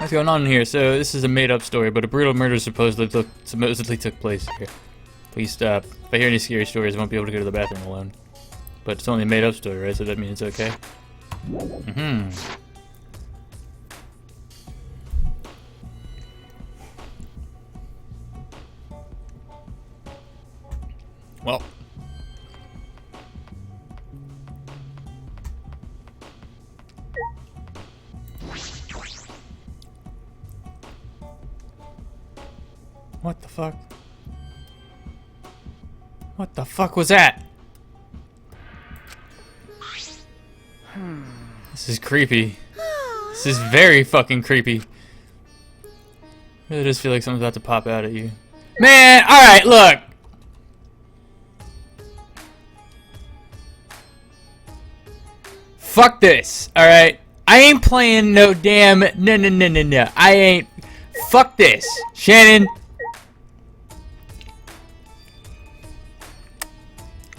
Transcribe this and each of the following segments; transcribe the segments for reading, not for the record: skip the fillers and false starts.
What's going on here? So this is a made-up story, but a brutal murder supposedly took place here. Please stop. If I hear any scary stories, I won't be able to go to the bathroom alone. But it's only a made-up story, right? So that means it's okay. Well. What the fuck? What the fuck was that? This is creepy. This is very fucking creepy. I really just feel like something's about to pop out at you. Man, alright, look! Fuck this, alright? I ain't playing no damn no. I ain't. Fuck this. Shannon.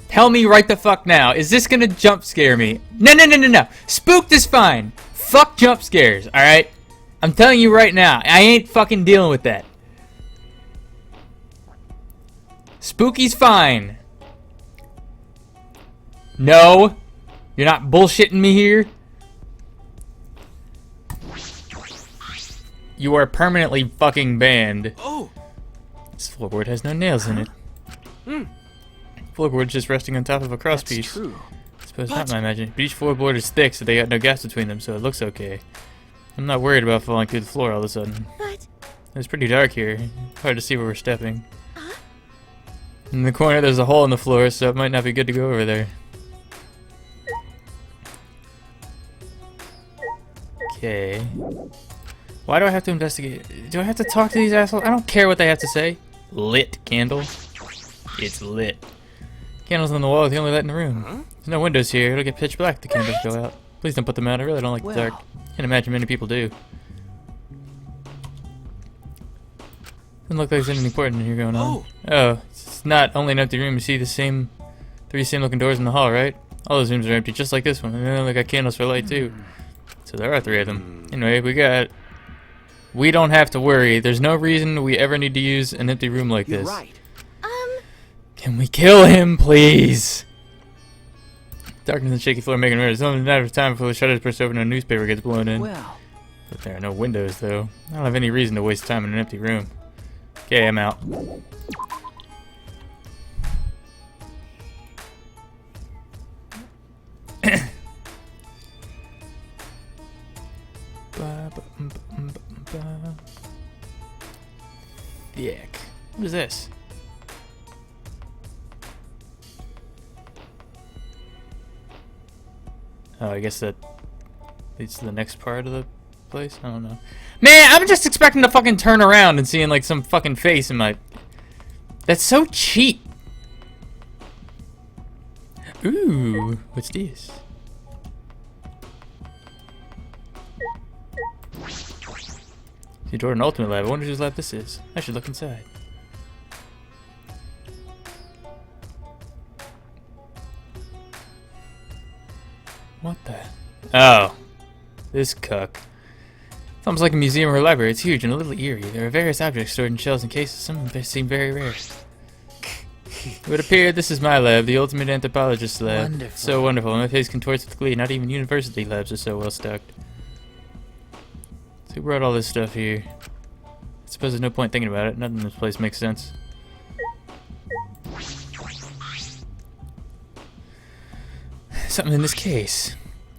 Tell me right the fuck now. Is this gonna jump scare me? No. Spooked is fine. Fuck jump scares, alright? I'm telling you right now. I ain't fucking dealing with that. Spooky's fine. No. You're not bullshitting me here. You are permanently fucking banned. Oh. This floorboard has no nails in it. Floorboard's just resting on top of a crosspiece. True. I suppose not, my imagination. But each floorboard is thick, so they got no gaps between them, so it looks okay. I'm not worried about falling through the floor all of a sudden. But It's pretty dark here. Hard to see where we're stepping. In the corner, there's a hole in the floor, so it might not be good to go over there. Okay. Why do I have to investigate? Do I have to talk to these assholes? I don't care what they have to say. Lit candle. It's lit. Candles on the wall are the only light in the room. There's no windows here. It'll get pitch black if the candles go out. Please don't put them out. I really don't like the dark. Can't imagine many people do. Doesn't look like there's anything important in here going on. Oh, it's not only an empty room. You see the three same looking doors in the hall, right? All those rooms are empty, just like this one. And they only got candles for light too. So there are 3 of them. Anyway, we don't have to worry. There's no reason we ever need to use an empty room like this. Right. Can we kill him, please? Darkness and shaky floor making it's only a matter of time before the shutters burst open and a newspaper gets blown in. Well. But there are no windows, though. I don't have any reason to waste time in an empty room. Okay, I'm out. Yuck. What is this? Oh, I guess that leads to the next part of the place? I don't know. Man, I'm just expecting to fucking turn around and seeing like some fucking face in my... That's so cheap. Ooh, what's this? See, Jordan Ultimate Lab. I wonder whose lab this is. I should look inside. What the? Oh. This cuck. It's almost like a museum or a library. It's huge and a little eerie. There are various objects stored in shelves and cases. Some of them seem very rare. It would appear this is my lab, the ultimate anthropologist's lab. Wonderful. So wonderful. My face contorts with glee. Not even university labs are so well stocked. So who brought all this stuff here? I suppose there's no point thinking about it. Nothing in this place makes sense. Something in this case.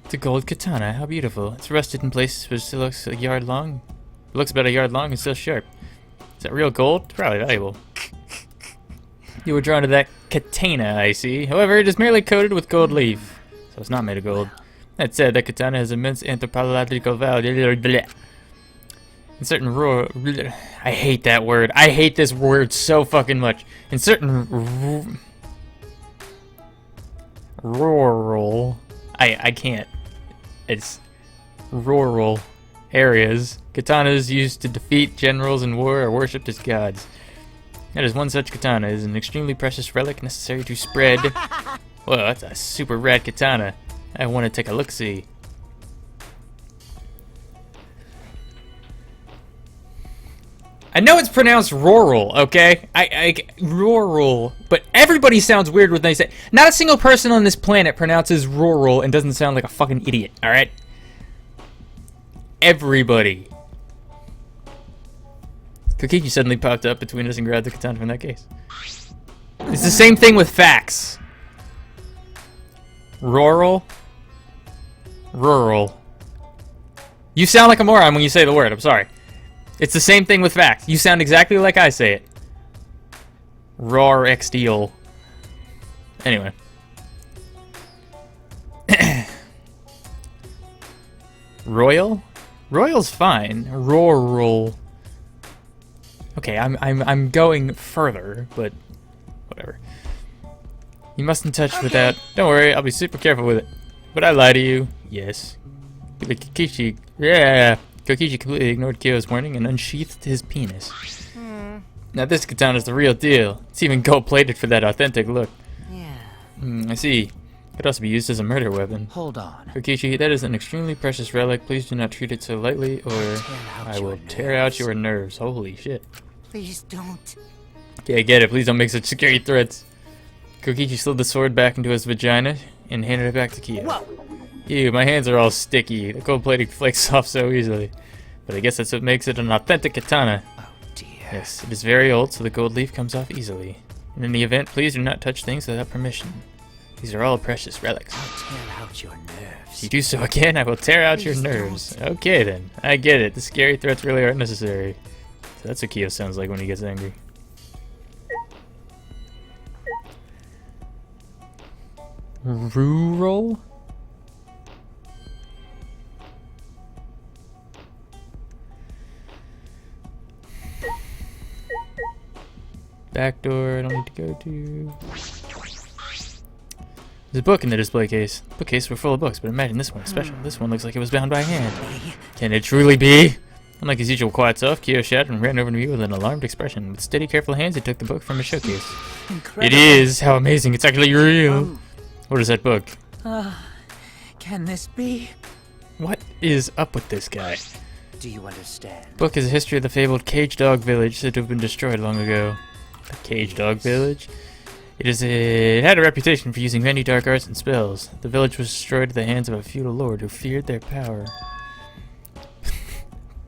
It's a gold katana. How beautiful. It's rusted in places, but it still looks a yard long. It looks about a yard long and still sharp. Is that real gold? It's probably valuable. You were drawn to that katana, I see. However, it is merely coated with gold leaf. So it's not made of gold. That said, that katana has immense anthropological value. In certain rural... I hate that word. I hate this word so fucking much. In certain... rural... I can't. It's... rural areas. Katanas used to defeat generals in war are worshipped as gods. That is one such katana. It is an extremely precious relic necessary to spread... Whoa, that's a super rad katana. I want to take a look-see. I know it's pronounced rural, okay? Rural, but everybody sounds weird when they say. Not a single person on this planet pronounces rural and doesn't sound like a fucking idiot. All right. Everybody. Kokichi suddenly popped up between us and grabbed the katana from that case. It's the same thing with facts. Rural. Rural. You sound like a moron when you say the word. I'm sorry. It's the same thing with facts. You sound exactly like I say it. Roar X deal. Anyway. Royal? Royal's fine. Rural. Okay, I'm going further, but whatever. You mustn't touch without. Don't worry, I'll be super careful with it. Would I lie to you? Yes. Kokichi. Yeah. Kokichi completely ignored Kyo's warning and unsheathed his penis. Now this katana is the real deal. It's even gold-plated for that authentic look. Yeah. I see. It could also be used as a murder weapon. Hold on. Kokichi, that is an extremely precious relic. Please do not treat it so lightly, or I will tear out your nerves. Holy shit. Please don't. Okay, I get it. Please don't make such scary threats. Kokichi slid the sword back into his vagina and handed it back to Kyo. Whoa. Ew, my hands are all sticky. The gold plating flakes off so easily. But I guess that's what makes it an authentic katana. Oh dear. Yes, it is very old, so the gold leaf comes off easily. In any event, please do not touch things without permission. These are all precious relics. I'll tear out your nerves. If you do so again, I will tear out your nerves. Okay then, I get it. The scary threats really aren't necessary. So that's what Kyo sounds like when he gets angry. Rural? Back door I don't need to go to. There's a book in the display case. The bookcase were full of books, but imagine this one is special. This one looks like it was bound by hand. Can it truly be? Unlike his usual quiet self, Kyo shouted and ran over to me with an alarmed expression. With steady, careful hands, he took the book from his showcase. Incredible. It is! How amazing! It's actually real! What is that book? Can this be? What is up with this guy? Do you understand? The book is a history of the fabled Cage Dog Village said to have been destroyed long ago. The Cage Dog Village? It had a reputation for using many dark arts and spells. The village was destroyed at the hands of a feudal lord who feared their power.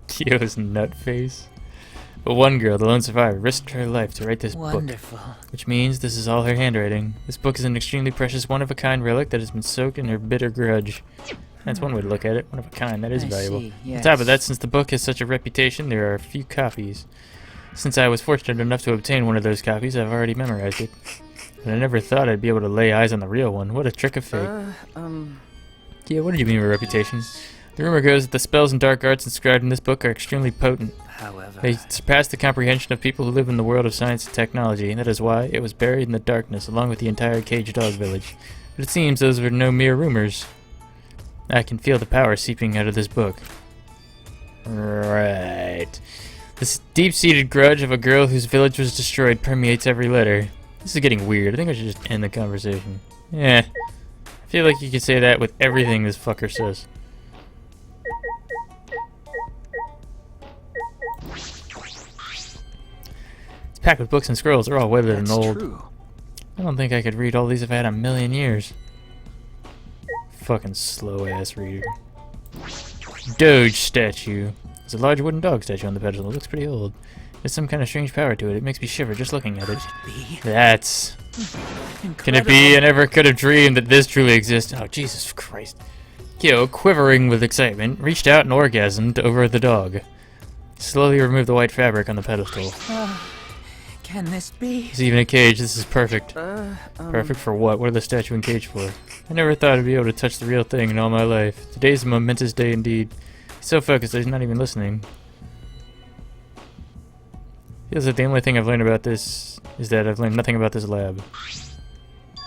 Kyo's nut face. But one girl, the lone survivor, risked her life to write this book. Which means this is all her handwriting. This book is an extremely precious, one-of-a-kind relic that has been soaked in her bitter grudge. That's one way to look at it. One of a kind. That is valuable. Yes. On top of that, since the book has such a reputation, there are a few copies. Since I was fortunate enough to obtain one of those copies, I've already memorized it. But I never thought I'd be able to lay eyes on the real one. What a trick of fate. Yeah, what did you mean by reputation? The rumor goes that the spells and dark arts inscribed in this book are extremely potent. However, they surpass the comprehension of people who live in the world of science and technology, and that is why it was buried in the darkness along with the entire Cage Dog Village. But it seems those were no mere rumors. I can feel the power seeping out of this book. Right. This deep-seated grudge of a girl whose village was destroyed permeates every letter. This is getting weird. I think I should just end the conversation. Yeah. I feel like you could say that with everything this fucker says. It's packed with books and scrolls. They're all weathered and old. True. I don't think I could read all these if I had a million years. Fucking slow-ass reader. Doge statue. There's a large wooden dog statue on the pedestal. It looks pretty old. There's some kind of strange power to it. It makes me shiver just looking at it. That's... Can it be? I never could have dreamed that this truly exists. Oh, Jesus Christ. Kyo, quivering with excitement, reached out and orgasmed over the dog. Slowly removed the white fabric on the pedestal. Can this be? There's even a cage. This is perfect. Perfect for what? What are the statue and cage for? I never thought I'd be able to touch the real thing in all my life. Today's a momentous day indeed. He's so focused that he's not even listening. Feels like the only thing I've learned about this is that I've learned nothing about this lab.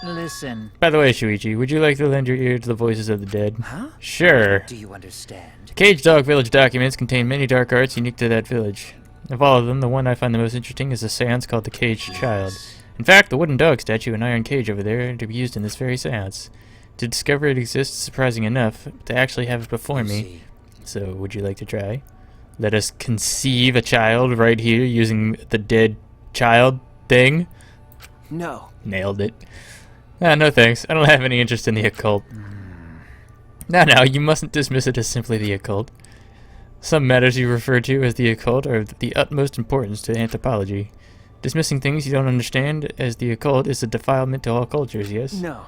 Listen. By the way, Shuichi, would you like to lend your ear to the voices of the dead? Huh? Sure. Do you understand? Cage Dog Village documents contain many dark arts unique to that village. Of all of them, the one I find the most interesting is a seance called the Caged Child. In fact, the wooden dog statue and iron cage over there are to be used in this very seance. To discover it exists is surprising enough, but to actually have it before me. So, would you like to try? Let us conceive a child right here using the dead child thing. No. Nailed it. Ah, no thanks. I don't have any interest in the occult. Now, you mustn't dismiss it as simply the occult. Some matters you refer to as the occult are of the utmost importance to anthropology. Dismissing things you don't understand as the occult is a defilement to all cultures, yes? No.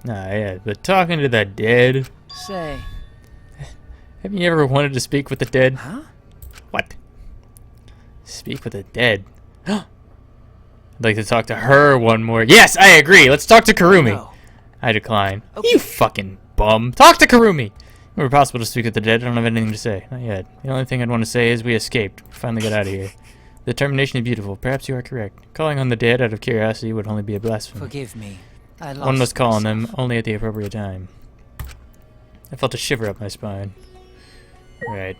Nah, yeah, but talking to the dead... Say. Have you ever wanted to speak with the dead? Huh? What? Speak with the dead. I'd like to talk to her one more. Yes, I agree. Let's talk to Karumi. No. I decline. Okay. You fucking bum. Talk to Karumi. If it were possible to speak with the dead, I don't have anything to say. Not yet. The only thing I'd want to say is we escaped. We finally got out of here. The determination is beautiful. Perhaps you are correct. Calling on the dead out of curiosity would only be a blasphemy. Forgive me. I lost One must call on them myself. only at the appropriate time. I felt a shiver up my spine. Right.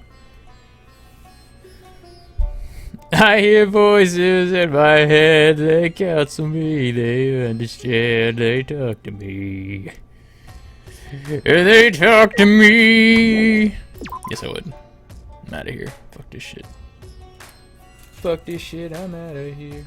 I hear voices in my head, they counsel me, they understand, they talk to me. They talk to me! Yes, I would. I'm out of here. Fuck this shit. Fuck this shit, I'm out of here.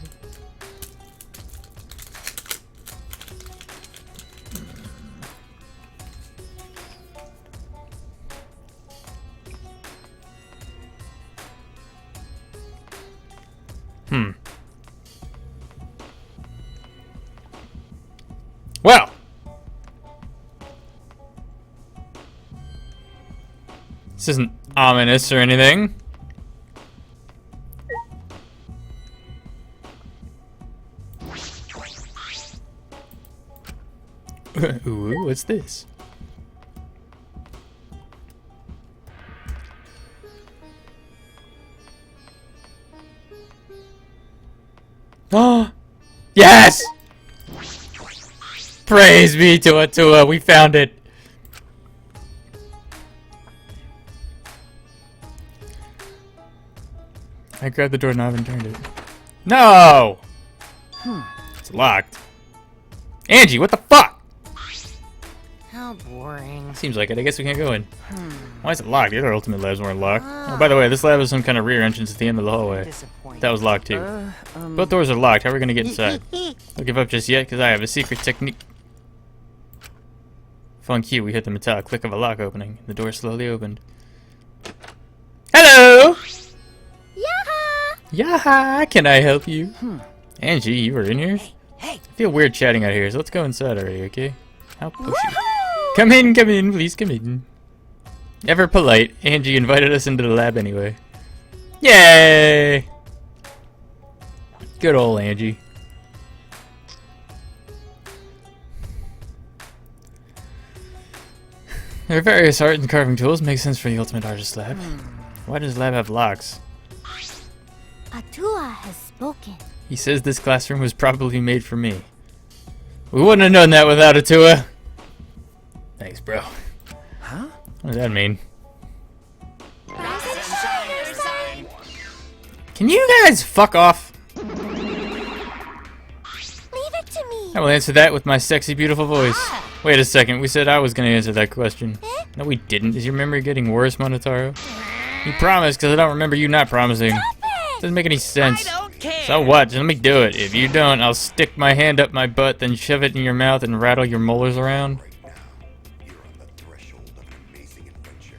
Well. This isn't ominous or anything. Ooh, what's this? Oh, yes! Praise be to Atua, we found it. I grabbed the doorknob and turned it. No! It's locked. Angie, what the fuck? How boring. Seems like it. I guess we can't go in. Why is it locked? The other ultimate labs weren't locked. Oh, by the way, this lab is some kind of rear entrance at the end of the hallway. Disappointing. That was locked too. Both doors are locked. How are we gonna get inside? Don't give up just yet, because I have a secret technique. Fun cue, we hit the metallic click of a lock opening. The door slowly opened. Hello! Yaha! Can I help you? Angie, you were in here? Hey. I feel weird chatting out here, so let's go inside already, okay? How pushy. Come in, please come in. Ever polite, Angie invited us into the lab anyway. Yay! Good old Angie. There are various art and carving tools. Makes sense for the ultimate artist lab. Why does the lab have locks? Atua has spoken. He says this classroom was probably made for me. We wouldn't have known that without Atua. Thanks, bro. Huh? What does that mean? Can you guys fuck off? Leave it to me. I will answer that with my sexy, beautiful voice. Wait a second, we said I was gonna answer that question. No, we didn't. Is your memory getting worse, Monotaro? You promised, because I don't remember you not promising. Doesn't make any sense. I don't care. So what? Just let me do it. If you don't, I'll stick my hand up my butt, then shove it in your mouth and rattle your molars around.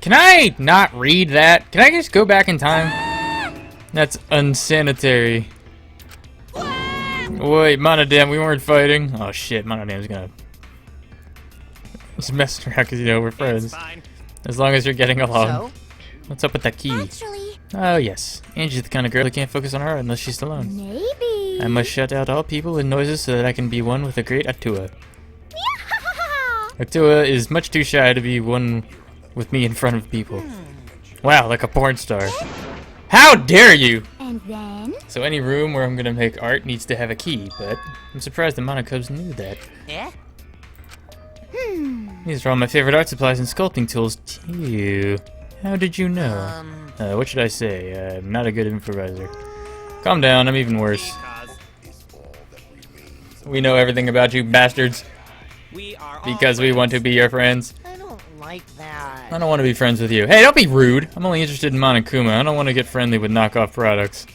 Can I not read that? Can I just go back in time? That's unsanitary. Wait, Monodam, we weren't fighting. Oh shit, Monodam's gonna just mess around because, you know, we're friends. Fine. As long as you're getting along. So? What's up with that key? Actually, Oh yes, Angie's the kind of girl who can't focus on her unless she's alone. maybe. I must shut out all people and noises so that I can be one with the great Atua. Atua is much too shy to be one with me in front of people. Wow, like a porn star. How dare you! And then? So any room where I'm gonna make art needs to have a key, but I'm surprised the Monocubs knew that. Yeah? These are all my favorite art supplies and sculpting tools too. How did you know? What should I say? I'm not a good improviser. Calm down, I'm even worse. We know everything about you bastards We are all because we want to be your friends. I don't like like that. I don't want to be friends with you. Hey, don't be rude. I'm only interested in Monokuma. I don't want to get friendly with knockoff products.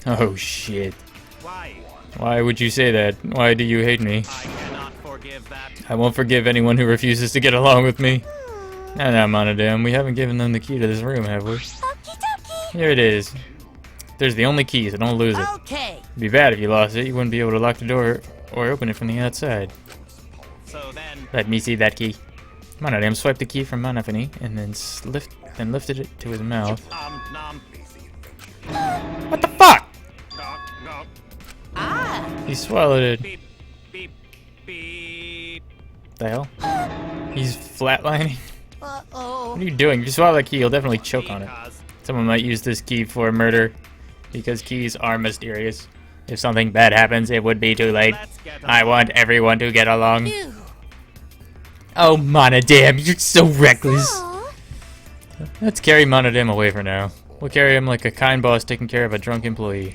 Oh, shit. Why? Why would you say that? Why do you hate me? I cannot forgive that. I won't forgive anyone who refuses to get along with me. Now, Monodam, we haven't given them the key to this room, have we? Okie dokie. Here it is. There's the only key, so don't lose it. Okay. It'd be bad if you lost it. You wouldn't be able to lock the door or open it from the outside. So then, Let me see that key. Monodam swiped the key from Monofany and then lifted it to his mouth. nom. What the fuck? Knock, knock. Ah. He swallowed it. Beep, beep, beep. The hell? He's flatlining. Uh-oh. What are you doing? If you swallow that key, you'll definitely choke on it. Because Someone might use this key for murder because keys are mysterious. If something bad happens, it would be too late. let's get I along. want everyone to get along. Ew. Oh, Monodam, you're so reckless. Aw. Let's carry Monodam away for now. We'll carry him like a kind boss taking care of a drunk employee.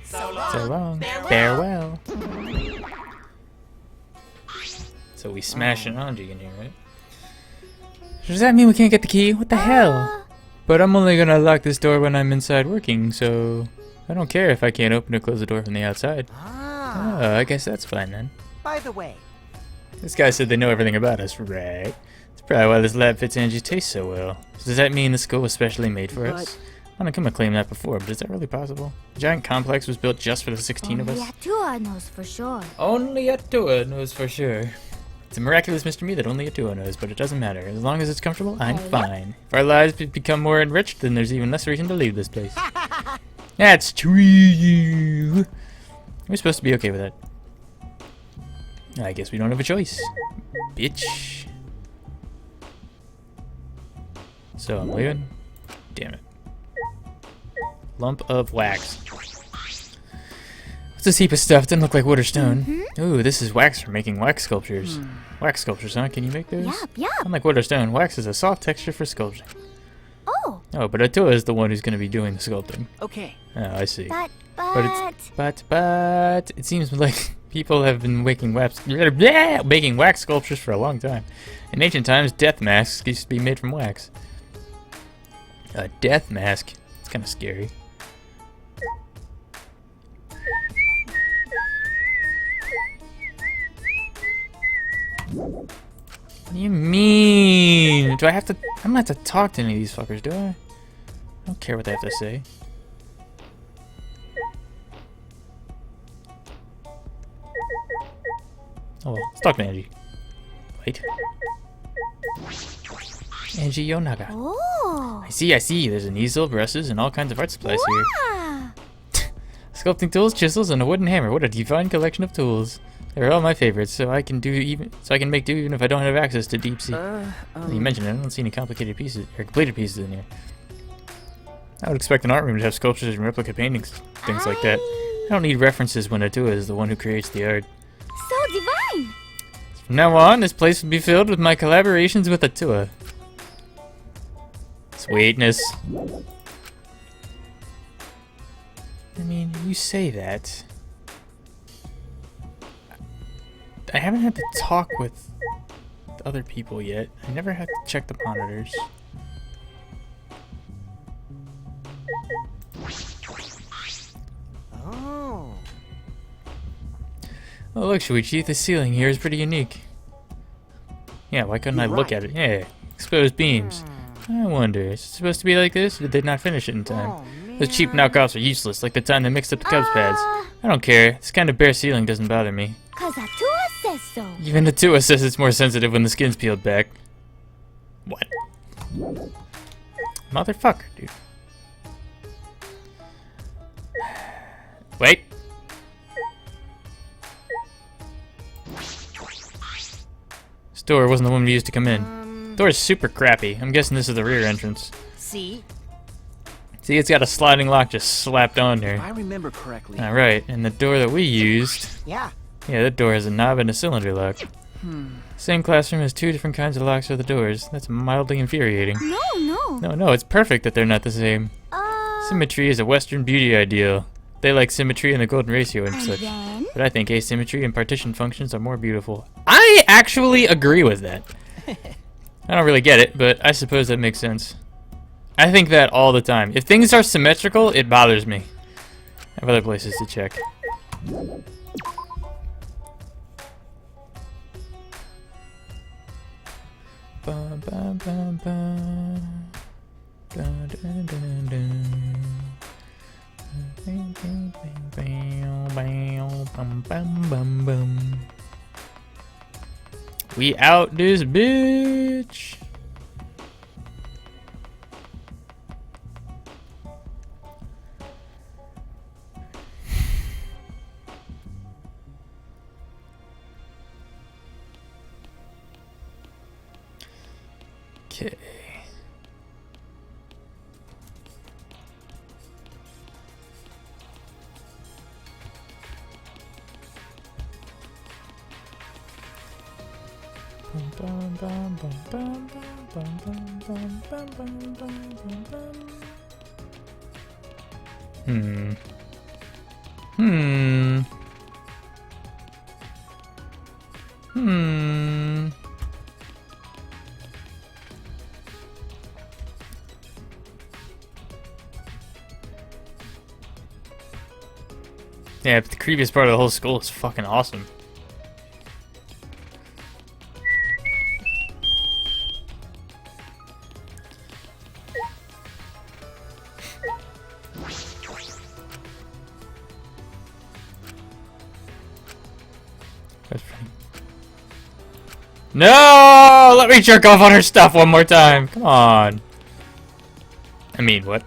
So long. So long. Farewell. Farewell. So we smash an Anji in here, right? Does that mean we can't get the key? What the hell? But I'm only gonna lock this door when I'm inside working, so I don't care if I can't open or close the door from the outside. Ah. Oh, I guess that's fine then. By the way, This guy said they know everything about us, right? That's probably why this lab fits Angie's taste so well. So does that mean the school was specially made for us? Monokuma claimed that before, but is that really possible? The giant complex was built just for the 16 of us? Only Atua knows for sure. Only Atua knows for sure. It's a miraculous mystery to me that only Atua knows, but it doesn't matter. As long as it's comfortable, I'm fine. If our lives become more enriched, then there's even less reason to leave this place. That's true. We're supposed to be okay with that. I guess we don't have a choice. Bitch. So I'm leaving. Damn it. Lump of wax. What's this heap of stuff? Doesn't look like wood or stone. Ooh, this is wax for making wax sculptures. Wax sculptures, huh? Can you make those? Yup, yup. Unlike wood or stone, wax is a soft texture for sculpting. Oh, Oh, but Atua is the one who's going to be doing the sculpting. Okay. Oh, I see. but But it seems like people have been making wax sculptures for a long time. In ancient times, death masks used to be made from wax. A death mask? It's kind of scary. What do you mean? Do I have to? I don't have to talk to any of these fuckers, do I? I don't care what they have to say. Oh well, let's talk to Angie. Wait. Angie Yonaga. oh, I see. There's an easel, brushes, and all kinds of art supplies here. ah, Sculpting tools, chisels, and a wooden hammer. What a divine collection of tools. They're all my favorites, so I can make do even if I don't have access to deep sea. You mentioned it. I don't see any complicated pieces or completed pieces in here. I would expect an art room to have sculptures and replica paintings, things like that. I don't need references when Atua is the one who creates the art. so divine. From now on, this place will be filled with my collaborations with Atua. Sweetness. I mean, you say that. I haven't had to talk with other people yet. I never had to check the monitors. Oh. Oh look, Shuichi, the ceiling here is pretty unique. Yeah, why couldn't I look at it? Yeah, exposed beams. I wonder, is it supposed to be like this, or did they not finish it in time? Oh, man. Those cheap knockoffs are useless, like the time they mixed up the Cubs pads. I don't care, this kind of bare ceiling doesn't bother me. Cause Atua says so. Even Atua says it's more sensitive when the skin's peeled back. What? Motherfucker, dude. Wait. This door wasn't the one we used to come in. Door is super crappy. I'm guessing this is the rear entrance. See? See, it's got a sliding lock just slapped on If there. I remember correctly. Alright, and the door that we used... Yeah. Yeah, that door has a knob and a cylinder lock. Same classroom has two different kinds of locks for the doors. That's mildly infuriating. No. No, it's perfect that they're not the same. Symmetry is a Western beauty ideal. They like symmetry and the golden ratio and And such. then? But I think asymmetry and partition functions are more beautiful. I actually agree with that. I don't really get it, but I suppose that makes sense. I think that all the time. If things are symmetrical, it bothers me. I have other places to check. Bum, bum, bum, bum. Dun, dun, dun, dun. Bam, bam, bam, bam, bam, bam, bam, bam. We out this bitch. Okay. Hmm. Hmm. Hmm. Yeah, but the creepiest part of the whole school is fucking awesome. That's pretty. No! Let me jerk off on her stuff one more time. Come on. I mean, what?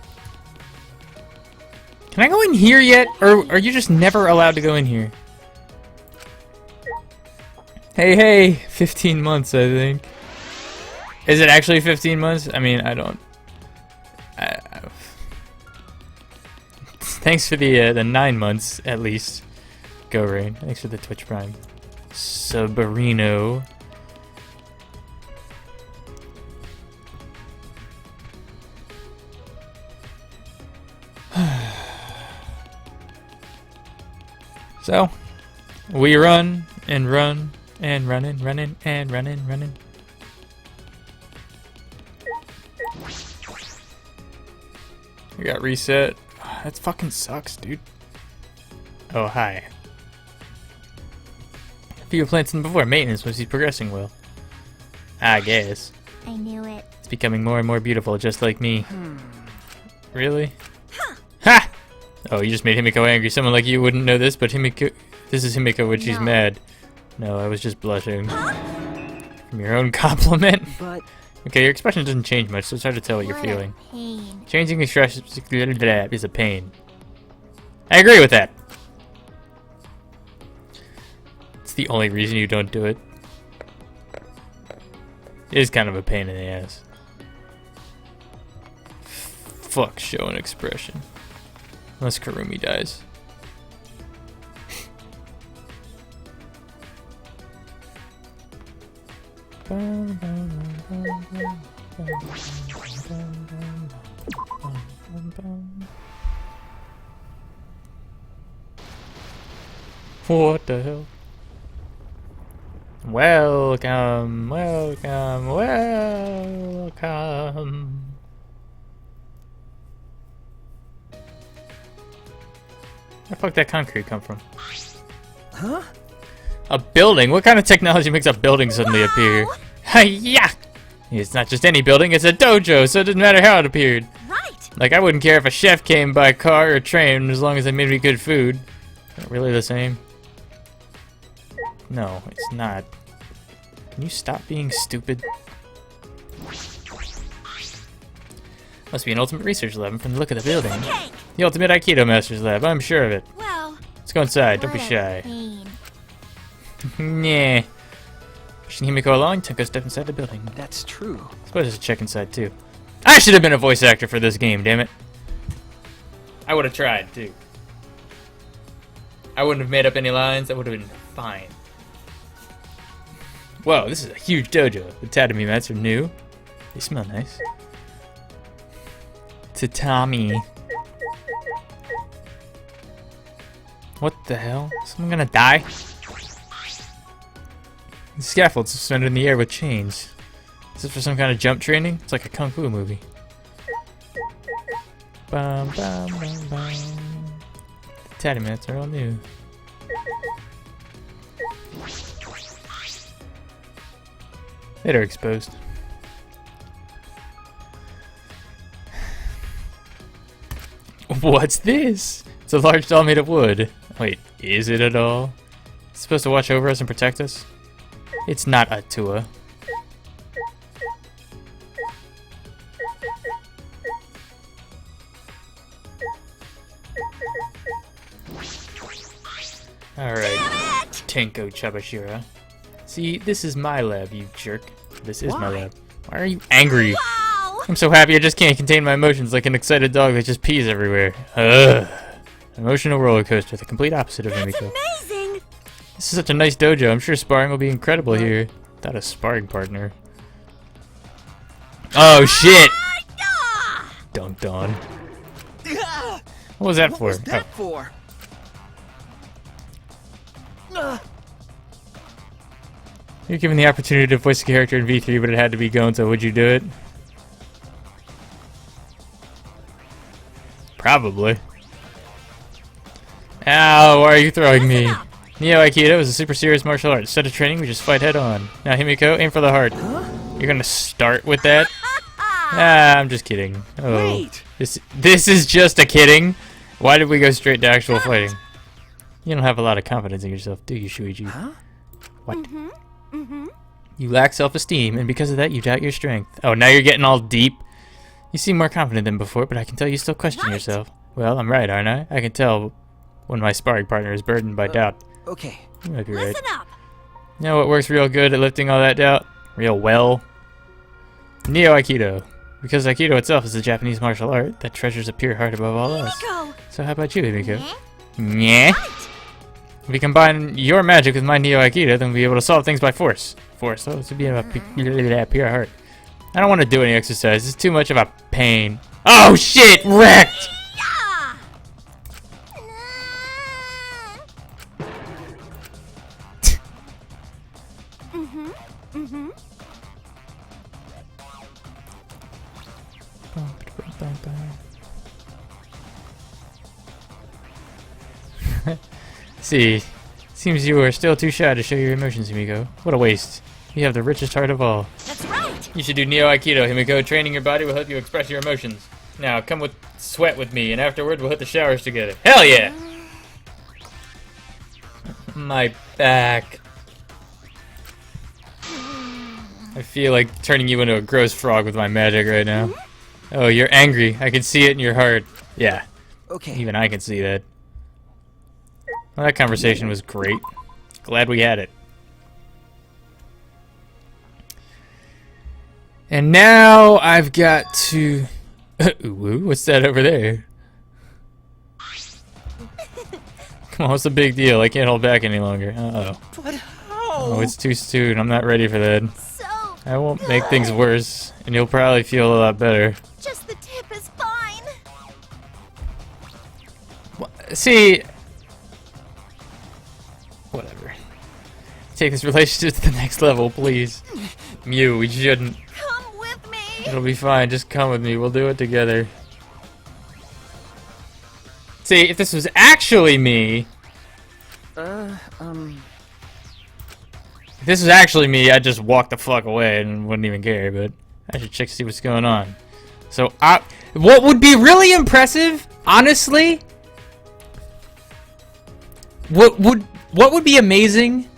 Can I go in here yet? Or are you just never allowed to go in here? Hey, hey! 15 months, I think. Is it actually 15 months? I mean, I don't... Thanks for the 9 months, at least. Go, Rain. Thanks for the Twitch Prime. Sabarino. So, we run and run and running and running. We got reset. That fucking sucks, dude. Oh, hi. A few plants in before maintenance was he progressing well. I guess. I knew it. It's becoming more and more beautiful, just like me. Really? Ha! Oh, you just made Himiko angry. Someone like you wouldn't know this, but Himiko... This is Himiko when she's mad. No, I was just blushing. From your own compliment? But... Okay, your expression doesn't change much, so it's hard to tell what you're feeling. Pain. Changing expression is a pain. I agree with that. It's the only reason you don't do it. It is kind of a pain in the ass. Fuck show an expression. Unless Karumi dies. What the hell? Welcome, welcome, welcome. Where the fuck that concrete come from? Huh? A building? What kind of technology makes a building suddenly appear? Hi-ya! It's not just any building, it's a dojo, so it doesn't matter how it appeared. Right. Like, I wouldn't care if a chef came by car or train as long as they made me good food. Not really the same. No, it's not. Can you stop being stupid? Must be an ultimate research lab from the look of the building. The ultimate Aikido master's lab, I'm sure of it. Well. Let's go inside, don't be what a shy. pain. Nah. Pushing Himiko along, took a step inside the building. That's true. I suppose there's a check inside too. I should have been a voice actor for this game, damn it. I would have tried too. I wouldn't have made up any lines, that would have been fine. Whoa, this is a huge dojo. The tatami mats are new. They smell nice. Tatami. What the hell? Is someone gonna die? The scaffolds suspended in the air with chains. Is this for some kind of jump training? It's like a kung fu movie. Bum, bum, bum, bum. The tatty mats are all new. They're exposed. What's this? It's a large doll made of wood. Wait, is it a doll? It's supposed to watch over us and protect us? It's not a Tua. Alright, Tenko Chabashira. See, this is my lab, you jerk. This is my lab. Why are you angry? Wow! I'm so happy I just can't contain my emotions like an excited dog that just pees everywhere. Ugh. Emotional roller coaster, the complete opposite of Himiko. Amazing! This is such a nice dojo. I'm sure sparring will be incredible here. Without a sparring partner. Oh shit! Dunked on. What was that What for? was that for? You're given the opportunity to voice a character in V3, but it had to be Gonzo. Would you do it? Probably. Ow, why are you throwing me? Neo Aikido is a super serious martial art. Instead of training, we just fight head on. Now, Himiko, aim for the heart. You're gonna start with that? Ah, I'm just kidding. Oh, Wait. This is just a kidding. Why did we go straight to actual fighting? You don't have a lot of confidence in yourself, do you, Shuichi? Huh? What? You lack self-esteem, and because of that, you doubt your strength. Oh, now you're getting all deep. You seem more confident than before, but I can tell you still question yourself. Well, I'm right, aren't I? I can tell when my sparring partner is burdened by doubt. Okay. You might be right. Listen up! You know what works real good at lifting all that doubt? Real well? Neo Aikido. Because Aikido itself is a Japanese martial art that treasures a pure heart above all else. Go! So how about you, Himiko? Yeah? If we combine your magic with my Neo Aikido, then we'll be able to solve things by force. Force? Oh, this would be a pure heart. I don't want to do any exercise. It's too much of a pain. Oh shit! Wrecked! Yeah! See, seems you are still too shy to show your emotions, Himiko. What a waste. You have the richest heart of all. That's right! You should do Neo Aikido, Himiko. Training your body will help you express your emotions. Now, come with sweat with me, and afterward we'll hit the showers together. Hell yeah! My back. I feel like turning you into a gross frog with my magic right now. Oh, you're angry. I can see it in your heart. Yeah, Okay. even I can see that. Well, that conversation was great. Glad we had it. And now I've got to... Ooh, what's that over there? Come on, what's the big deal? I can't hold back any longer. Uh-oh. But how? Oh, it's too soon. I'm not ready for that. So I won't make things worse, and you'll probably feel a lot better. just the tip is fine. See... Whatever. Take this relationship to the next level, please. Mew, we shouldn't. Come with me. It'll be fine. Just come with me. We'll do it together. See, if this was actually me... If this was actually me, I'd just walk the fuck away and wouldn't even care, but I should check to see what's going on. So, what would be really impressive, honestly... What would be amazing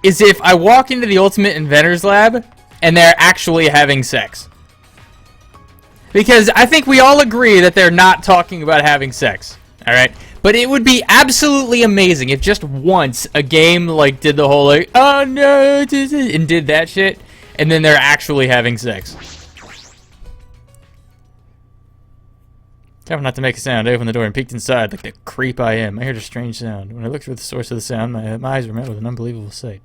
is if I walk into the Ultimate Inventor's Lab and they're actually having sex. Because I think we all agree that they're not talking about having sex. Alright? But it would be absolutely amazing if just once a game like did the whole like, oh no, and did that shit, and then they're actually having sex. Careful not to make a sound. I opened the door and peeked inside like the creep I am. I heard a strange sound. When I looked for the source of the sound, my eyes were met with an unbelievable sight.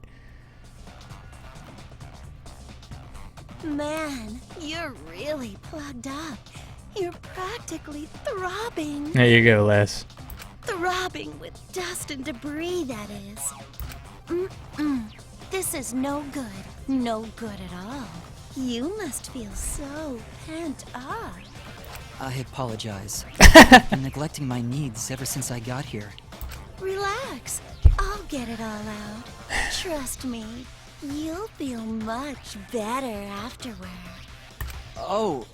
Man, you're really plugged up. You're practically throbbing. There you go, lass. Throbbing with dust and debris, that is. This is no good. No good at all. You must feel so pent up. I apologize. I've been neglecting my needs ever since I got here. Relax. I'll get it all out. Trust me. You'll feel much better afterward. Oh,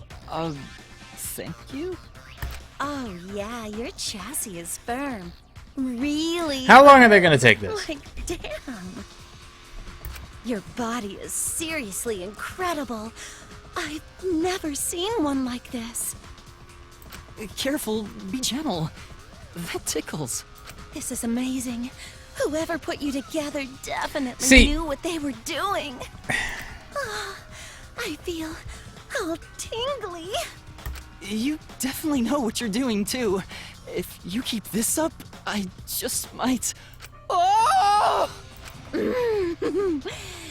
thank you? Oh yeah, your chassis is firm. Really. How long are they gonna take this? Like, damn. Your body is seriously incredible. I've never seen one like this. Careful, be gentle. That tickles. This is amazing. Whoever put you together definitely See- knew what they were doing. Ah, I feel all tingly. You definitely know what you're doing, too. If you keep this up, I just might... Oh!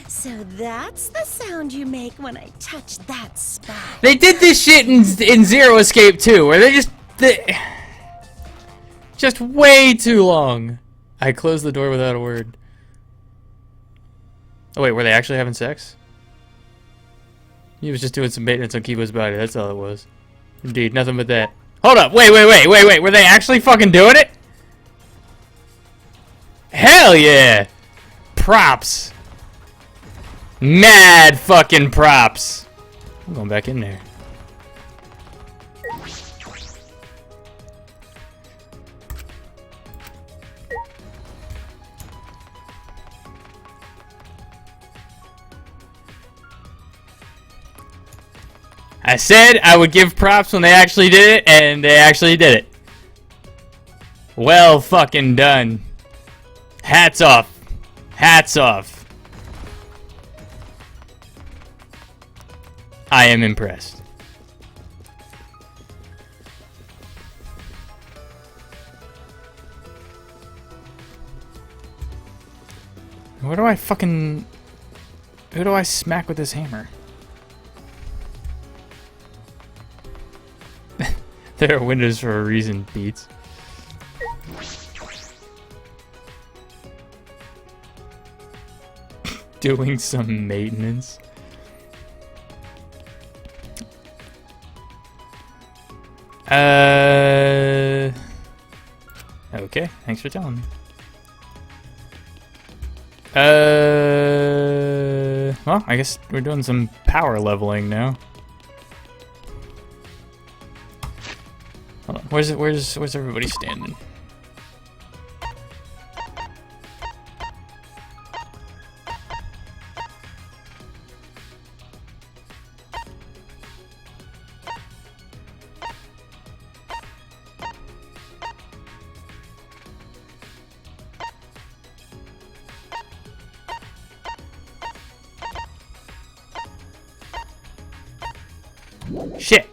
So that's the sound you make when I touch that spot. They did this shit in Zero Escape too, where just way too long. I closed the door without a word. Oh wait, were they actually having sex? He was just doing some maintenance on Kibo's body, that's all it was. Indeed, nothing but that. Hold up, wait, were they actually fucking doing it? Hell yeah! Props. Mad fucking props. I'm going back in there. I said I would give props when they actually did it, and they actually did it. Well fucking done. Hats off. Hats off. I am impressed. Where do I fucking... Who do I smack with this hammer? There are windows for a reason, Beats. Doing some maintenance. Okay, thanks for telling me. Well, I guess we're doing some power leveling now. Hold on, where's everybody standing? Shit.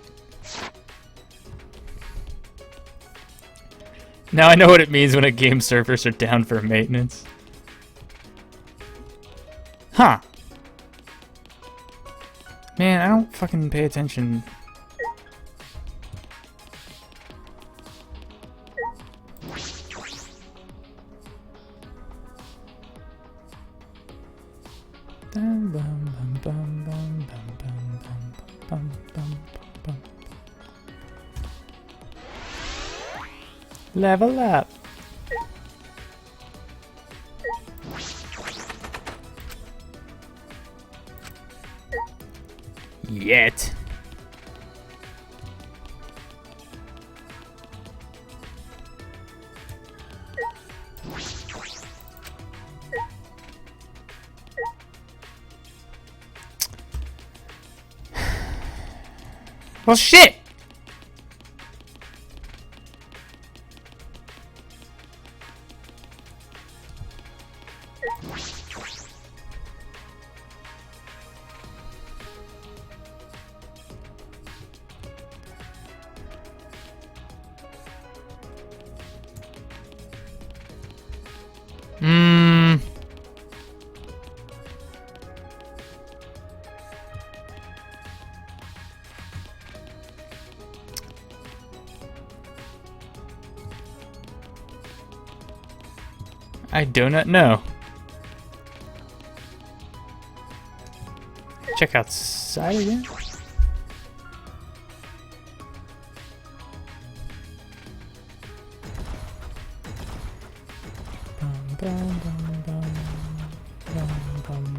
Now I know what it means when a game servers are down for maintenance. Huh. Man, I don't fucking pay attention. Level up. Yet. Well, shit. I do not know. check outside again? Bum, bum, bum, bum. Bum, bum, bum.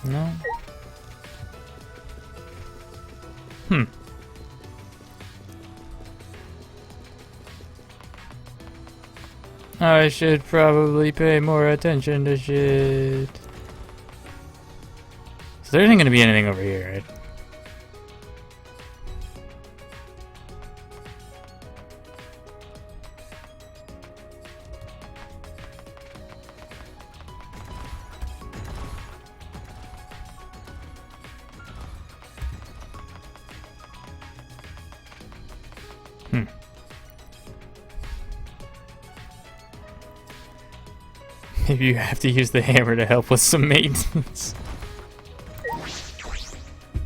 No. I should probably pay more attention to shit. So there isn't gonna be anything over here, right? Maybe you have to use the hammer to help with some maintenance.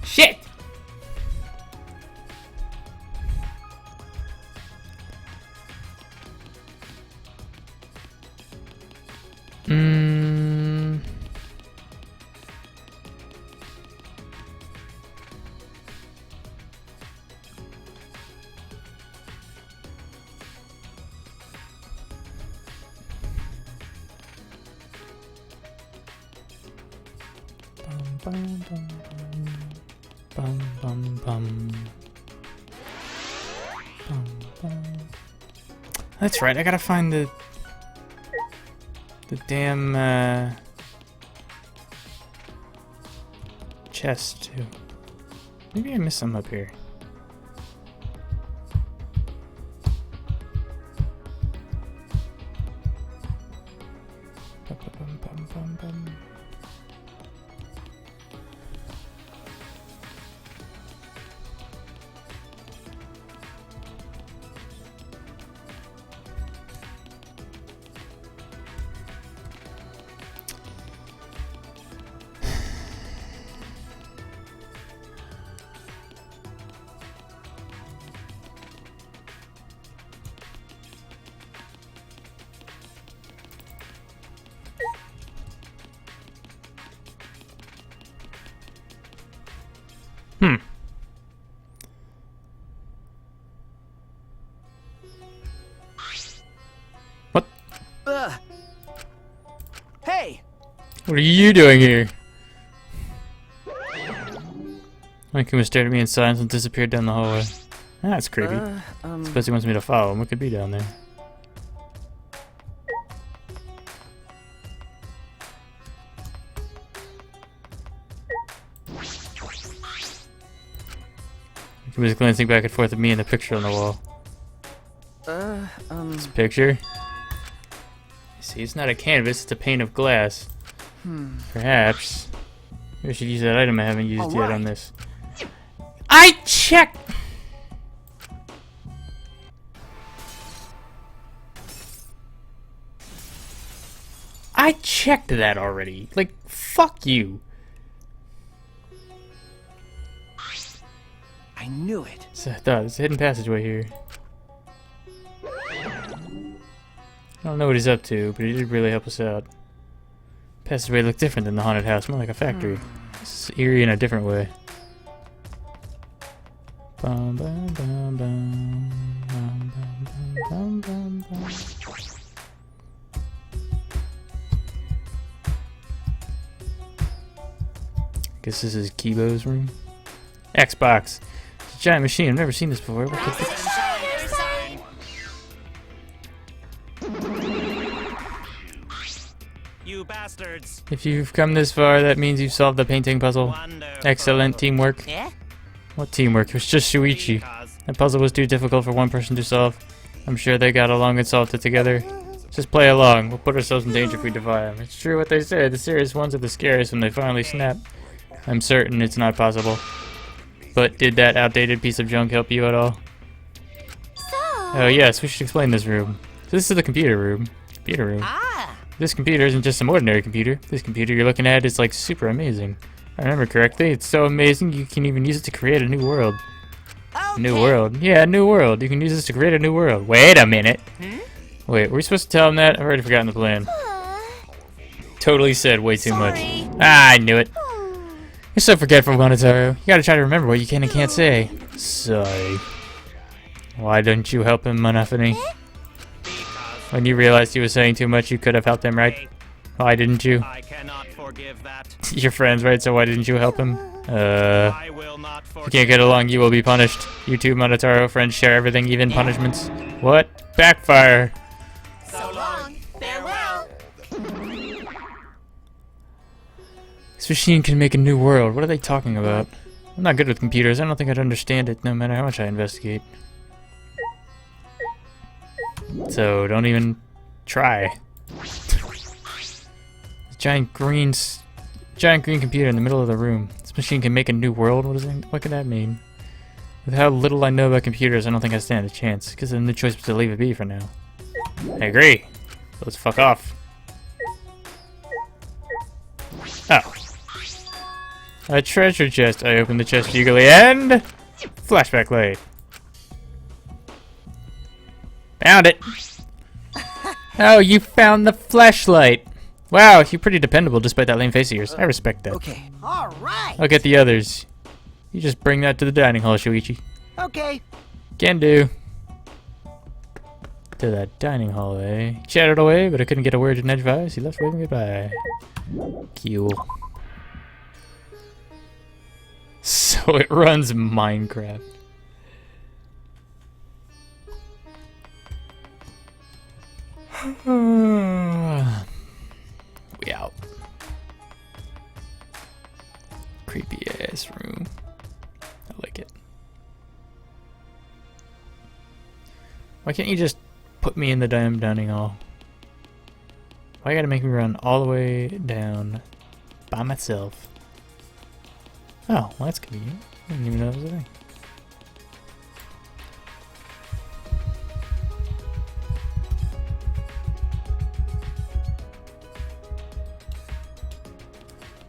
Shit! Bum, bum, bum, bum, bum. Bum, bum. That's right, I gotta find the damn chest too. Maybe I missed some up here. Bum, bum, bum, bum, bum. What? Hey! What are you doing here? Akuma stared at me in silence and disappeared down the hallway. That's creepy. Suppose he wants me to follow him. What could be down there? He was glancing back and forth at me and the picture on the wall. This picture? See, it's not a canvas, it's a pane of glass. Perhaps I should use that item I haven't used yet on this. I checked! I checked that already. Like, fuck you. I knew it. So I thought there's a hidden passageway here. I don't know what he's up to, but he did really help us out. Passageway looked different than the haunted house, more like a factory. This is eerie in a different way. Bum, bum, bum, bum, bum, bum, bum, bum, bum. Guess this is Kibo's room. Xbox. It's a giant machine. I've never seen this before. What the You bastards. If you've come this far, that means you've solved the painting puzzle. Wonderful. Excellent teamwork. Yeah? What teamwork? It was just Shuichi. That puzzle was too difficult for one person to solve. I'm sure they got along and solved it together. Just play along. We'll put ourselves in danger if we defy them. It's true what they say. The serious ones are the scariest when they finally snap. I'm certain it's not possible. But did that outdated piece of junk help you at all? Oh yes, we should explain this room. So this is the computer room. Computer room. This computer isn't just some ordinary computer. This computer you're looking at is like super amazing. If I remember correctly, it's so amazing you can even use it to create a new world. Oh New world. Yeah, new world. You can use this to create a new world. Wait a minute. Wait, were we supposed to tell him that? I've already forgotten the plan. Totally said way too much. Sorry. Ah, I knew it. You're so forgetful, Monotaro. You gotta try to remember what you can and can't say. Sorry. Why didn't you help him, Monophaony? When you realized he was saying too much, you could have helped him, right? Why didn't you? I cannot forgive that. You're friends, right? So why didn't you help him? I will not If you forgive. can't get along, you will be punished. You two, Monotaro, friends share everything, even punishments. What? Backfire. So long. Farewell. This machine can make a new world. What are they talking about? I'm not good with computers. I don't think I'd understand it no matter how much I investigate. So, don't even try. Giant green computer in the middle of the room. This machine can make a new world? What could that mean? With how little I know about computers, I don't think I stand a chance. Because then the choice was to leave it be for now. I agree. Let's fuck off. Oh. A treasure chest. I opened the chest eagerly and... Flashback light. Found it. Oh, you found the flashlight. Wow, you're pretty dependable despite that lame face of yours. I respect that. Okay. All right. I'll get the others. You just bring that to the dining hall, Shuichi. Okay. Can do. To that dining hall, eh? Chattered away, but I couldn't get a word in edgewise. He left waving goodbye. Cool. So it runs Minecraft. We out. Creepy ass room. I like it. Why can't you just put me in the damn dining hall? Why you gotta make me run all the way down by myself? Oh, well, that's convenient. I didn't even know that was a thing.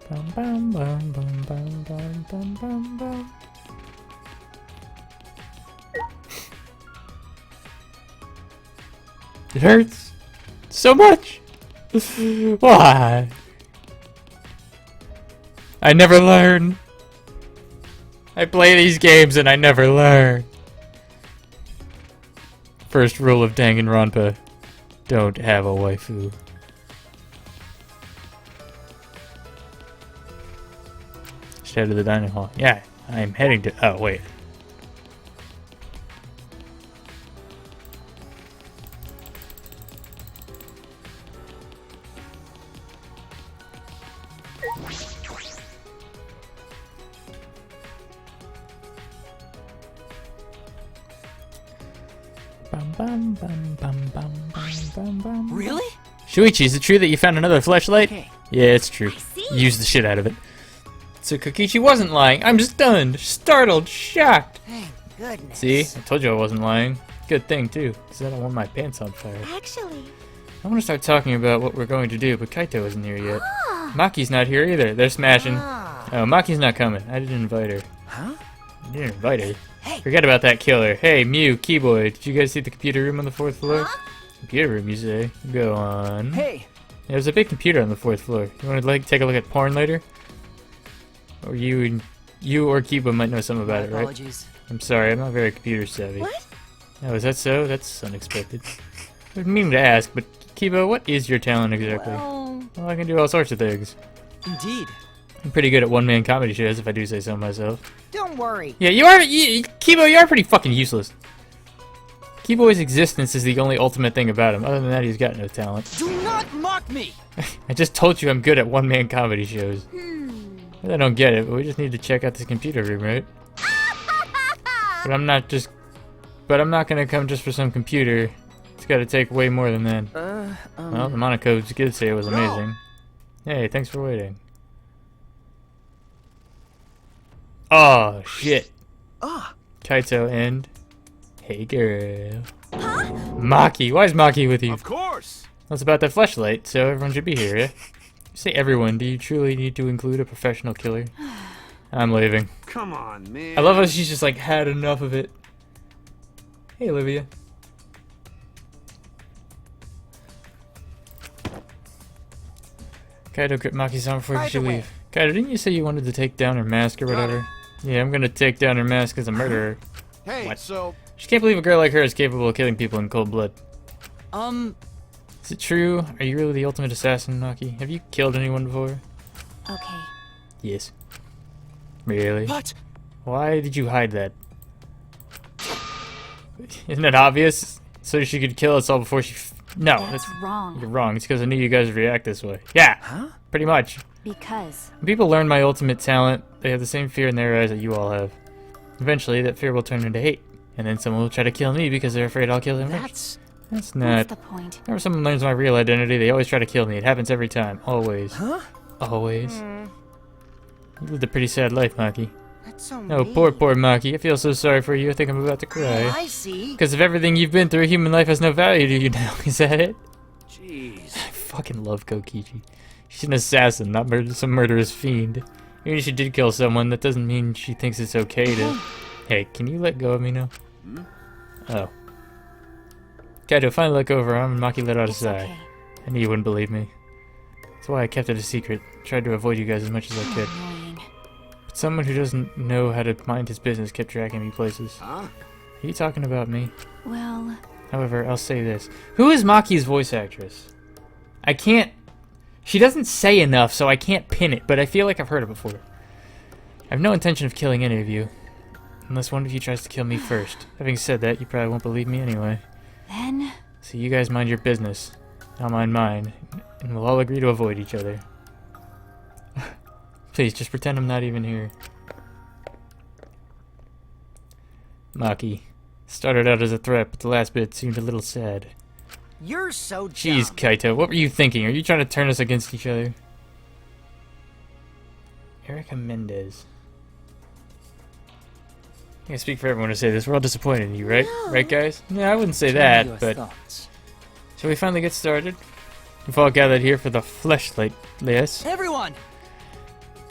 Bum, bum, bum, bum, bum, bum, bum, bum, bum. It hurts so much. Why? I never learn. I play these games and I never learn. First rule of Danganronpa: don't have a waifu. Just head to the dining hall. Yeah, I'm heading to. Oh wait. Bum, bum, bum, bum, bum, bum, bum, bum. Really? Shuichi, is it true that you found another flashlight? Okay. Yeah, it's true. see. Use the shit out of it. So Kokichi wasn't lying. I'm stunned, startled, shocked. Thank goodness. See? I told you I wasn't lying. Good thing, too, because I don't want my pants on fire. Actually, I want to start talking about what we're going to do, but Kaito isn't here yet. Maki's not here either. They're smashing. Ah. Oh, Maki's not coming. I didn't invite her. Huh? I didn't invite her. Hey. Forget about that killer. Hey, Mew, Keyboy, did you guys see the computer room on the 4th floor? Computer room, you say? Go on. Hey. There's a big computer on the 4th floor. You want to take a look at porn later? Or you or Kiba might know something about it, right? Apologies. I'm sorry, I'm not very computer savvy. what? Oh, is that so? That's unexpected. I didn't mean to ask, but Kiba, what is your talent exactly? Oh, Well, I can do all sorts of things. Indeed. I'm pretty good at one-man comedy shows, if I do say so myself. Don't worry. Yeah, Kibo, you are pretty fucking useless. Keyboy's existence is the only ultimate thing about him. Other than that, he's got no talent. Do not mock me! I just told you I'm good at one-man comedy shows. I don't get it, but we just need to check out this computer room, right? But I'm not gonna come just for some computer. It's gotta take way more than that. Well, the Monacodes did say it was amazing. Hey, thanks for waiting. Oh, shit. Ah. Kaito and... Hey, girl. Maki. Why is Maki with you? Of course. Well, it's about that flashlight, so everyone should be here, yeah? You say everyone. Do you truly need to include a professional killer? I'm leaving. Come on, man. I love how she's just like, had enough of it. Hey, Olivia. Kaido gripped Maki's arm before By she the way- leave. Kaido, didn't you say you wanted to take down her mask or whatever? Yeah, I'm gonna take down her mask as a murderer. Hey, What? so She can't believe a girl like her is capable of killing people in cold blood. Is Is it true? Are you really the ultimate assassin, Maki? Have you killed anyone before? Okay. Yes. Really? what? Why did you hide that? Isn't it obvious? So she could kill us all before she... No, That's wrong. you're wrong. It's because I knew you guys would react this way. Yeah, Huh? pretty much. Because When people learn my ultimate talent, they have the same fear in their eyes that you all have. Eventually, that fear will turn into hate. And then someone will try to kill me because they're afraid I'll kill them first. That's what's not... the point? Whenever someone learns my real identity, they always try to kill me. It happens every time. Always. Huh? Always. You lived a pretty sad life, Maki. That's so Oh, mean. poor Maki. I feel so sorry for you. I think I'm about to Oh, cry. I see. Because of everything you've been through, human life has no value to you now. Is that it? Jeez. I fucking love Kokichi. She's an assassin, not some murderous fiend. Even if she did kill someone, that doesn't mean she thinks it's okay to... Hey, can you let go of me now? Oh. Kaido finally let go of her arm and Maki let out a It's sigh. okay. I knew you wouldn't believe me. That's why I kept it a secret. Tried to avoid you guys as much as I could. Annoying. But someone who doesn't know how to mind his business kept tracking me places. Huh? Are you talking about me? Well, However, I'll say this. Who is Maki's voice actress? I can't... She doesn't say enough, so I can't pin it, but I feel like I've heard it before. I have no intention of killing any of you. Unless one of you tries to kill me first. Having said that, you probably won't believe me anyway. then So you guys mind your business. I'll mind mine. And we'll all agree to avoid each other. Please, just pretend I'm not even here. Maki. Started out as a threat, but the last bit seemed a little sad. You're so dumb. Jeez, Kaito, what were you thinking? Are you trying to turn us against each other? Erica Mendez. I can speak for everyone to say this. We're all disappointed in you, right? No. Right, guys? Yeah, I wouldn't say Tell me your that, but... thoughts. Shall we finally get started? We've all gathered here for the fleshlight, yes? Everyone!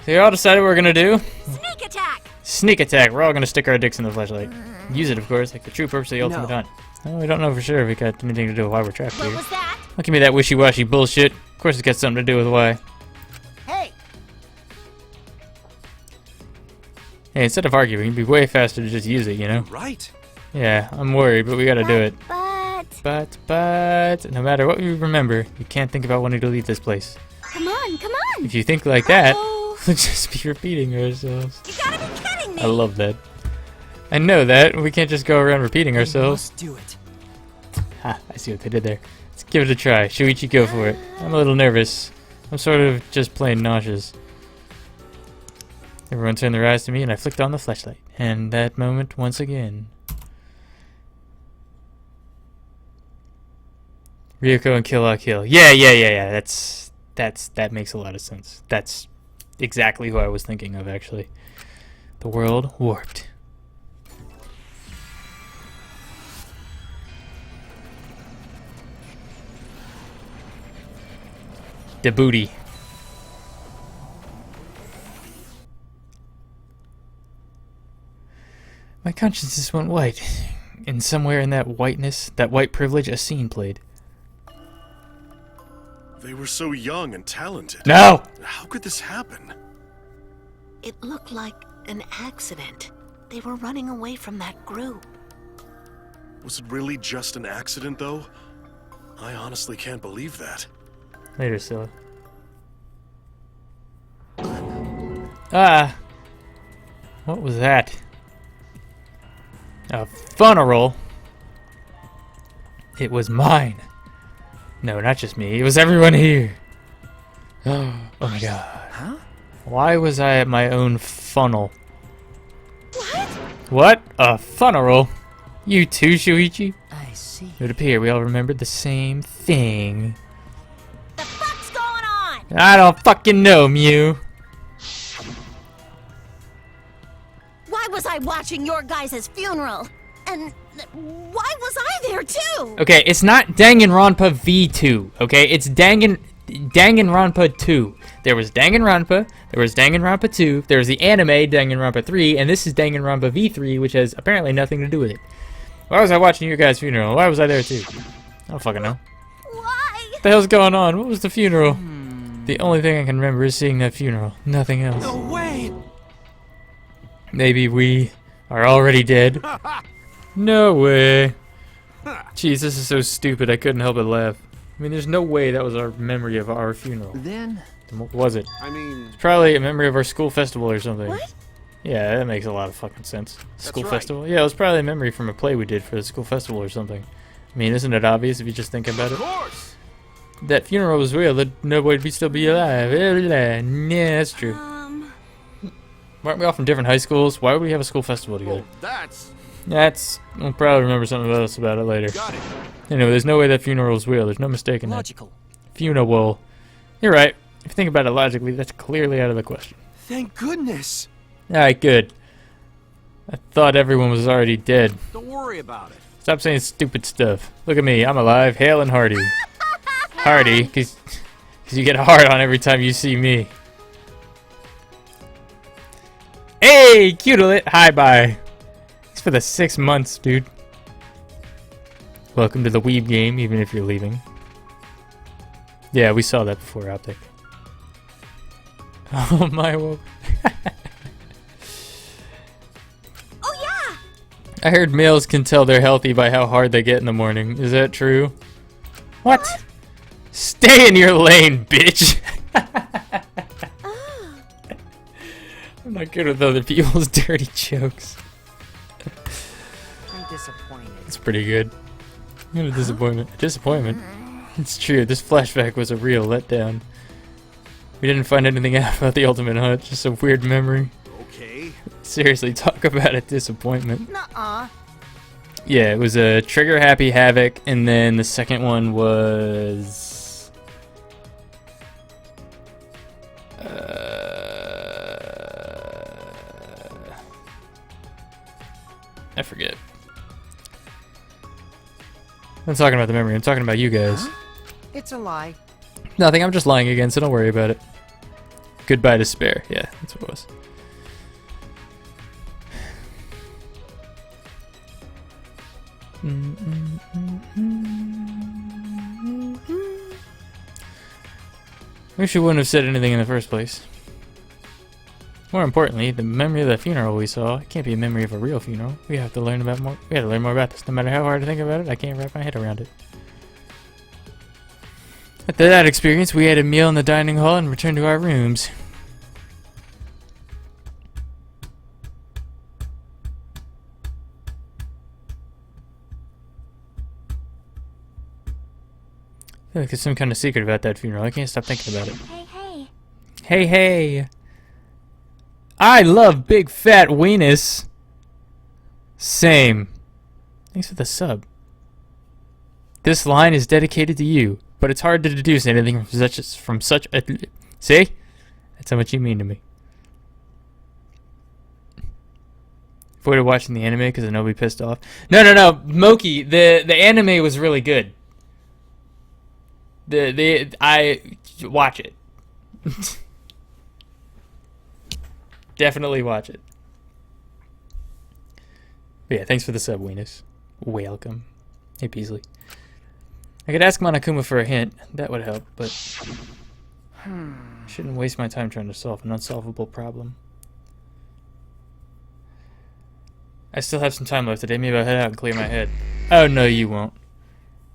So you all decided what we're gonna do? sneak attack. Sneak attack! We're all gonna stick our dicks in the fleshlight. Use it, of course, like the true purpose of the ultimate No. hunt. Oh, we don't know for sure if it got anything to do with why we're trapped What here. was that? Don't give me that wishy-washy bullshit. Of course it's got something to do with why. Hey, Hey, instead of arguing, it'd be way faster to just use it, you know? Right. Yeah, I'm worried, but we gotta do it. But But, no matter what we remember, you can't think about wanting to leave this place. come on. If you think like that, Uh-oh. we'll just be repeating ourselves. You gotta be kidding me. I love that. I know that. We can't just go around repeating We ourselves. must do it. Ha, I see what they did there. Let's give it a try. Shuichi, go for it. I'm a little nervous. I'm sort of just plain nauseous. Everyone turned their eyes to me and I flicked on the flashlight. And that moment, once again. Ryuko and Kill La Kill. Yeah. That makes a lot of sense. That's exactly who I was thinking of, actually. The world warped. The booty. My conscience just went white. And somewhere in that whiteness, that white privilege, a scene played. They were so young and talented. No! How could this happen? it looked like an accident. They were running away from that group. Was it really just an accident, though? I honestly can't believe that. Later, Scylla. Ah! What was that? A funeral? It was mine. No, not just me. It was everyone here. Oh my god. Huh? Why was I at my own funnel? What? A funeral? You too, Shuichi? I see. It would appear we all remembered the same thing. The fuck's going on? I don't fucking know, Mew. Why was I watching your guys' funeral? And why was I there too? Okay, it's not Danganronpa V2, okay? It's Danganronpa 2. There was Danganronpa, there was Danganronpa 2, there was the anime Danganronpa 3, and this is Danganronpa V3, which has apparently nothing to do with it. Why was I watching your guys' funeral? Why was I there too? I don't fucking know. Why? What the hell's going on? What was the funeral? The only thing I can remember is seeing that funeral. Nothing else. No way! Maybe we are already dead. No way. Jeez, this is so stupid. I couldn't help but laugh. I mean, there's no way that was our memory of our funeral. Then, What was it? I mean, It's probably a memory of our school festival or something. What? Yeah, that makes a lot of fucking sense. School right. festival? Yeah, it was probably a memory from a play we did for the school festival or something. I mean, isn't it obvious if you just think about it? course. That funeral was real, that nobody would still be alive. Yeah, that's true. Weren't we all from different high schools? Why would we have a school festival together? That's I'll probably remember something else about it later. got it. Anyway, there's no way that funeral was real. There's no mistaking that. logical. Funeral. You're right. If you think about it logically, that's clearly out of the question. Thank goodness. Alright, good. I thought everyone was already dead. Don't worry about it. Stop saying stupid stuff. Look at me. I'm alive, hale and hearty. Hearty, because you get hard on every time you see me. Hey, Cutelet. Hi, bye. Thanks for the 6 months, dude. Welcome to the Weeb game, even if you're leaving. Yeah, we saw that before, Optic. Oh, my woe. Oh yeah! I heard males can tell they're healthy by how hard they get in the morning. Is that true? What? Stay in your lane, bitch! I'm not good with other people's dirty jokes. I'm disappointed. It's pretty good. What a disappointment. Disappointment? It's true, this flashback was a real letdown. We didn't find anything out about the Ultimate Hunt, just a weird memory. Okay. Seriously, talk about a disappointment. Nuh-uh. Yeah, it was a Trigger Happy Havoc, and then the second one was... I forget. I'm not talking about the memory, I'm talking about you guys. It's a lie. Nothing, I'm just lying again, so don't worry about it. Goodbye Despair. Yeah, that's what it was. Wish you wouldn't have said anything in the first place. More importantly, the memory of the funeral we saw, it can't be a memory of a real funeral. We have to learn more about this. No matter how hard I think about it, I can't wrap my head around it. After that experience, we had a meal in the dining hall and returned to our rooms. I feel like there's some kind of secret about that funeral. I can't stop thinking about it. Hey, hey. Hey, hey! I love big fat weenus. Same. Thanks for the sub. This line is dedicated to you, but it's hard to deduce anything from such a... See? That's how much you mean to me. Avoided watching the anime because I know I'll be pissed off. No, Moki, the anime was really good. I watch it. Definitely watch it. But yeah, thanks for the sub, Weenus. Welcome. Hey, Peasley. I could ask Monokuma for a hint. That would help, but... I shouldn't waste my time trying to solve an unsolvable problem. I still have some time left today. Maybe I'll head out and clear my head. Oh, no, you won't.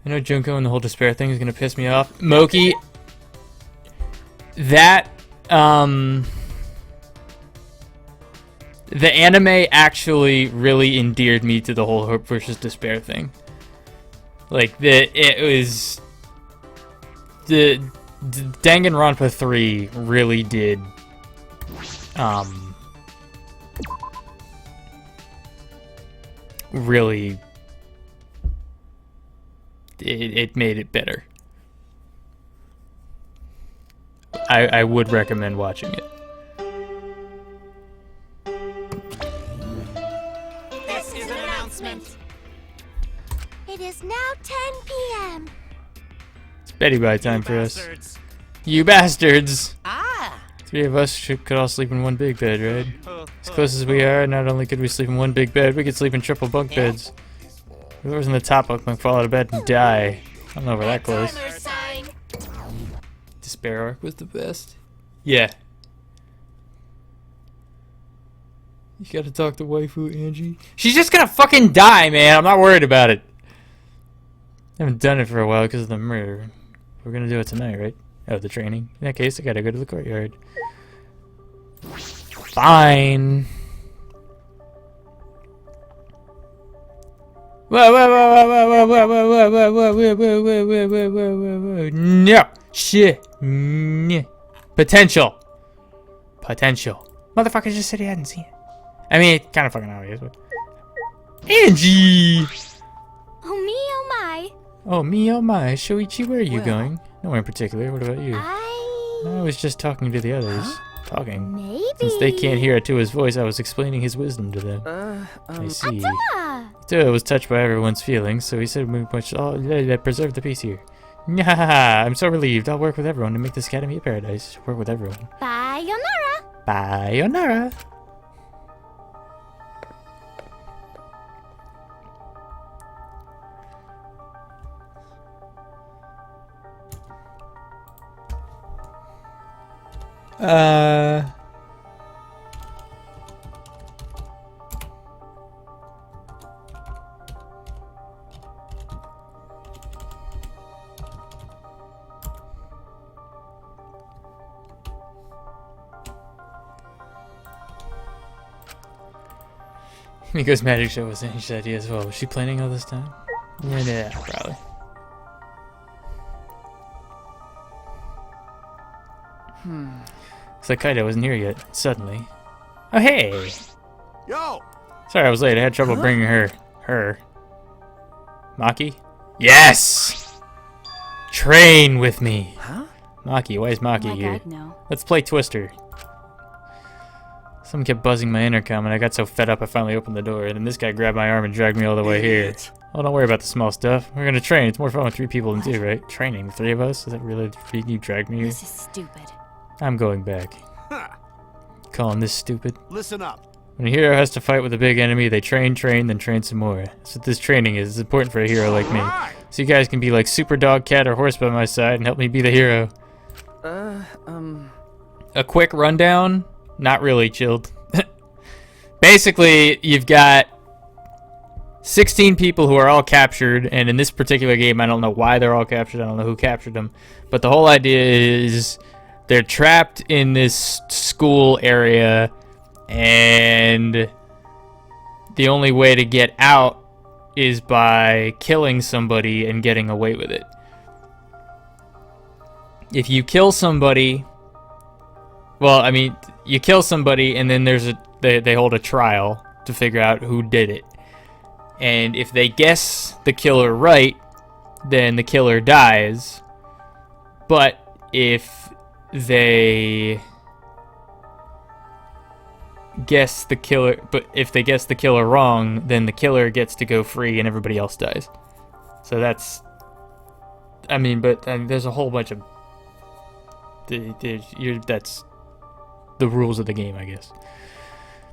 I know Junko and the whole despair thing is gonna piss me off. Moki, that, the anime actually really endeared me to the whole hope versus despair thing. Like, it was... The Danganronpa 3 really did, really... It made it better. I would recommend watching it. This is an announcement. It is now 10 p.m. It's Betty Bye time for us. Bastards. You bastards! Ah! 3 of us could all sleep in one big bed, right? As close as we are, not only could we sleep in one big bed, we could sleep in triple bunk beds. Whoever's in the top hook might fall out of bed and die. I don't know if we're that close. Despair arc was the best. Yeah. You gotta talk to waifu Angie. She's just gonna fucking die, man. I'm not worried about it. I haven't done it for a while because of the murder. We're gonna do it tonight, right? Oh, the training. In that case, I gotta go to the courtyard. Fine. Whoa, whoa, whoa, whoa, whoa, whoa, whoa, whoa, whoa, whoa, whoa, whoa, whoa, whoa, whoa, whoa, whoa. No. Shit. No. Potential. Potential. Motherfucker just said he hadn't seen it. I mean, it's kind of fucking obvious, but... Angie! Oh me, oh my. Oh me, oh my. Shoichi, where are you going? Nowhere in particular. What about you? I was just talking to the others. Talking. maybe. Since they can't hear Atua's voice, I was explaining his wisdom to them. I see. Ah, Atua was touched by everyone's feelings, so he said we must all preserve the peace here. Nyahaha, I'm so relieved. I'll work with everyone to make this academy a paradise. Work with everyone. sayonara. Sayonara. Miko's magic show was Angel's idea as well. Was she planning all this time? Yeah, probably. Looks like Kaido wasn't here yet. Suddenly. Oh, hey! Yo! Sorry I was late. I had trouble bringing her. Maki? Yes! Train with me! Huh? Maki, why is Maki here? no. Let's play Twister. Someone kept buzzing my intercom and I got so fed up I finally opened the door, and then this guy grabbed my arm and dragged me all the way here. Oh, don't worry about the small stuff. We're gonna train. It's more fun with 3 people than 2, right? Training, the 3 of us? Is that really the reason you dragged me here? This is stupid. I'm going back. Calling this stupid. Listen up. When a hero has to fight with a big enemy, they train, then train some more. That's what this training is. It's important for a hero like me. So you guys can be like Super Dog, Cat, or Horse by my side and help me be the hero. A quick rundown? Not really, chilled. Basically, you've got 16 people who are all captured, and in this particular game, I don't know why they're all captured. I don't know who captured them. But the whole idea is they're trapped in this school area, and the only way to get out is by killing somebody and getting away with it. If you kill somebody, well, I mean, you kill somebody and then they hold a trial to figure out who did it. And if they guess the killer right, then the killer dies. But if they guess the killer wrong, then the killer gets to go free and everybody else dies. So that's, I mean, but there's a whole bunch of that's the rules of the game, I guess.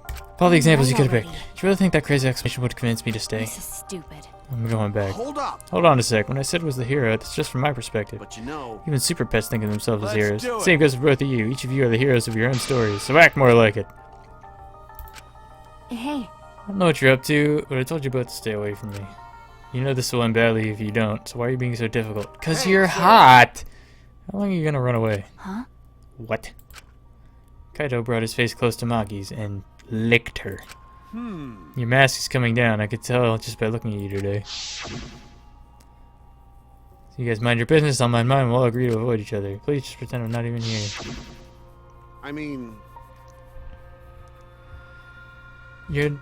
Of all the examples you could have picked, do you really think that crazy explanation would convince me to stay? This is stupid. I'm going back. Hold up. Hold on a sec. When I said was the hero, it's just from my perspective. But you know, Even super pets think of themselves as Let's heroes. do it. Same goes for both of you. Each of you are the heroes of your own stories, so act more like it. Hey, I don't know what you're up to, but I told you both to stay away from me. You know this will end badly if you don't, so why are you being so difficult? 'Cause Hey, you're kid. hot! How long are you gonna run away? huh? What? Kaido brought his face close to Maki's and licked her. Your mask is coming down, I could tell just by looking at you today. So you guys mind your business, I'll mind mine, we'll all agree to avoid each other. Please just pretend I'm not even here. I mean, You're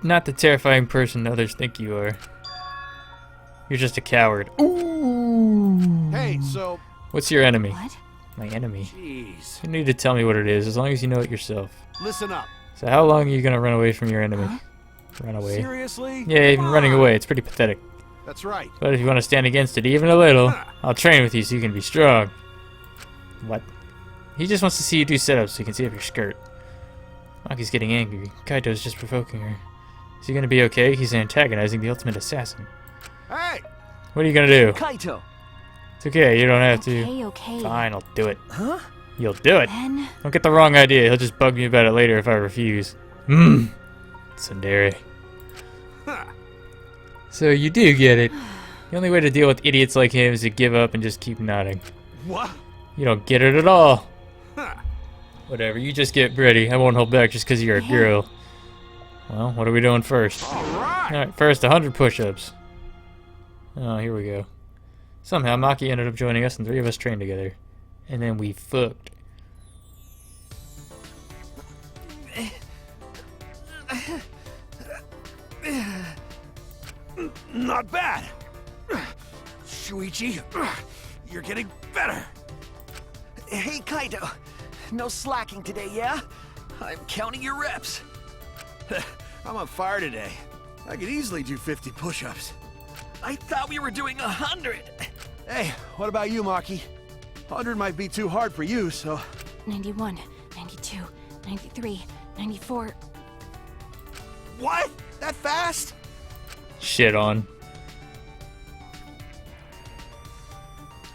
not the terrifying person others think you are. You're just a coward. Ooh. hey, so, What's your enemy? What? My enemy. jeez, You don't need to tell me what it is, as long as you know it yourself. listen up. So how long are you gonna run away from your enemy? Run away. Seriously? Yeah, even Come running on. away, it's pretty pathetic. That's right. But if you want to stand against it even a little, I'll train with you so you can be strong. What? He just wants to see you do sit-ups so you can see up your skirt. Maki's getting angry. Kaito's just provoking her. Is he gonna be okay? He's antagonizing the ultimate assassin. Hey! What are you gonna do? Kaito! It's okay, you don't have to. Okay, okay. Fine, I'll do it. Huh? You'll do it. Then Don't get the wrong idea. He'll just bug me about it later if I refuse. Tsundere. So you do get it. The only way to deal with idiots like him is to give up and just keep nodding. What? You don't get it at all. Whatever, you just get ready. I won't hold back just because you're a girl. Well, what are we doing first? Alright! Alright, first 100 push-ups. Oh, here we go. Somehow Maki ended up joining us and 3 of us trained together. And then we fucked. Not bad! Shuichi, you're getting better! Hey, Kaito. No slacking today, yeah? I'm counting your reps. I'm on fire today. I could easily do 50 push-ups. I thought we were doing 100. Hey, what about you, Maki? 100 might be too hard for you, so... 91, 92, 93, 94. What? That fast? Shit on.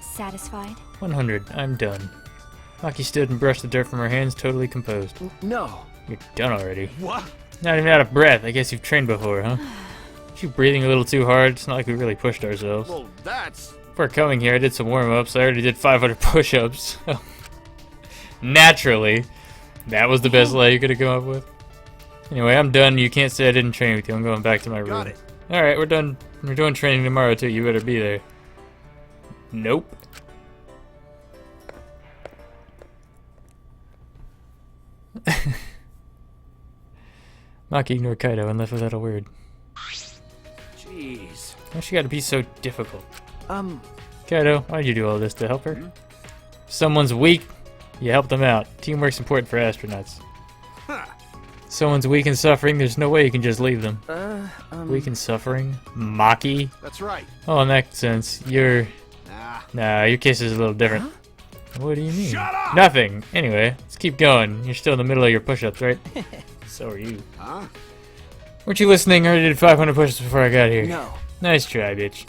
Satisfied? 100. I'm done. Maki stood and brushed the dirt from her hands, totally composed. No. You're done already. What? Not even out of breath. I guess you've trained before, huh? You breathing a little too hard. It's not like we really pushed ourselves. Well, that's... Before coming here, I did some warm-ups. I already did 500 push-ups. Naturally. That was the best lie you could have come up with. Anyway, I'm done. You can't say I didn't train with you. I'm going back to my room. Got it. Alright, we're done. We're doing training tomorrow, too. You better be there. Nope. Maki ignored Kaido and left without a word. Jeez. Why's she gotta be so difficult? Kaido, why did you do all this to help her? If someone's weak, you help them out. Teamwork's important for astronauts. Huh. Someone's weak and suffering, there's no way you can just leave them. Weak and suffering? Maki? That's right. Oh, in that sense, you're... Nah. Nah, your case is a little different. What do you mean? Shut up! Nothing. Anyway, let's keep going. You're still in the middle of your push-ups, right? So are you. Huh? Weren't you listening? I already did 500 push-ups before I got here. No. Nice try, bitch.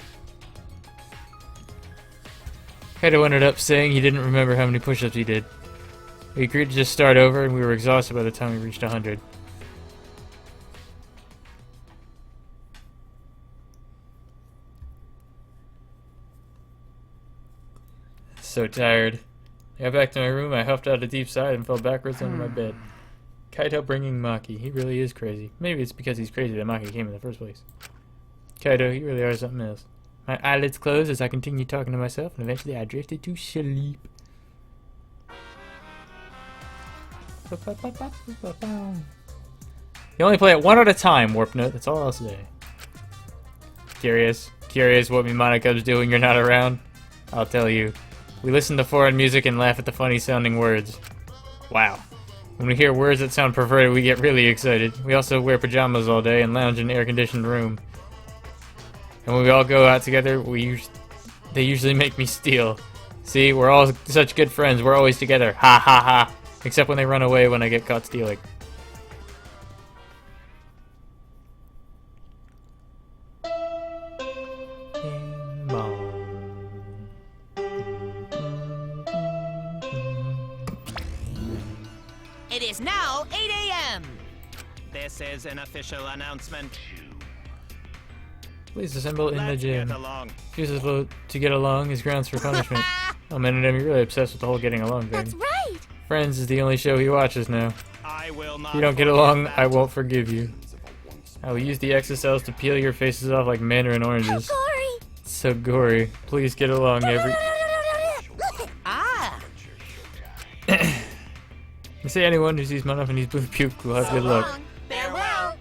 Kaido ended up saying he didn't remember how many push-ups he did. We agreed to just start over, and we were exhausted by the time we reached 100. So tired. I got back to my room, I huffed out a deep sigh and fell backwards under my bed. Kaido bringing Maki. He really is crazy. Maybe it's because he's crazy that Maki came in the first place. Kaido, you really are something else. My eyelids closed as I continued talking to myself, and eventually I drifted to sleep. You only play it one at a time, Warp Note. That's all I'll say. Curious what Mimanako's doing you're not around? I'll tell you. We listen to foreign music and laugh at the funny sounding words. Wow. When we hear words that sound perverted, we get really excited. We also wear pajamas all day and lounge in an air-conditioned room. And when we all go out together, they usually make me steal. See, we're all such good friends. We're always together. Ha ha ha. Except when they run away when I get caught stealing. It is now 8 a.m. This is an official announcement. Please assemble in the Let's gym. get along. Chooses to get along is grounds for punishment. Oh man, you're really obsessed with the whole getting along thing. That's right! Friends is the only show he watches now. I will not If you don't get forget along, that. I won't forgive you. I will use the exocells to peel your faces off like mandarin oranges. Gory! It's so gory. Please get along, every... Ah! I say anyone who sees Monophanie's blue puke will have good luck. Farewell.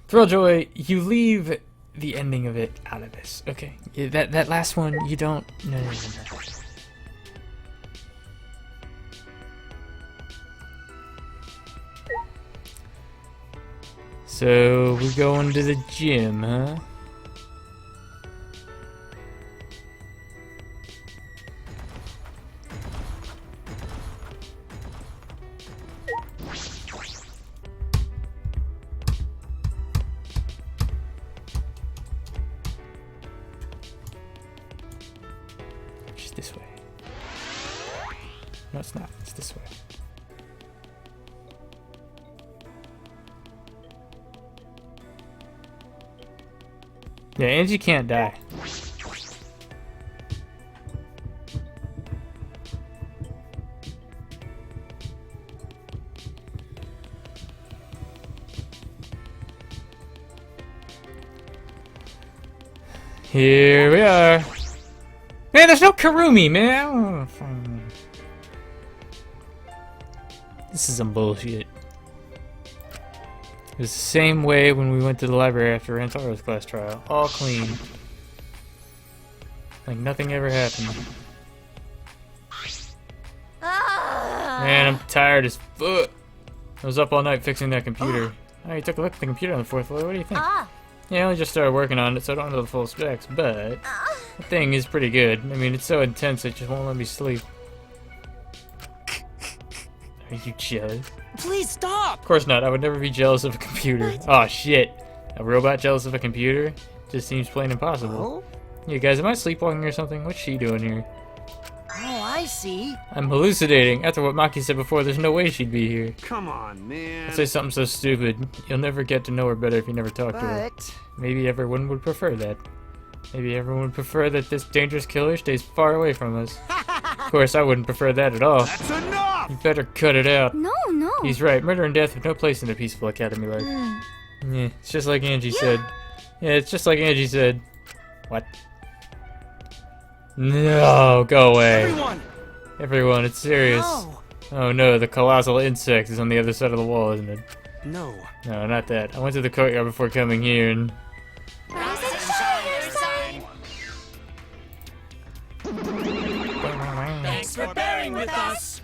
Thrilljoy, you leave the ending of it out of this. Okay, that last one, you don't... No. So, we go into the gym, huh? It's this way. No, it's not. It's this way. Yeah, Angie can't die. Here we are. Man, there's no Karumi, man. This is some bullshit. It was the same way when we went to the library after Rantaro's class trial. All clean. Like nothing ever happened. Man, I'm tired as fuck. I was up all night fixing that computer. Oh, you took a look at the computer on the 4th floor. What do you think? Yeah, I only just started working on it, so I don't know the full specs, but the thing is pretty good. I mean, it's so intense it just won't let me sleep. Are you jealous? Please stop! Of course not. I would never be jealous of a computer. Oh shit. A robot jealous of a computer? Just seems plain impossible. You guys, am I sleepwalking or something? What's she doing here? Oh, I see. I'm hallucinating. After what Maki said before, there's no way she'd be here. Come on, man. I'll say something so stupid. You'll never get to know her better if you never talk to her. But Maybe everyone would prefer that. Maybe everyone would prefer that this dangerous killer stays far away from us. Of course, I wouldn't prefer that at all. That's enough! You better cut it out. No. He's right. Murder and death have no place in a peaceful academy life. Yeah, it's just like Angie said. Yeah, it's just like Angie said. What? No, go away. Everyone, it's serious. No. Oh no, the colossal insect is on the other side of the wall, isn't it? No. No, not that. I went to the courtyard before coming here and... Thanks for bearing with us.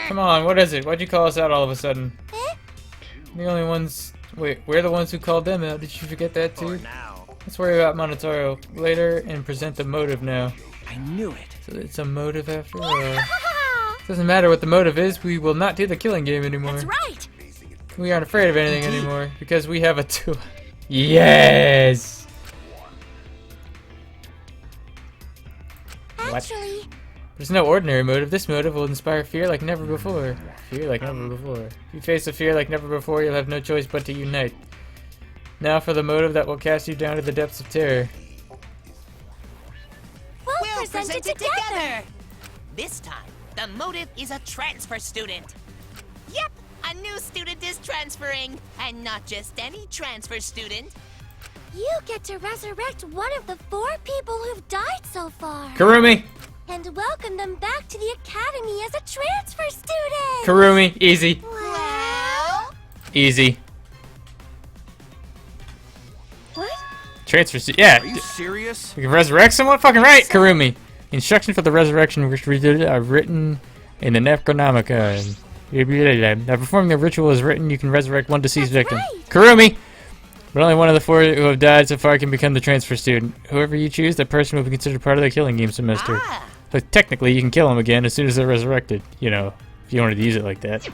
Come on, what is it? Why'd you call us out all of a sudden? The only ones... Wait, we're the ones who called them out. Did you forget that too? Now. Let's worry about Monotaro later and present the motive now. I knew it. So it's a motive after all. Doesn't matter what the motive is, we will not do the killing game anymore. That's right. We aren't afraid of anything anymore because we have a tool. Yes! Actually, There's no ordinary motive. This motive will inspire fear like never before. Fear like never before. If you face a fear like never before, you'll have no choice but to unite. Now for the motive that will cast you down to the depths of terror. we'll present it together. This time, the motive is a transfer student. Yep, a new student is transferring, and not just any transfer student. You get to resurrect one of the 4 people who've died so far. Karumi! And welcome them back to the academy as a transfer student. Karumi, easy. Well, Easy. what? Transfer yeah. Are you serious? We can resurrect someone? Fucking right, Karumi! Instructions for the resurrection are written in the Necronomicon. Now, performing the ritual is written, you can resurrect one deceased victim. right. Karumi! But only one of the 4 who have died so far can become the transfer student. Whoever you choose, that person will be considered part of the killing game semester. But technically, you can kill them again as soon as they're resurrected. You know, if you wanted to use it like that.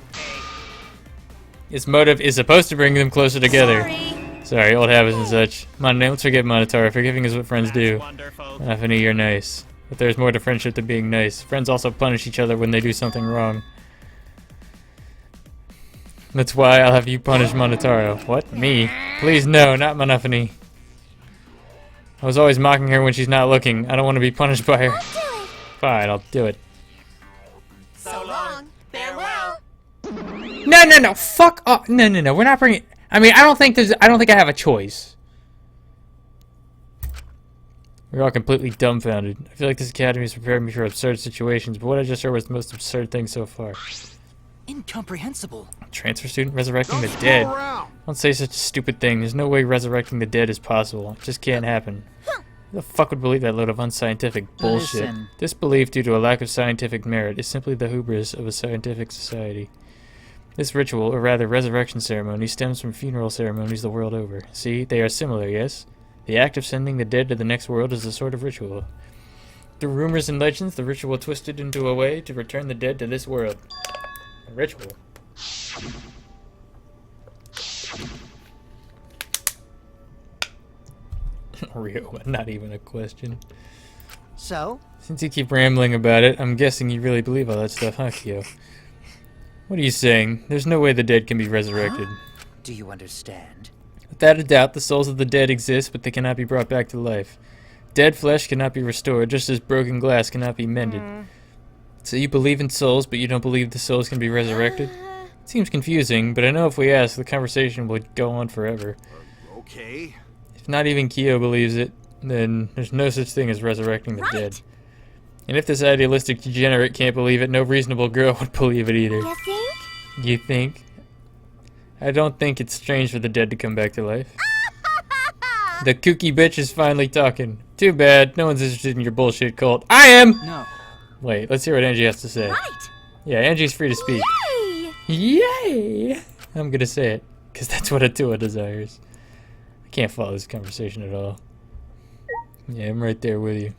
Its motive is supposed to bring them closer together. Sorry, old habits and such. Let's forget Monotaro. Forgiving is what friends do. Wonderful. Anthony, you're nice. But there's more to friendship than being nice. Friends also punish each other when they do something wrong. That's why I'll have you punish Monotaro. What? Me? Please no, not Monopony. I was always mocking her when she's not looking. I don't want to be punished by her. Fine, I'll do it. So long. Farewell. No, fuck off. No, we're not bringing... I mean, I don't think I have a choice. We're all completely dumbfounded. I feel like this academy has prepared me for absurd situations, but what I just heard was the most absurd thing so far. Incomprehensible. Transfer student resurrecting the dead. Don't say such a stupid thing. There's no way resurrecting the dead is possible. It just can't happen. Who the fuck would believe that load of unscientific bullshit? Listen. This belief, due to a lack of scientific merit, is simply the hubris of a scientific society. This ritual, or rather resurrection ceremony, stems from funeral ceremonies the world over. See, they are similar, yes? The act of sending the dead to the next world is a sort of ritual. Through rumors and legends, the ritual twisted into a way to return the dead to this world. A ritual. real, not even a question. So, Since you keep rambling about it, I'm guessing you really believe all that stuff, huh, Kyo? What are you saying? There's no way the dead can be resurrected. do you understand? Without a doubt, the souls of the dead exist, but they cannot be brought back to life. Dead flesh cannot be restored, just as broken glass cannot be mended. So you believe in souls, but you don't believe the souls can be resurrected? Seems confusing, but I know if we ask, the conversation would go on forever. Okay. If not even Kyo believes it, then there's no such thing as resurrecting the dead. And if this idealistic degenerate can't believe it, no reasonable girl would believe it either. You think? You think? I don't think it's strange for the dead to come back to life. The kooky bitch is finally talking. Too bad, no one's interested in your bullshit cult. I am! No. Wait, let's hear what Angie has to say. Right. Yeah, Angie's free to speak. Yay! Yay! I'm gonna say it, because that's what Atua desires. I can't follow this conversation at all. Yeah, I'm right there with you.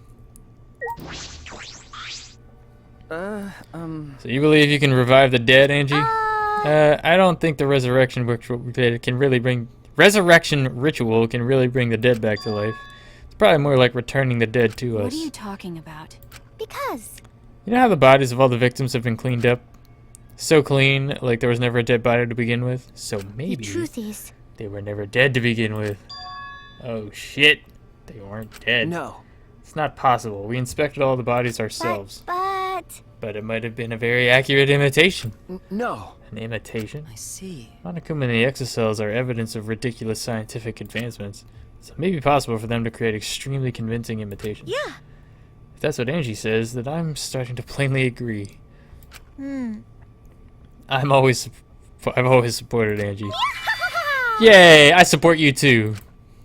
So you believe you can revive the dead, Angie? I don't think the resurrection ritual can really bring the dead back to life. It's probably more like returning the dead to us. What are you talking about? Because You know how the bodies of all the victims have been cleaned up? So clean, like there was never a dead body to begin with? So maybe the truth is, they were never dead to begin with. Oh shit, they weren't dead. No. It's not possible. We inspected all the bodies ourselves. but But it might have been a very accurate imitation. No. An imitation? I see. Monokuma and the exocells are evidence of ridiculous scientific advancements. So it may be possible for them to create extremely convincing imitations. yeah. If that's what Angie says, then I'm starting to plainly agree. I've always supported Angie. Yay! I support you too.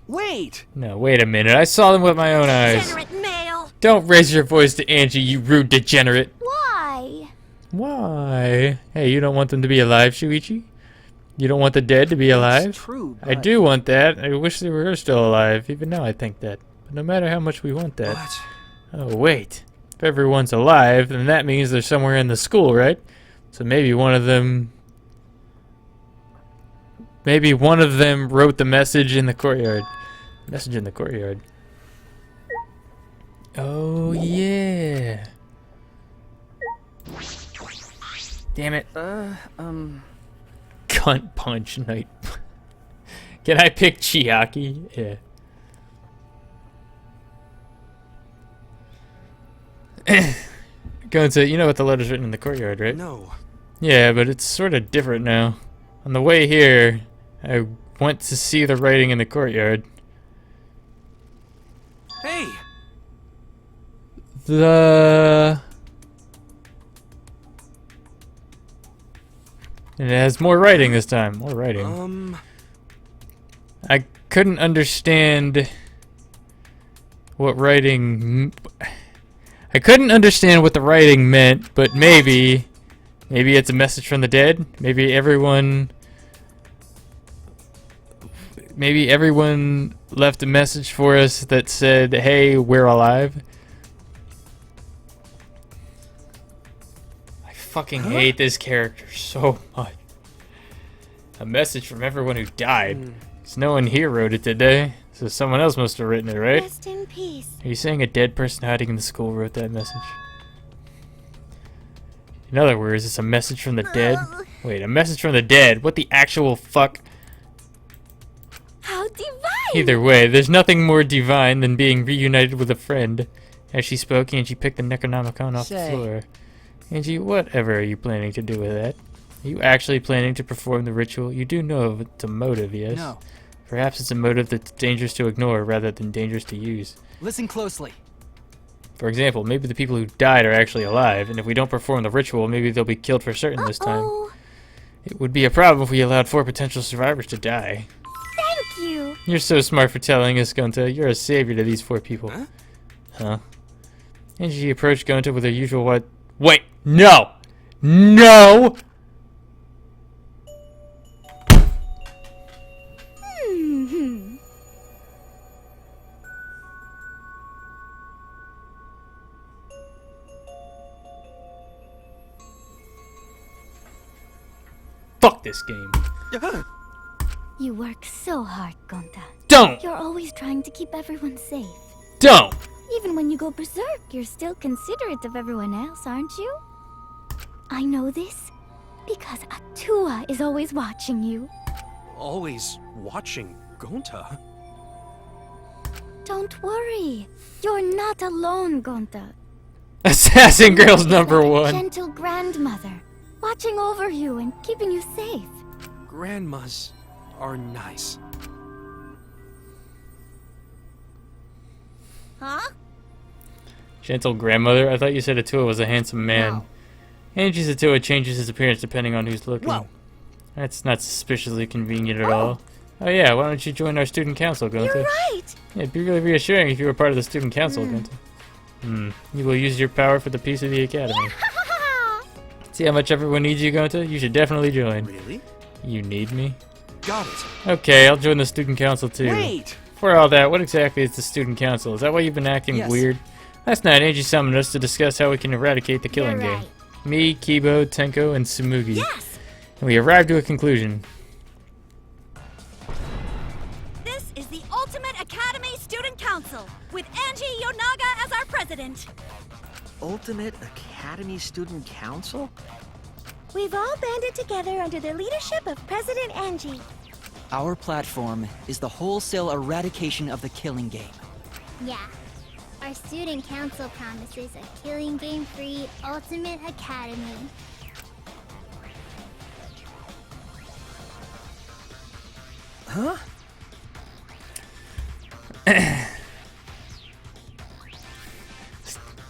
Wait! No, wait a minute. I saw them with my own eyes. Degenerate male. Don't raise your voice to Angie, you rude degenerate. Why? Why? Hey, you don't want them to be alive, Shuichi? You don't want the dead to be alive? It's true, I but- do want that. I wish they were still alive. Even now I think that. But no matter how much we want that. But Oh, wait. If everyone's alive, then that means they're somewhere in the school, right? So maybe one of them wrote the message in the courtyard. Message in the courtyard. Oh, yeah. Damn it. Cunt punch night. Can I pick Chiaki? Yeah. Going to, you know what the letter's written in the courtyard, right? no. Yeah, but it's sort of different now. On the way here, I went to see the writing in the courtyard. Hey! And it has more writing this time. More writing. I couldn't understand what writing... I couldn't understand what the writing meant, but maybe it's a message from the dead. Maybe everyone left a message for us that said, "Hey, we're alive." I fucking hate this character so much. A message from everyone who died. 'Cause no one here wrote it today, so someone else must have written it, right? Rest in peace. Are you saying a dead person hiding in the school wrote that message? In other words, it's a message from the dead? Wait, a message from the dead? What the actual fuck? How divine! Either way, there's nothing more divine than being reunited with a friend. As she spoke, Angie picked the Necronomicon off the Say. floor. Angie, whatever are you planning to do with that? Are you actually planning to perform the ritual? You do know it's a motive, yes? No. Perhaps it's a motive that's dangerous to ignore rather than dangerous to use. Listen closely. For example, maybe the people who died are actually alive, and if we don't perform the ritual, maybe they'll be killed for certain this time. Oh, It would be a problem if we allowed 4 potential survivors to die. thank you. You're so smart for telling us, Gunta. You're a savior to these 4 people. Huh? And she approached Gunta with her usual Wait! No! No! Fuck this game. You work so hard, Gonta. Don't! You're always trying to keep everyone safe. Don't! Even when you go berserk, you're still considerate of everyone else, aren't you? I know this because Atua is always watching you. Always watching Gonta? Don't worry. You're not alone, Gonta. Assassin Girl's number one. Gentle grandmother, watching over you and keeping you safe. Grandmas are nice. Huh? Gentle grandmother? I thought you said Atua was a handsome man. No. Angie's Atua changes his appearance depending on who's looking. Whoa. That's not suspiciously convenient at all. Oh yeah, why don't you join our student council, Gonta? You're right. Yeah, it'd be really reassuring if you were part of the student council, Gonta. You will use your power for the peace of the academy. See how much everyone needs you, Gonta? You should definitely join. Really? You need me? Got it. Okay, I'll join the student council too. Wait! For all that, what exactly is the student council? Is that why you've been acting Yes. weird? Last night, Angie summoned us to discuss how we can eradicate the killing You're game. right. Me, Kibo, Tenko, and Tsumugi. Yes! And we arrived to a conclusion. This is the Ultimate Academy Student Council, with Angie Yonaga as our president. Ultimate Academy Student Council? We've all banded together under the leadership of President Angie. Our platform is the wholesale eradication of the killing game. Yeah. Our student council promises a killing game-free Ultimate Academy. Huh?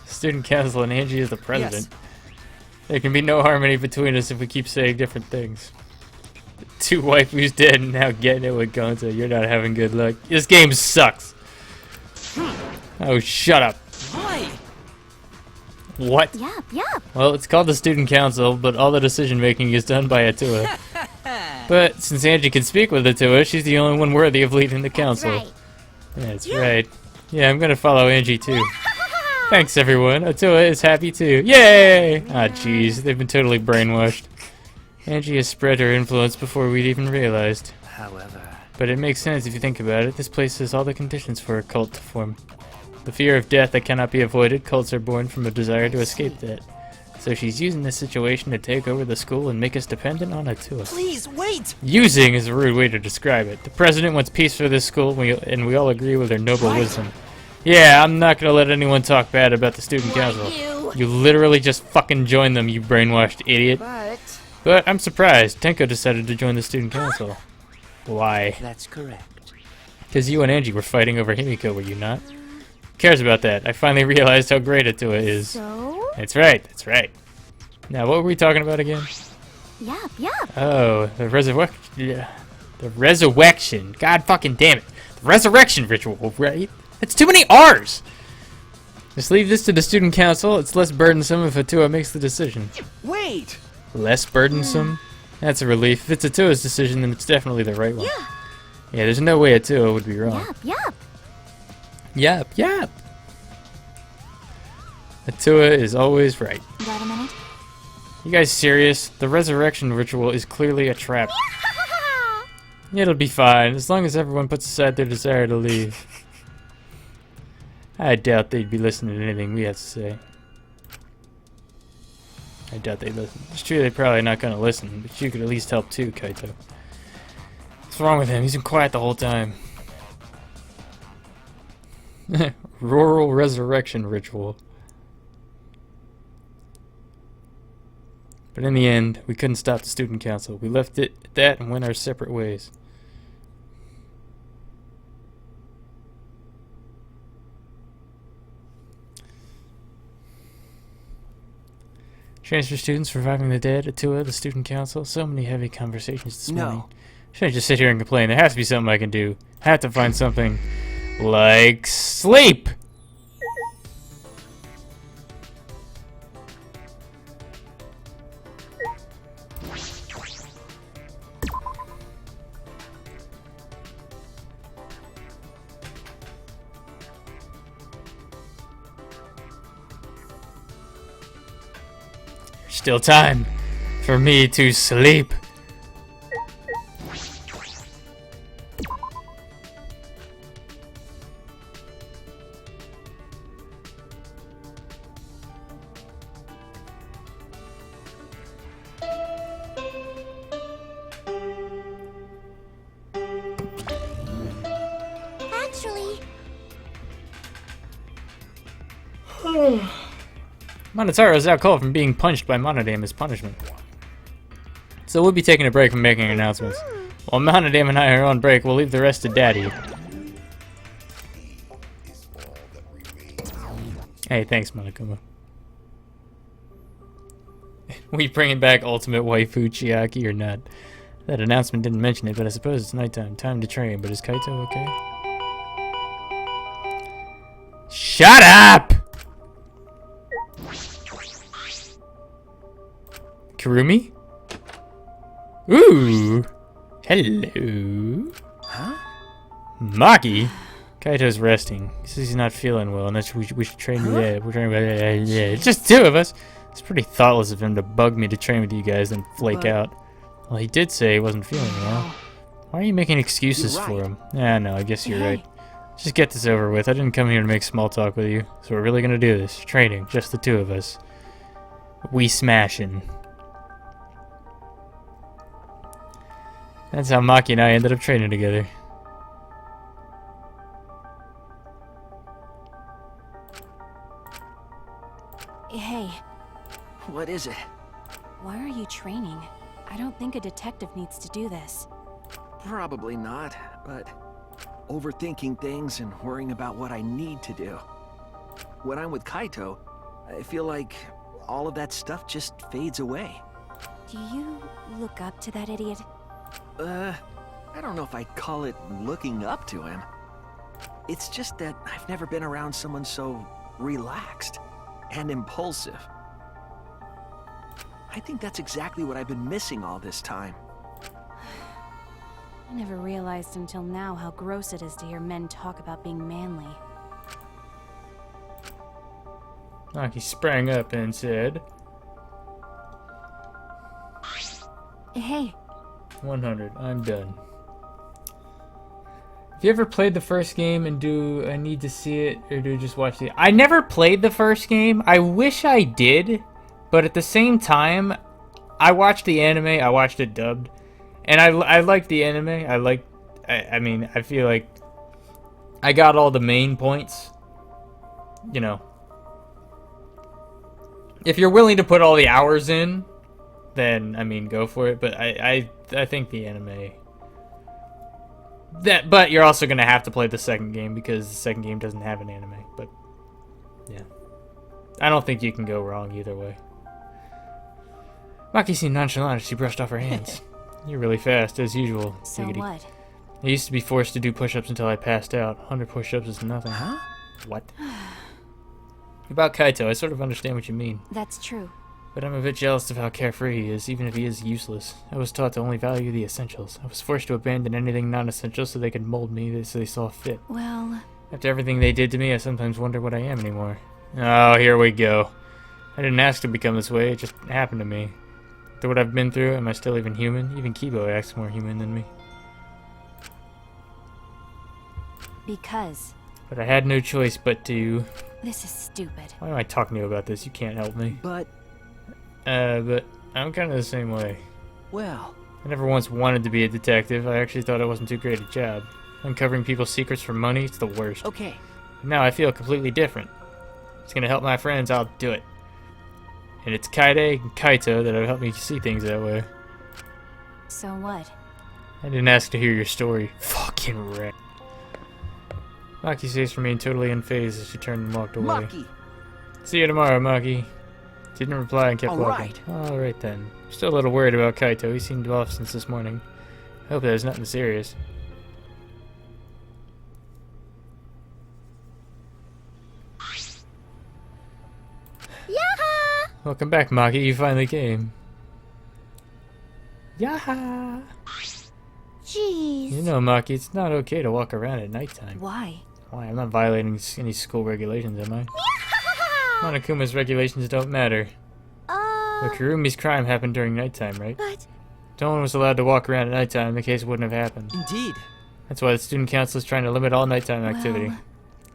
Student council and Angie is the president. Yes. There can be no harmony between us if we keep saying different things. Two waifus dead and now getting it with Gonta. You're not having good luck. This game sucks. Oh, shut up. Why? What? Yup, yup. Well, it's called the student council, but all the decision making is done by Atua. But since Angie can speak with Atua, she's the only one worthy of leading the council. Right. That's right. Yeah, I'm gonna follow Angie too. Thanks everyone. Atua is happy too. Yay! Ah, jeez, they've been totally brainwashed. Angie has spread her influence before we'd even realized. However... But it makes sense if you think about it. This place has all the conditions for a cult to form. The fear of death that cannot be avoided, cults are born from a desire to escape that. So she's using this situation to take over the school and make us dependent on Atua. Please, wait! Using is a rude way to describe it. The president wants peace for this school, and we all agree with her noble wisdom. Yeah, I'm not gonna let anyone talk bad about the student council. You literally just fucking joined them, you brainwashed idiot. But I'm surprised. Tenko decided to join the student council. Why? That's correct. Because you and Angie were fighting over Himiko, were you not? Who cares about that? I finally realized how great Atua is. So? That's right, that's right. Now, what were we talking about again? Yup, yup. Oh, the resurrection. Yeah. The resurrection. God fucking damn it. The resurrection ritual, right? That's too many R's! Just leave this to the student council. It's less burdensome if Atua makes the decision. Wait! Less burdensome? That's a relief. If it's Atua's decision, then it's definitely the right one. Yeah. Yeah, there's no way Atua would be wrong. Yup, yup. Yup, yup. Atua is always right. Got a minute? You guys serious? The resurrection ritual is clearly a trap. It'll be fine, as long as everyone puts aside their desire to leave. I doubt they'd be listening to anything we have to say. I doubt they'd listen. It's true they're probably not gonna listen, but you could at least help too, Kaito. What's wrong with him? He's been quiet the whole time. Rural resurrection ritual. But in the end, we couldn't stop the student council. We left it at that and went our separate ways. Transfer students reviving the dead, Atua, the student council. So many heavy conversations this morning. Should I just sit here and complain? There has to be something I can do. I have to find something like sleep. Still time for me to sleep. Monotaro is out cold from being punched by Monodame as punishment. So we'll be taking a break from making announcements. While Monodame and I are on break, we'll leave the rest to Daddy. Hey, thanks, Monokuma. We bringing back Ultimate Waifu Chiaki or not? That announcement didn't mention it, but I suppose it's nighttime. Time to train, but is Kaito okay? Shut up! Kurumi? Ooh! Hello? Huh? Maki? Kaito's resting. He says he's not feeling well, and that we should train with that. We're training with that. Yeah, it's just two of us. It's pretty thoughtless of him to bug me to train with you guys, then flake out. Well, he did say he wasn't feeling well. Why are you making excuses for him? Yeah, no, I guess you're right. Just get this over with. I didn't come here to make small talk with you. So we're really gonna do this. Training, just the two of us. We smashing. That's how Maki and I ended up training together. Hey, What is it? why are you training? I don't think a detective needs to do this. Probably not, but overthinking things and worrying about what I need to do. When I'm with Kaito, I feel like all of that stuff just fades away. Do you look up to that idiot? I don't know if I'd call it looking up to him. It's just that I've never been around someone so relaxed and impulsive. I think that's exactly what I've been missing all this time. I never realized until now how gross it is to hear men talk about being manly. Maki sprang up and said, Hey, 100. I'm done. Have you ever played the first game and do I need to see it or do I just watch the? I never played the first game. I wish I did, but at the same time, I watched the anime. I watched it dubbed, and I liked the anime. I mean, I feel like I got all the main points. You know, if you're willing to put all the hours in, then I mean, go for it. But I think the anime. But you're also gonna have to play the second game because the second game doesn't have an anime. But yeah, I don't think you can go wrong either way. Maki seemed nonchalant as she brushed off her hands. You're really fast, as usual. so Giggity. what? I used to be forced to do push-ups until I passed out. 100 push-ups is nothing. Huh? What? About Kaito, I sort of understand what you mean. That's true. But I'm a bit jealous of how carefree he is, even if he is useless. I was taught to only value the essentials. I was forced to abandon anything non-essential so they could mold me as they saw fit. Well, After everything they did to me, I sometimes wonder what I am anymore. Oh, here we go. I didn't ask to become this way, it just happened to me. Through what I've been through, am I still even human? Even Kibo acts more human than me. because But I had no choice but to... this is stupid. Why am I talking to you about this? You can't help me. But, But I'm kind of the same way. well, I never once wanted to be a detective. I actually thought it wasn't too great a job. Uncovering people's secrets for money, it's the worst. okay. Now I feel completely different. It's gonna help my friends, I'll do it. And it's Kaide and Kaito that have helped me see things that way. So what? I didn't ask to hear your story. Fucking wreck. Maki's face remained totally unfazed as she turned and walked away. Maki! See you tomorrow, Maki. Didn't reply and kept All walking. right. Alright then. Still a little worried about Kaito. He seemed off since this morning. I hope there's nothing serious. Yaha! Welcome back, Maki. You finally came. Yaha! Jeez. You know, Maki, it's not okay to walk around at nighttime. Why? Why? I'm not violating any school regulations, am I? Monokuma's regulations don't matter. But Kurumi's crime happened during nighttime, right? But No one was allowed to walk around at nighttime. The case wouldn't have happened. Indeed. That's why the student council is trying to limit all nighttime activity. Well-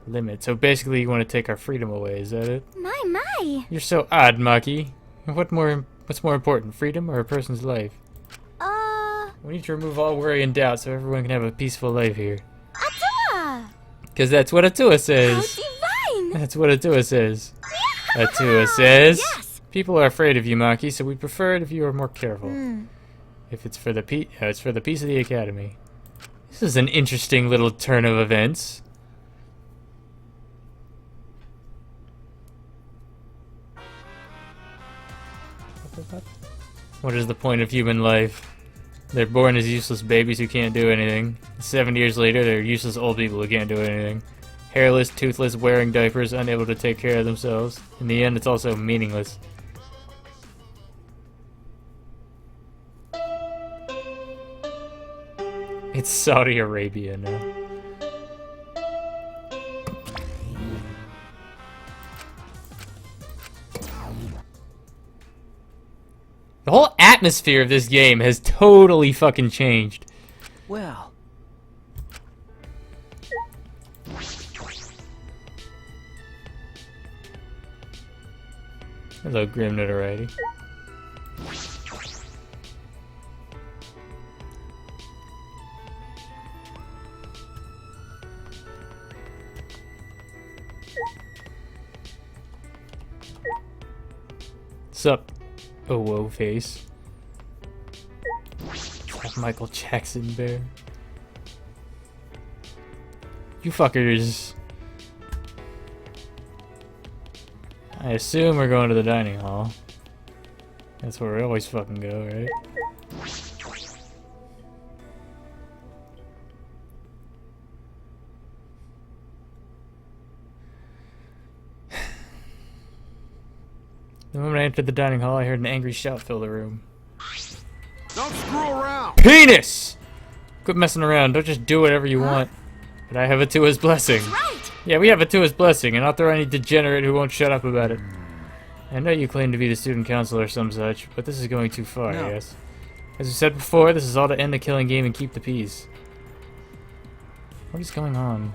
Limit. So basically, you want to take our freedom away. Is that it? my. You're so odd, Maki. What's more important, freedom or a person's life? We need to remove all worry and doubt so everyone can have a peaceful life here. Atua! Because that's what Atua How says. divine! That's what Atua says. Atua says. Yes! People are afraid of you, Maki, so we prefer it if you are more careful. If it's for the it's for the peace of the academy. This is an interesting little turn of events. What is the point of human life? They're born as useless babies who can't do anything. 70 years later, they're useless old people who can't do anything. Hairless, toothless, wearing diapers, unable to take care of themselves. In the end, it's also meaningless. It's Saudi Arabia now. The whole atmosphere of this game has totally fucking changed. Well. Hello, Grim Notoriety. Sup? Oh, whoa, face. That Michael Jackson bear. You fuckers. I assume we're going to the dining hall. That's where we always fucking go, right? The moment I entered the dining hall, I heard an angry shout fill the room. Don't screw around! Penis! Quit messing around. Don't just do whatever you want. But I have Atua's blessing. Right! Yeah, we have Atua's blessing, and not throw any degenerate who won't shut up about it. I know you claim to be the student council or some such, but this is going too far, No. yes. As we said before, this is all to end the killing game and keep the peace. What is going on?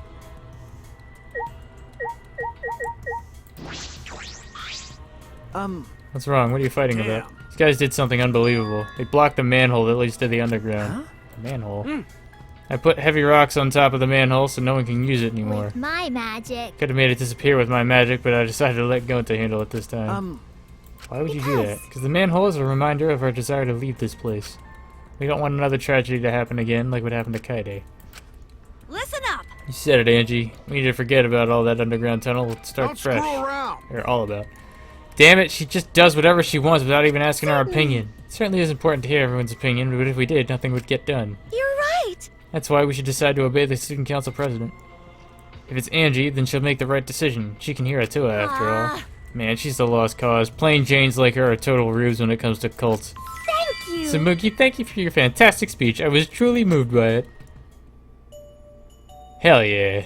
What's wrong? What are you fighting about? These guys did something unbelievable. They blocked the manhole that leads to the underground. Huh? The manhole? I put heavy rocks on top of the manhole so no one can use it anymore. With my magic. Could have made it disappear with my magic, but I decided to let Gonta handle it this time. Why would you do that? Because the manhole is a reminder of our desire to leave this place. We don't want another tragedy to happen again like what happened to Kaide. Listen up! You said it, Angie. We need to forget about all that underground tunnel. Let's start Don't fresh. screw around! Or all about. Damn it, she just does whatever she wants without even asking our opinion. It certainly is important to hear everyone's opinion, but if we did, nothing would get done. You're right! That's why we should decide to obey the student council president. If it's Angie, then she'll make the right decision. She can hear Atua after all. Man, she's the lost cause. Plain Janes like her are total rubes when it comes to cults. Thank you! So Mookie, thank you for your fantastic speech. I was truly moved by it. Hell yeah.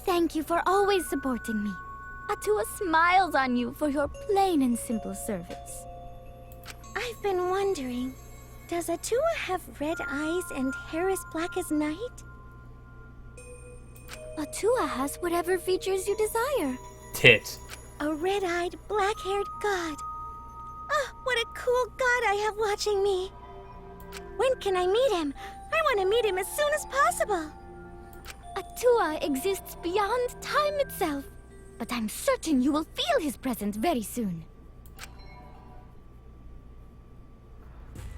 Thank you for always supporting me. Atua smiles on you for your plain and simple service. I've been wondering, does Atua have red eyes and hair as black as night? Atua has whatever features you desire. Tits. A red-eyed, black-haired god. Oh, what a cool god I have watching me. When can I meet him? I want to meet him as soon as possible. Atua exists beyond time itself, but I'm certain you will feel his presence very soon.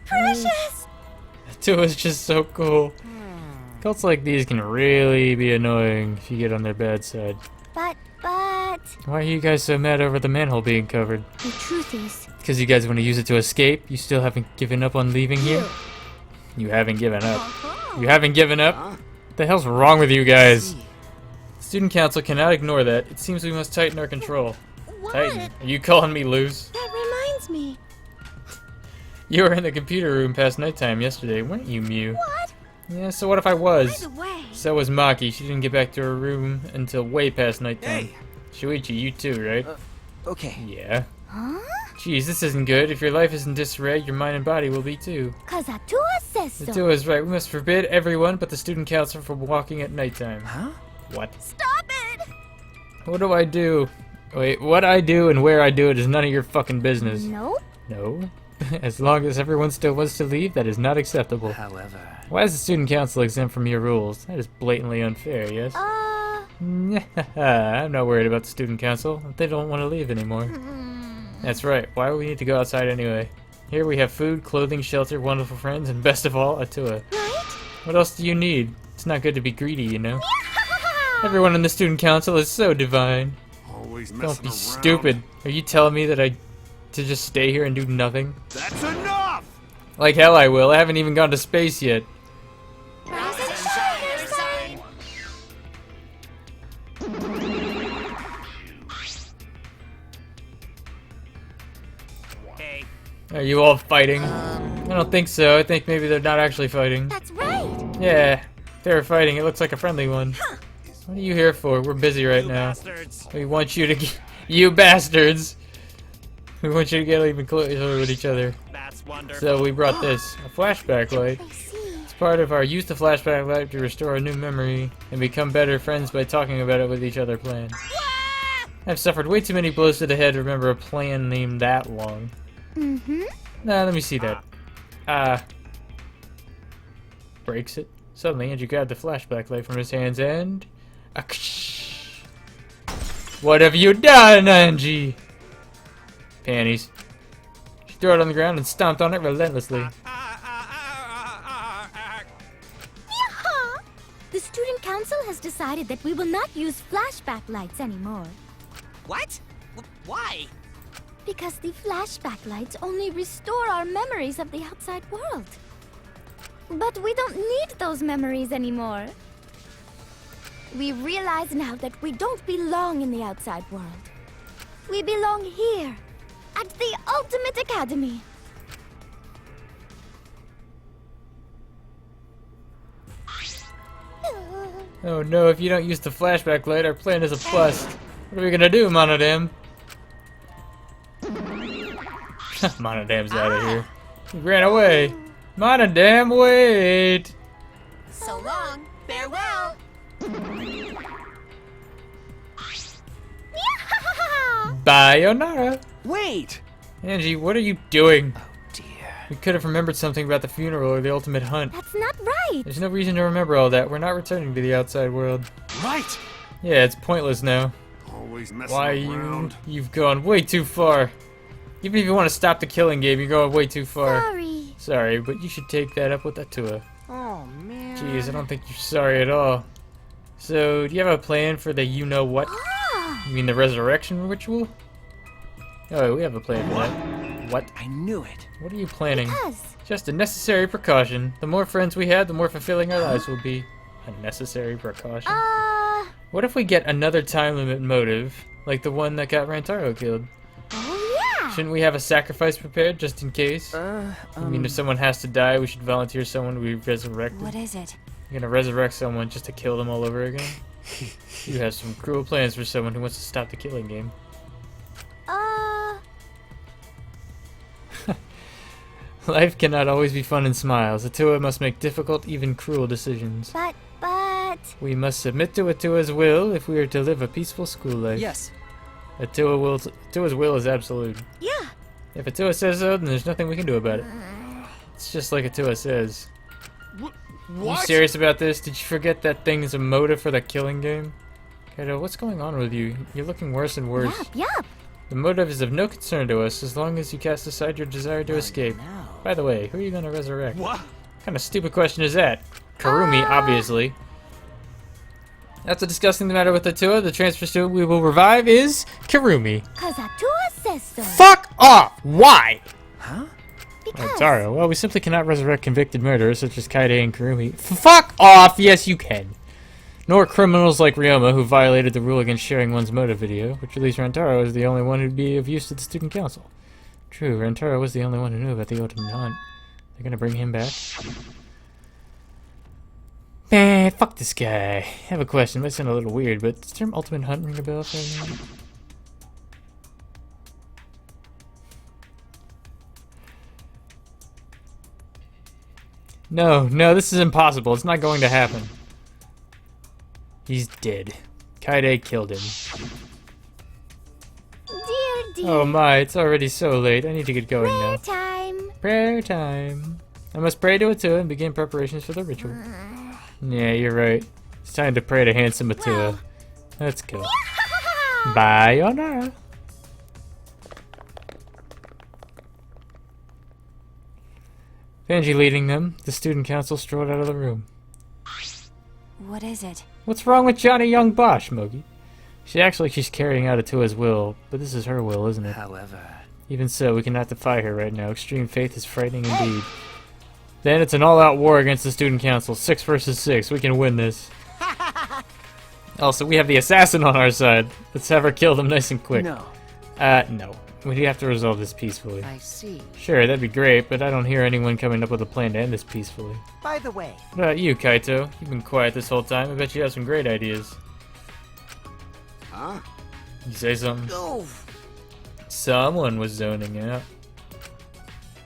Precious! Atua's just so cool. Cults like these can really be annoying if you get on their bad side. But... Why are you guys so mad over the manhole being covered? The truth is... Because you guys want to use it to escape? You still haven't given up on leaving here? You haven't given up. You haven't given up? What the hell's wrong with you guys? Student council cannot ignore that. It seems we must tighten our control. What? Tighten? Are you calling me loose? That reminds me. You were in the computer room past nighttime yesterday, weren't you, Mew? What? Yeah, so what if I was? By the way... So was Maki. She didn't get back to her room until way past nighttime. Hey! Shuichi, you too, right? Okay. Yeah. Huh? Jeez, this isn't good. If your life is in disarray, your mind and body will be too. 'Cause Atua says so. Atua is right. We must forbid everyone but the student council from walking at nighttime. Huh? What? Stop it! What do I do? Wait, what I do and where I do it is none of your fucking business. No? No? As long as everyone still wants to leave, that is not acceptable. However... Why is the student council exempt from your rules? That is blatantly unfair, yes? I'm not worried about the student council. They don't want to leave anymore. That's right. Why would we need to go outside anyway? Here we have food, clothing, shelter, wonderful friends, and best of all, Atua. What else do you need? It's not good to be greedy, you know. Everyone in the student council is so divine. Always Don't be stupid. Are you telling me that to just stay here and do nothing? That's enough! Like hell I will. I haven't even gone to space yet. Hey. Are you all fighting? I don't think so. I think maybe they're not actually fighting. That's right. Yeah, they're fighting. It looks like a friendly one. What are you here for? We're busy right now. Bastards. We want you to get... You bastards! We want you to get even closer with each other. That's wonderful. So we brought this. A flashback light. I see. It's part of our use the flashback light to restore a new memory and become better friends by talking about it with each other plan. I've suffered way too many blows to the head to remember a plan named that long. Mm-hmm. Nah, let me see that. Breaks it. Suddenly, Andrew grabbed the flashback light from his hands and... What have you done, Angie? Panties. She threw it on the ground and stomped on it relentlessly. Yeehaw! The student council has decided that we will not use flashback lights anymore. What? Why? Because the flashback lights only restore our memories of the outside world. But we don't need those memories anymore. We realize now that we don't belong in the outside world. We belong here, at the Ultimate Academy. Oh no, if you don't use the flashback light, our plan is a bust. What are we gonna do, Monodam? Monodam's out of here. He ran away. Monodam, wait! So long. Farewell. Sayonara. Wait! Angie, what are you doing? Oh dear. We could have remembered something about the funeral or the ultimate hunt. That's not right. There's no reason to remember all that. We're not returning to the outside world. Right! Yeah, it's pointless now. Always messing Why around. you've gone way too far. Even if you want to stop the killing game, you're going way too far. Sorry. Sorry, but you should take that up with Atua. Oh man. Jeez, I don't think you're sorry at all. So, do you have a plan for the you-know-what? Ah, You mean the resurrection ritual? Oh, we have a plan for that. What? I knew it. What are you planning? because Just a necessary precaution. The more friends we have, the more fulfilling our lives will be. A necessary precaution? What if we get another time limit motive, like the one that got Rantaro killed? oh yeah. Shouldn't we have a sacrifice prepared just in case? I mean, if someone has to die, we should volunteer someone to be resurrected. What is it? You're gonna resurrect someone just to kill them all over again? You have some cruel plans for someone who wants to stop the killing game. Life cannot always be fun and smiles. Atua must make difficult, even cruel decisions. But We must submit to Atua's will if we are to live a peaceful school life. Yes. Atua's will is absolute. Yeah. If Atua says so, then there's nothing we can do about it. It's just like Atua says. What? You serious about this? Did you forget that thing is a motive for the killing game? Kaito, what's going on with you? You're looking worse and worse. yup. The motive is of no concern to us as long as you cast aside your desire to escape. By the way, who are you gonna resurrect? What? What kind of stupid question is that? Karumi, obviously. After discussing the matter with Atua, the transfer student we will revive is Karumi. Cause Atua says so. Fuck off! Why? Huh? Because Taro, well, we simply cannot resurrect convicted murderers such as Kaide and Karumi. Fuck off! Yes, you can. Nor criminals like Ryoma who violated the rule against sharing one's motive video, which at least Rantaro is the only one who'd be of use to the student council. True, Rantaro was the only one who knew about the ultimate hunt. They're gonna bring him back? Man, fuck this guy. I have a question, might sound a little weird, but does the term ultimate hunt ring a bell for anyone? No, this is impossible. It's not going to happen. He's dead. Kaide killed him. dear Oh my, it's already so late. I need to get going now. time. Prayer time. I must pray to Atua and begin preparations for the ritual. Yeah, you're right. It's time to pray to handsome Atua. Let's go. Bayonara. Angie leading them, the student council strolled out of the room. What is it? What's wrong with Johnny Young Bosch, Mogi? She acts like she's carrying out Atua's will, but this is her will, isn't it? However... Even so, we cannot defy her right now. Extreme faith is frightening indeed. Then it's an all-out war against the student council. 6 versus 6. We can win this. Also, we have the assassin on our side. Let's have her kill them nice and quick. No. No. We have to resolve this peacefully. I see. Sure, that'd be great, but I don't hear anyone coming up with a plan to end this peacefully. By the way, What about you, Kaito? You've been quiet this whole time. I bet you have some great ideas. Huh? You say something? oof. Someone was zoning out.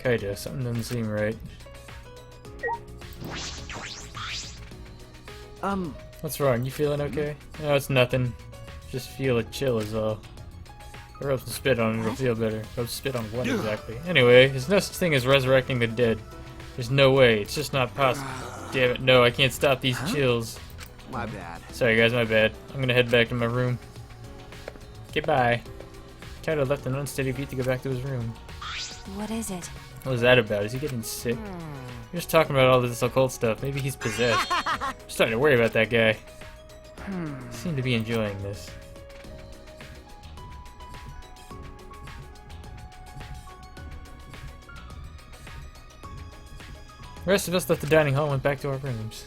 Kaito, something doesn't seem right. What's wrong? You feeling okay? No, it's nothing. Just feel a chill is all. Or rub some spit on it, it'll feel better. Rub spit on what exactly? Anyway, there's no such thing as resurrecting the dead. There's no way. It's just not possible. Damn it, no, I can't stop these chills. My bad. Sorry guys, my bad. I'm gonna head back to my room. Goodbye. Kaito left an unsteady beat to go back to his room. What is it? What was that about? Is he getting sick? You're just talking about all this occult stuff. Maybe he's possessed. I'm starting to worry about that guy. He seemed to be enjoying this. The rest of us left the dining hall and went back to our rooms.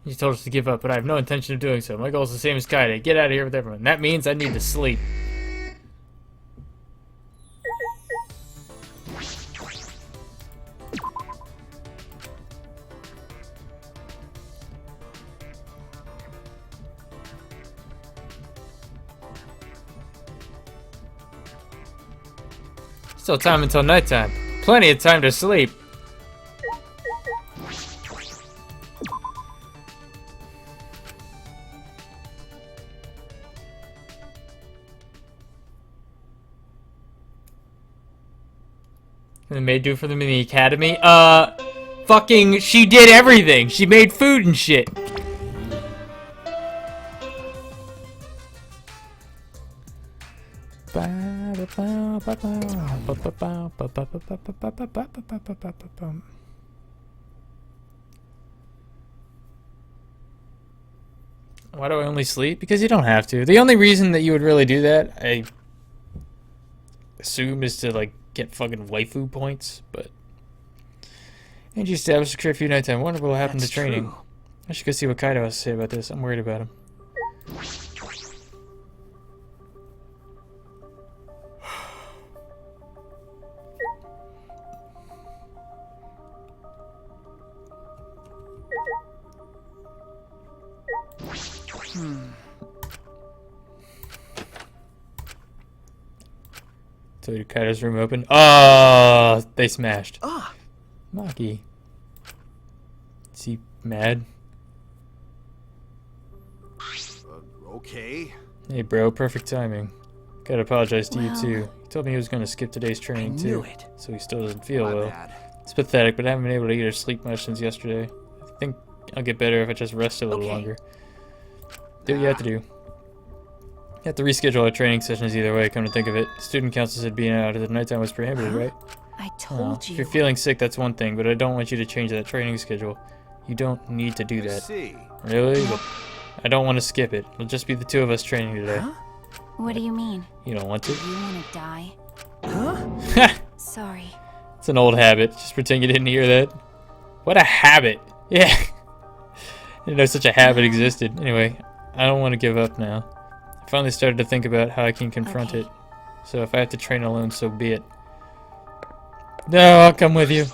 He told us to give up, but I have no intention of doing so. My goal is the same as Kaide. Get out of here with everyone. That means I need to sleep. Still time until nighttime. Plenty of time to sleep. And the maid do for them in the academy? Fucking, she did everything. She made food and shit. Why do I only sleep? Because you don't have to. The only reason that you would really do that, I assume, is to, like, get fucking waifu points, but... Angie established a curfew nighttime. I wonder what will happen to training. True. I should go see what Kaito has to say about this. I'm worried about him. So did Kaito's room open? Oh, they smashed. Ah, Maki. Is he mad? Okay. Hey bro, perfect timing. Gotta apologize to you Well- too. He told me he was gonna skip today's training I knew too. it. So he still doesn't feel My well. bad. It's pathetic, but I haven't been able to eat or sleep much since yesterday. I think I'll get better if I just rest a little Okay. longer. Do what you have to do. You have to reschedule our training sessions either way, come to think of it. Student council said being out at the nighttime was prohibited, right? I Well, told if you. you're feeling sick, that's one thing, but I don't want you to change that training schedule. You don't need to do that. See. Really? But I don't want to skip it. It'll just be the two of us training today. What do you mean? You don't want to? You want to die? huh? Sorry. It's an old habit. Just pretend you didn't hear that. What a habit. Yeah. I didn't know such a habit existed. Anyway, I don't want to give up now. I finally started to think about how I can confront Okay. it. So if I have to train alone, so be it. No, I'll come with you.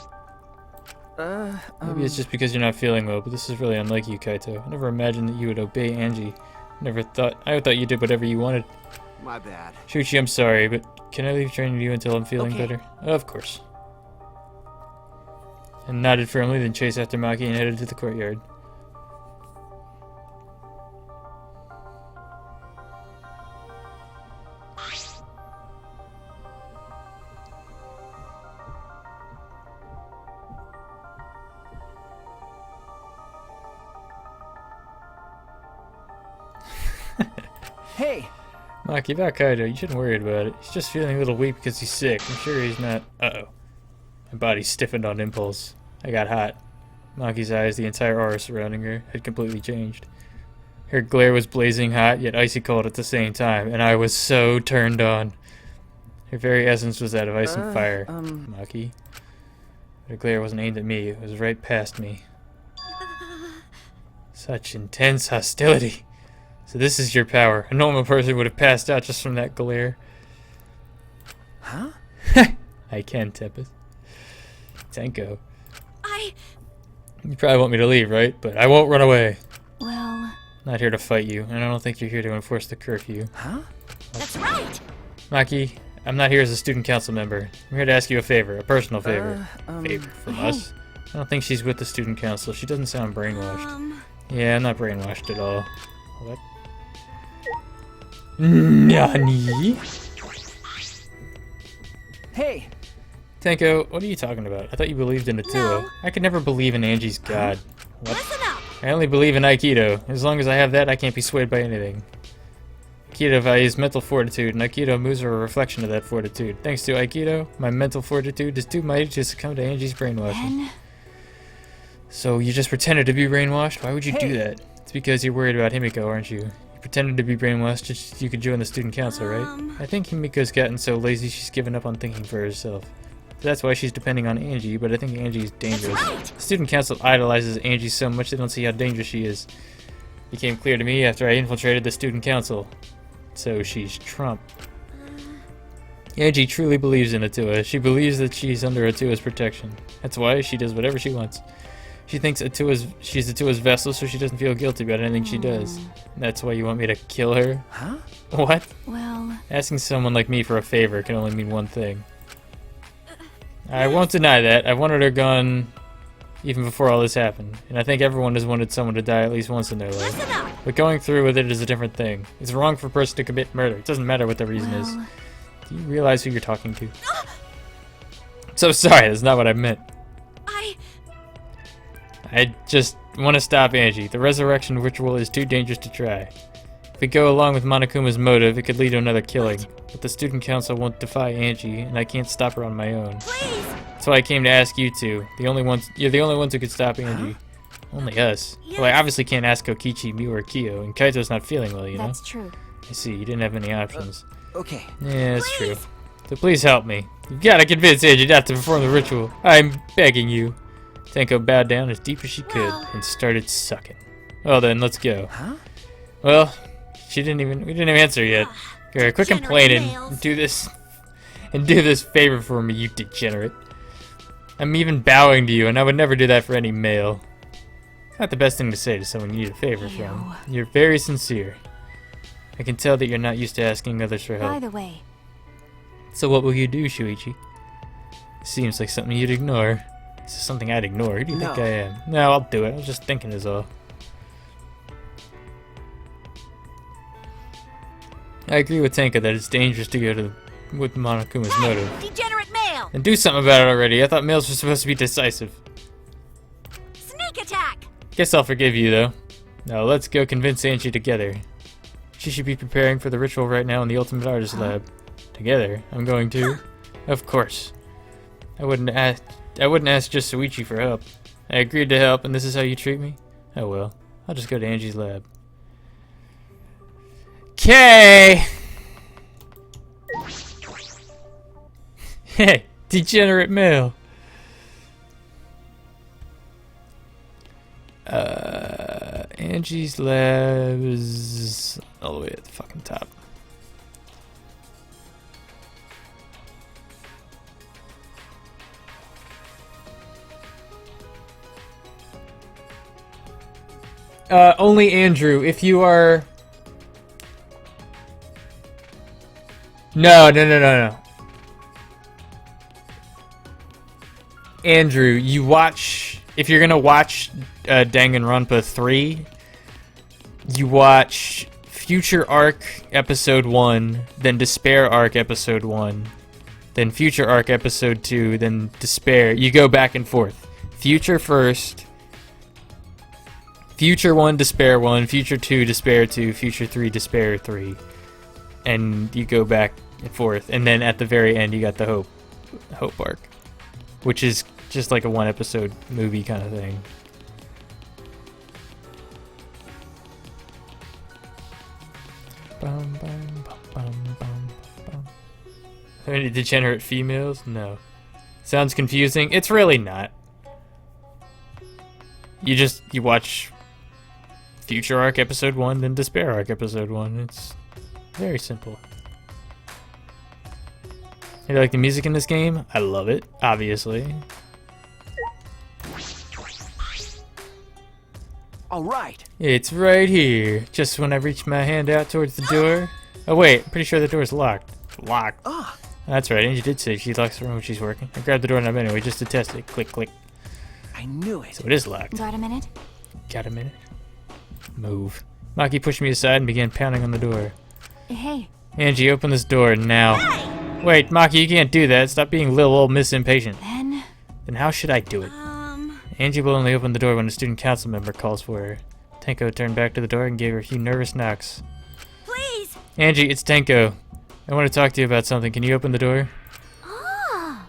Maybe it's just because you're not feeling well, but this is really unlike you, Kaito. I never imagined that you would obey Angie. I thought you did whatever you wanted. My bad. Shuichi, I'm sorry, but can I leave training you until I'm feeling Okay. better? Of course. And nodded firmly, then chased after Maki and headed to the courtyard. Hey! Maki, about Kaido, you shouldn't worry about it. He's just feeling a little weak because he's sick. I'm sure he's not... Uh-oh. My body stiffened on impulse. I got hot. Maki's eyes, the entire aura surrounding her, had completely changed. Her glare was blazing hot, yet icy cold at the same time, and I was so turned on. Her very essence was that of ice and fire, Maki. Her glare wasn't aimed at me, it was right past me. Such intense hostility. So this is your power. A normal person would have passed out just from that glare. Huh? I can, Tempest. Tenko. You probably want me to leave, right? But I won't run away. Well... Not here to fight you, and I don't think you're here to enforce the curfew. Huh? That's right! Maki, I'm not here as a student council member. I'm here to ask you a favor, a personal favor. Favor from us? I don't think she's with the student council. She doesn't sound brainwashed. Yeah, I'm not brainwashed at all. What? Nani? Hey! Tenko, what are you talking about? I thought you believed in Atua. No. I could never believe in Angie's god. What? Listen up! I only believe in Aikido. As long as I have that, I can't be swayed by anything. Aikido values mental fortitude, and Aikido moves are a reflection of that fortitude. Thanks to Aikido, my mental fortitude is too mighty to succumb to Angie's brainwashing. Ben? So you just pretended to be brainwashed? Why would you do that? It's because you're worried about Himiko, aren't you? You pretended to be brainwashed just so you could join the student council, right? I think Himiko's gotten so lazy she's given up on thinking for herself. That's why she's depending on Angie, but I think Angie's dangerous. The student council idolizes Angie so much they don't see how dangerous she is. It became clear to me after I infiltrated the student council. So she's Trump. Angie truly believes in Atua. She believes that she's under Atua's protection. That's why she does whatever she wants. She thinks she's Atua's vessel, so she doesn't feel guilty about anything she does. That's why you want me to kill her? Huh? What? Well... Asking someone like me for a favor can only mean one thing. I won't deny that. I wanted her gone even before all this happened. And I think everyone has wanted someone to die at least once in their life. But going through with it is a different thing. It's wrong for a person to commit murder. It doesn't matter what the reason is. Do you realize who you're talking to? So sorry, that's not what I meant. I just want to stop Angie. The resurrection ritual is too dangerous to try. If we go along with Monokuma's motive, it could lead to another killing. But the student council won't defy Angie, and I can't stop her on my own. Please! That's why I came to ask you two. You're the only ones who could stop Angie. Only us. Well, I obviously can't ask Kokichi, Miu, or Kyo, and Kaito's not feeling well, you know? That's true. I see, you didn't have any options. Okay. Yeah, that's true. So please help me. You gotta convince Angie not to perform the ritual. I'm begging you. Tenko bowed down as deep as she could and started sucking. Well then, let's go. Huh? Well, we didn't even answer yet. Okay, quit complaining and do this favor for me, you degenerate. I'm even bowing to you, and I would never do that for any male. It's not the best thing to say to someone you need a favor from. You're very sincere. I can tell that you're not used to asking others for help. By the way... So what will you do, Shuichi? Seems like something you'd ignore. This is something I'd ignore. Who do you think I am? No, I'll do it. I was just thinking is all. I agree with Tenka that it's dangerous to go with Monokuma's motive. Degenerate male! And do something about it already. I thought males were supposed to be decisive. Sneak attack! Guess I'll forgive you, though. Now let's go convince Angie together. She should be preparing for the ritual right now in the Ultimate Artist Lab. Together? I'm going to? Of course. I wouldn't ask just Shuichi for help. I agreed to help, and this is how you treat me? Oh well. I'll just go to Angie's lab. Okay. Hey, degenerate male. Angie's lab is all the way at the fucking top. Only Andrew, if you are... No. Andrew, you watch... If you're gonna watch Danganronpa 3, you watch Future Arc Episode 1, then Despair Arc Episode 1, then Future Arc Episode 2, then Despair. You go back and forth. Future first, Future 1, Despair 1, Future 2, Despair 2, Future 3, Despair 3. And you go back and forth. And then at the very end, you got the Hope arc. Which is just like a 1-episode movie kind of thing. Bum, bum, bum, bum, bum. Any degenerate females? No. Sounds confusing. It's really not. You watch Future Arc Episode 1, then Despair Arc Episode 1. It's very simple. You like the music in this game? I love it, obviously. All right. It's right here. Just when I reach my hand out towards the door. Oh wait, I'm pretty sure the door's locked. Locked. Ah. That's right, Angie did say she locks the room when she's working. I grabbed the doorknob anyway, just to test it. Click, click. I knew it. So it is locked. Got a minute? Got a minute? Move. Maki pushed me aside and began pounding on the door. Hey. Angie, open this door now. Hey! Wait, Maki, you can't do that. Stop being little old Miss Impatient. Then how should I do it? Angie will only open the door when a student council member calls for her. Tenko turned back to the door and gave her a few nervous knocks. Please. Angie, it's Tenko. I want to talk to you about something. Can you open the door? Ah.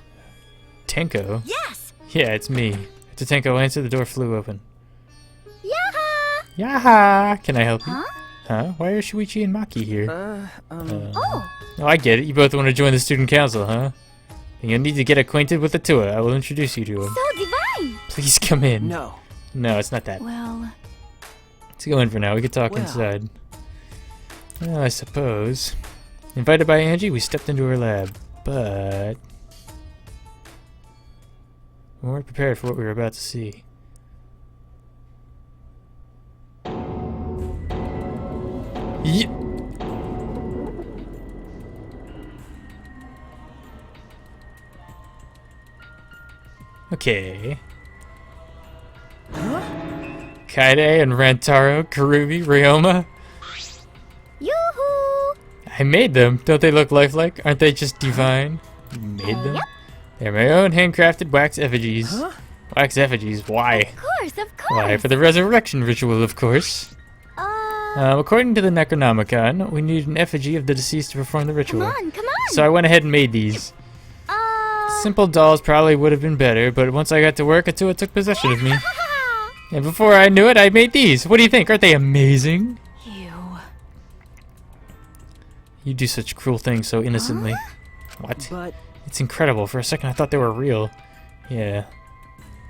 Tenko? Yes. Yeah, it's me. To Tenko, answer, the door flew open. Yaha. Yaha! Can I help you? Huh? Huh? Why are Shuichi and Maki here? Oh. Oh, I get it. You both want to join the student council, huh? Then you'll need to get acquainted with the Tua. I will introduce you to him. So divine. Please come in. No. No, it's not that. Well... Let's go in for now. We can talk inside. Well, I suppose. Invited by Angie, we stepped into her lab. But... we weren't prepared for what we were about to see. Okay. Huh? Kaede and Rantaro, Karumi, Ryoma. Yoo-hoo! I made them. Don't they look lifelike? Aren't they just divine? You made them? Yep. They're my own handcrafted wax effigies. Huh? Wax effigies? Why? Of course. Why, for the resurrection ritual, of course. According to the Necronomicon, we need an effigy of the deceased to perform the ritual. Come on. So I went ahead and made these. Simple dolls probably would have been better, but once I got to work, Atua took possession of me. And before I knew it, I made these. What do you think? Aren't they amazing? You do such cruel things so innocently. What? But It's incredible. For a second, I thought they were real. Yeah.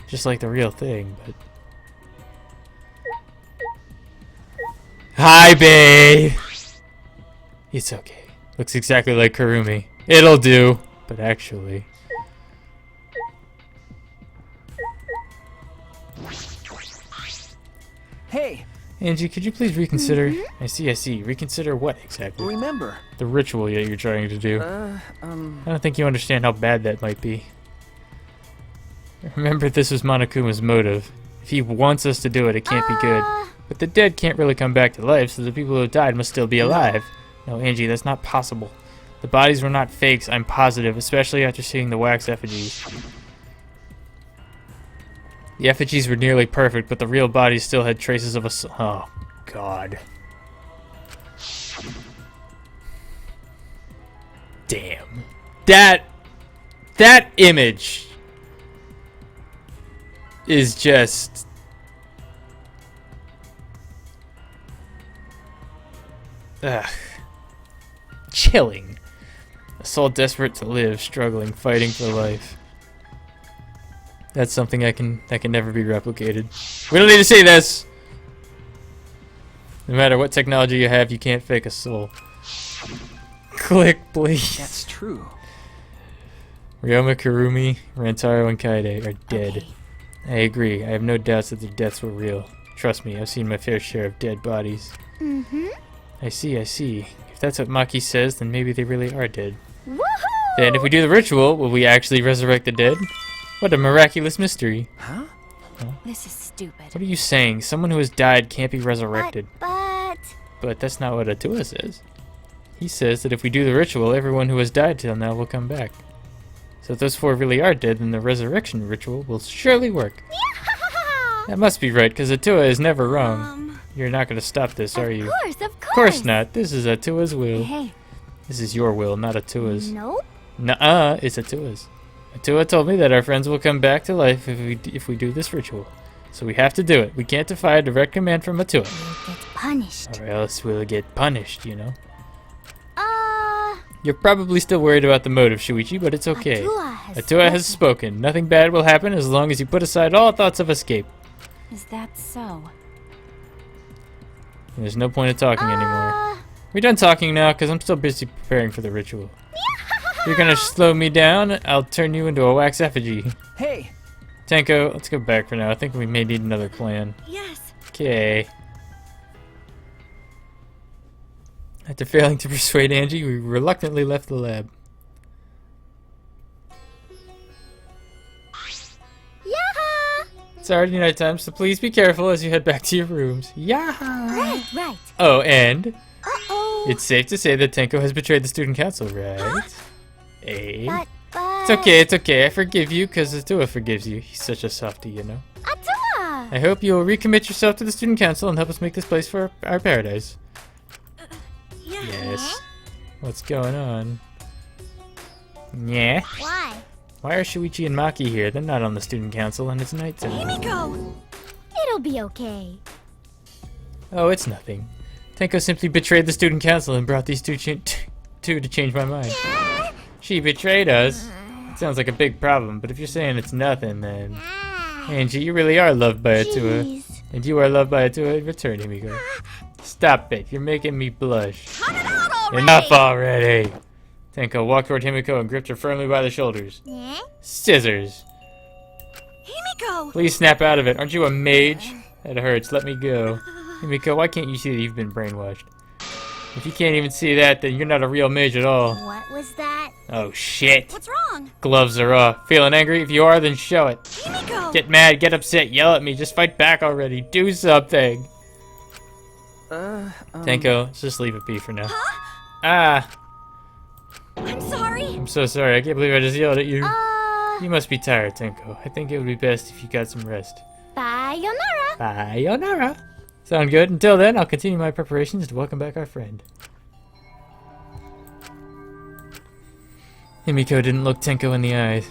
Just like the real thing, but... Hi, babe! It's okay. Looks exactly like Karumi. It'll do. But actually... hey, Angie, could you please reconsider? I see. Reconsider what exactly? remember. The ritual that you're trying to do. I don't think you understand how bad that might be. Remember, this was Monokuma's motive. If he wants us to do it, it can't be good. But the dead can't really come back to life, so the people who died must still be alive. No, Angie, that's not possible. The bodies were not fakes, I'm positive, especially after seeing the wax effigies. The effigies were nearly perfect, but the real bodies still had traces of a soul. Oh, God. Damn. That image is just... ugh. Chilling. A soul desperate to live, struggling, fighting for life. That's something that can never be replicated. We don't need to see this! No matter what technology you have, you can't fake a soul. Click, please. That's true. Ryoma, Karumi, Rantaro, and Kaede are dead. Okay. I agree. I have no doubts that their deaths were real. Trust me, I've seen my fair share of dead bodies. I see. If that's what Maki says, then maybe they really are dead. Woohoo! Then if we do the ritual, will we actually resurrect the dead? What a miraculous mystery. Huh? This is stupid. What are you saying? Someone who has died can't be resurrected. But... But that's not what Atua says. He says that if we do the ritual, everyone who has died till now will come back. So if those four really are dead, then the resurrection ritual will surely work. That must be right, because Atua is never wrong. You're not going to stop this, are you? Of Of course not. This is Atua's will. Hey, This is your will, not Atua's. Nope. Nuh-uh, it's Atua's. Atua told me that our friends will come back to life if we do this ritual. So we have to do it. We can't defy a direct command from Atua. We'll get punished. Or else we'll get punished, you know? You're probably still worried about the motive, Shuichi, but it's okay. Atua has spoken. Nothing bad will happen as long as you put aside all thoughts of escape. is that so? And there's no point of talking anymore. We're done talking now, because I'm still busy preparing for the ritual. If you're gonna slow me down, I'll turn you into a wax effigy. Hey! Tenko, let's go back for now. I think we may need another plan. Yes. Okay. After failing to persuade Angie, we reluctantly left the lab. Yaha! It's already nighttime, so please be careful as you head back to your rooms. Yaha! Right. Oh, and Uh-oh. it's safe to say that Tenko has betrayed the student council, right? Eh? But... It's okay. I forgive you, because Atua forgives you. He's such a softie, you know. Atua! I hope you'll recommit yourself to the student council and help us make this place for our paradise. Yes. What's going on? Yeah. Why? Why are Shuichi and Maki here? They're not on the student council and it's nighttime. Himiko! It'll be okay. Oh, it's nothing. Tenko simply betrayed the student council and brought these two to change my mind. She betrayed us? It sounds like a big problem, but if you're saying it's nothing, then... Angie, you really are loved by Atua. Jeez. And you are loved by Atua in return, Himiko. Stop it. You're making me blush. Cut it out already! Enough already! Tenko walked toward Himiko and gripped her firmly by the shoulders. Yeah? Scissors! Himiko! Please snap out of it. Aren't you a mage? That hurts. Let me go. Himiko, why can't you see that you've been brainwashed? If you can't even see that, then you're not a real mage at all. What was that? Oh, shit. What's wrong? Gloves are off. Feeling angry? If you are, then show it. Himiko! Get mad, get upset, yell at me. Just fight back already. Do something. Tenko, just leave it be for now. Huh? Ah, I'm sorry. I'm so sorry. I can't believe I just yelled at you. You must be tired, Tenko. I think it would be best if you got some rest. Sayonara. Sayonara. Sound good? Until then, I'll continue my preparations to welcome back our friend. Himiko didn't look Tenko in the eyes.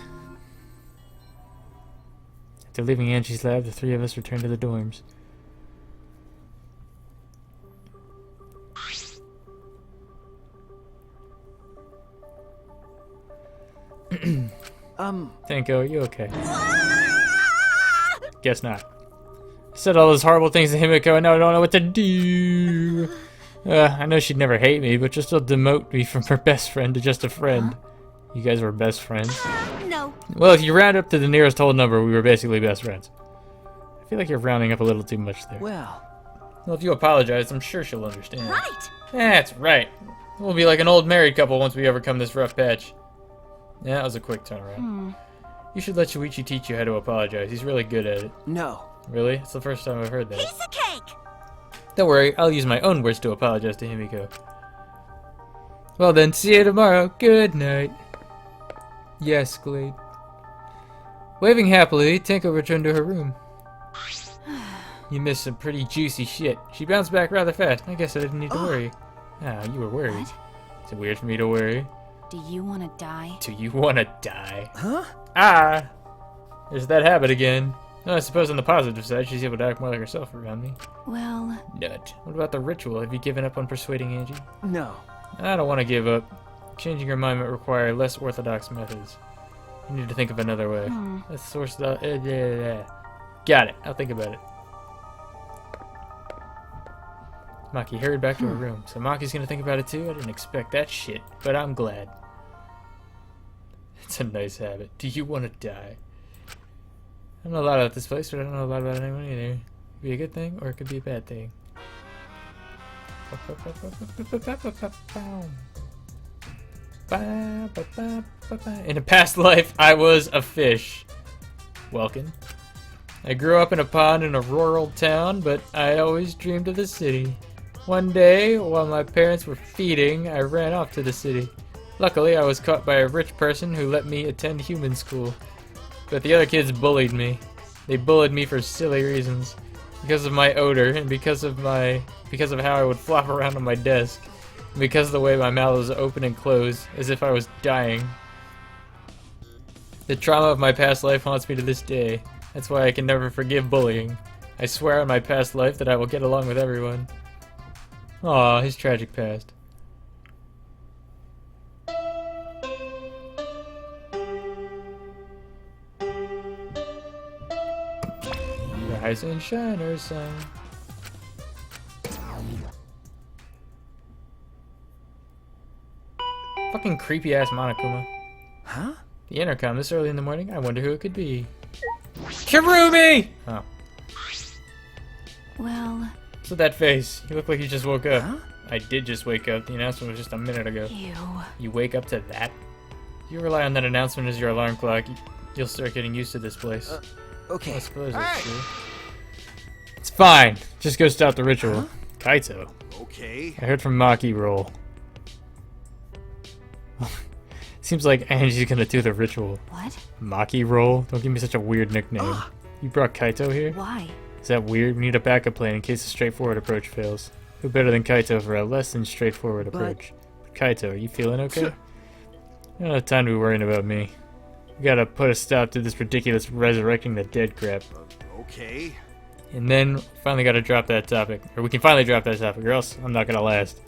After leaving Angie's lab, the three of us returned to the dorms. Tenko, are you okay? Guess not. I said all those horrible things to Himiko and now I don't know what to do. I know she'd never hate me, but she'll still demote me from her best friend to just a friend. You guys were best friends? No. Well, if you round up to the nearest whole number, we were basically best friends. I feel like you're rounding up a little too much there. Well, If you apologize, I'm sure she'll understand. Right. That's right. We'll be like an old married couple once we overcome this rough patch. Yeah, that was a quick turnaround. You should let Shuichi teach you how to apologize. He's really good at it. no. Really? It's the first time I've heard that. Piece of cake. Don't worry, I'll use my own words to apologize to Himiko. Well then, see you tomorrow. Good night. Yes, Glade. Waving happily, Tenko returned to her room. You missed some pretty juicy shit. She bounced back rather fast. I guess I didn't need to worry. Ah, you were worried. Is it weird for me to worry? Do you want to die? Do you want to die? Huh? Ah! There's that habit again. No, I suppose on the positive side, she's able to act more like herself around me. Well, Nut. What about the ritual? Have you given up on persuading Angie? No. I don't want to give up. Changing her mind might require less orthodox methods. You need to think of another way. Let's source the... Got it. I'll think about it. Maki hurried back to her room. So Maki's gonna think about it too? I didn't expect that shit, but I'm glad. It's a nice habit. Do you want to die? I don't know a lot about this place, but I don't know a lot about anyone either. It could be a good thing, or it could be a bad thing. In a past life, I was a fish. Welcome. I grew up in a pond in a rural town, but I always dreamed of the city. One day, while my parents were feeding, I ran off to the city. Luckily, I was caught by a rich person who let me attend human school. But the other kids bullied me. They bullied me for silly reasons. Because of my odor, and because of how I would flop around on my desk. And because of the way my mouth was open and closed, as if I was dying. The trauma of my past life haunts me to this day. That's why I can never forgive bullying. I swear on my past life that I will get along with everyone. Aw, his tragic past. Rise and shine, or sun. Fucking creepy ass Monokuma. Huh? The intercom this early in the morning? I wonder who it could be. Kirumi! Oh. Well... What's with that face? You look like you just woke up. Huh? I did just wake up. The announcement was just a minute ago. Ew. You wake up to that? You rely on that announcement as your alarm clock. You'll start getting used to this place. Okay. I suppose that's true. It's fine. Just go stop the ritual. Huh? Kaito. Okay. I heard from Maki roll. Seems like Angie's gonna do the ritual. What? Maki roll? Don't give me such a weird nickname. You brought Kaito here? Why? Is that weird? We need a backup plan in case the straightforward approach fails. Who better than Kaito for a less than straightforward approach? Kaito, are you feeling okay? You don't have time to be worrying about me. We gotta put a stop to this ridiculous resurrecting the dead crap. Okay. And then finally gotta drop that topic. Or we can finally drop that topic, or else I'm not gonna last.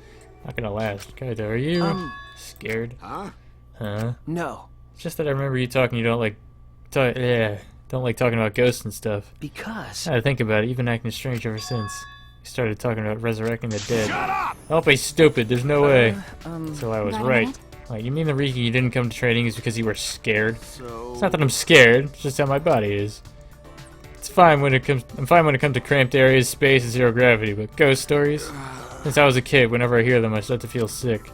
Not gonna last. Kaito, are you scared? Huh? Huh? No. It's just that I remember you talking, you don't like don't like talking about ghosts and stuff. Because... Now that I think about it, you've been acting strange ever since. You started talking about resurrecting the dead. Shut up! Don't be stupid, there's no way. So I was Wait a right. minute. Like, you mean the reason you didn't come to training is because you were scared? So... It's not that I'm scared, it's just how my body is. I'm fine when it comes to cramped areas, space, and zero gravity, but ghost stories? Since I was a kid, whenever I hear them, I start to feel sick.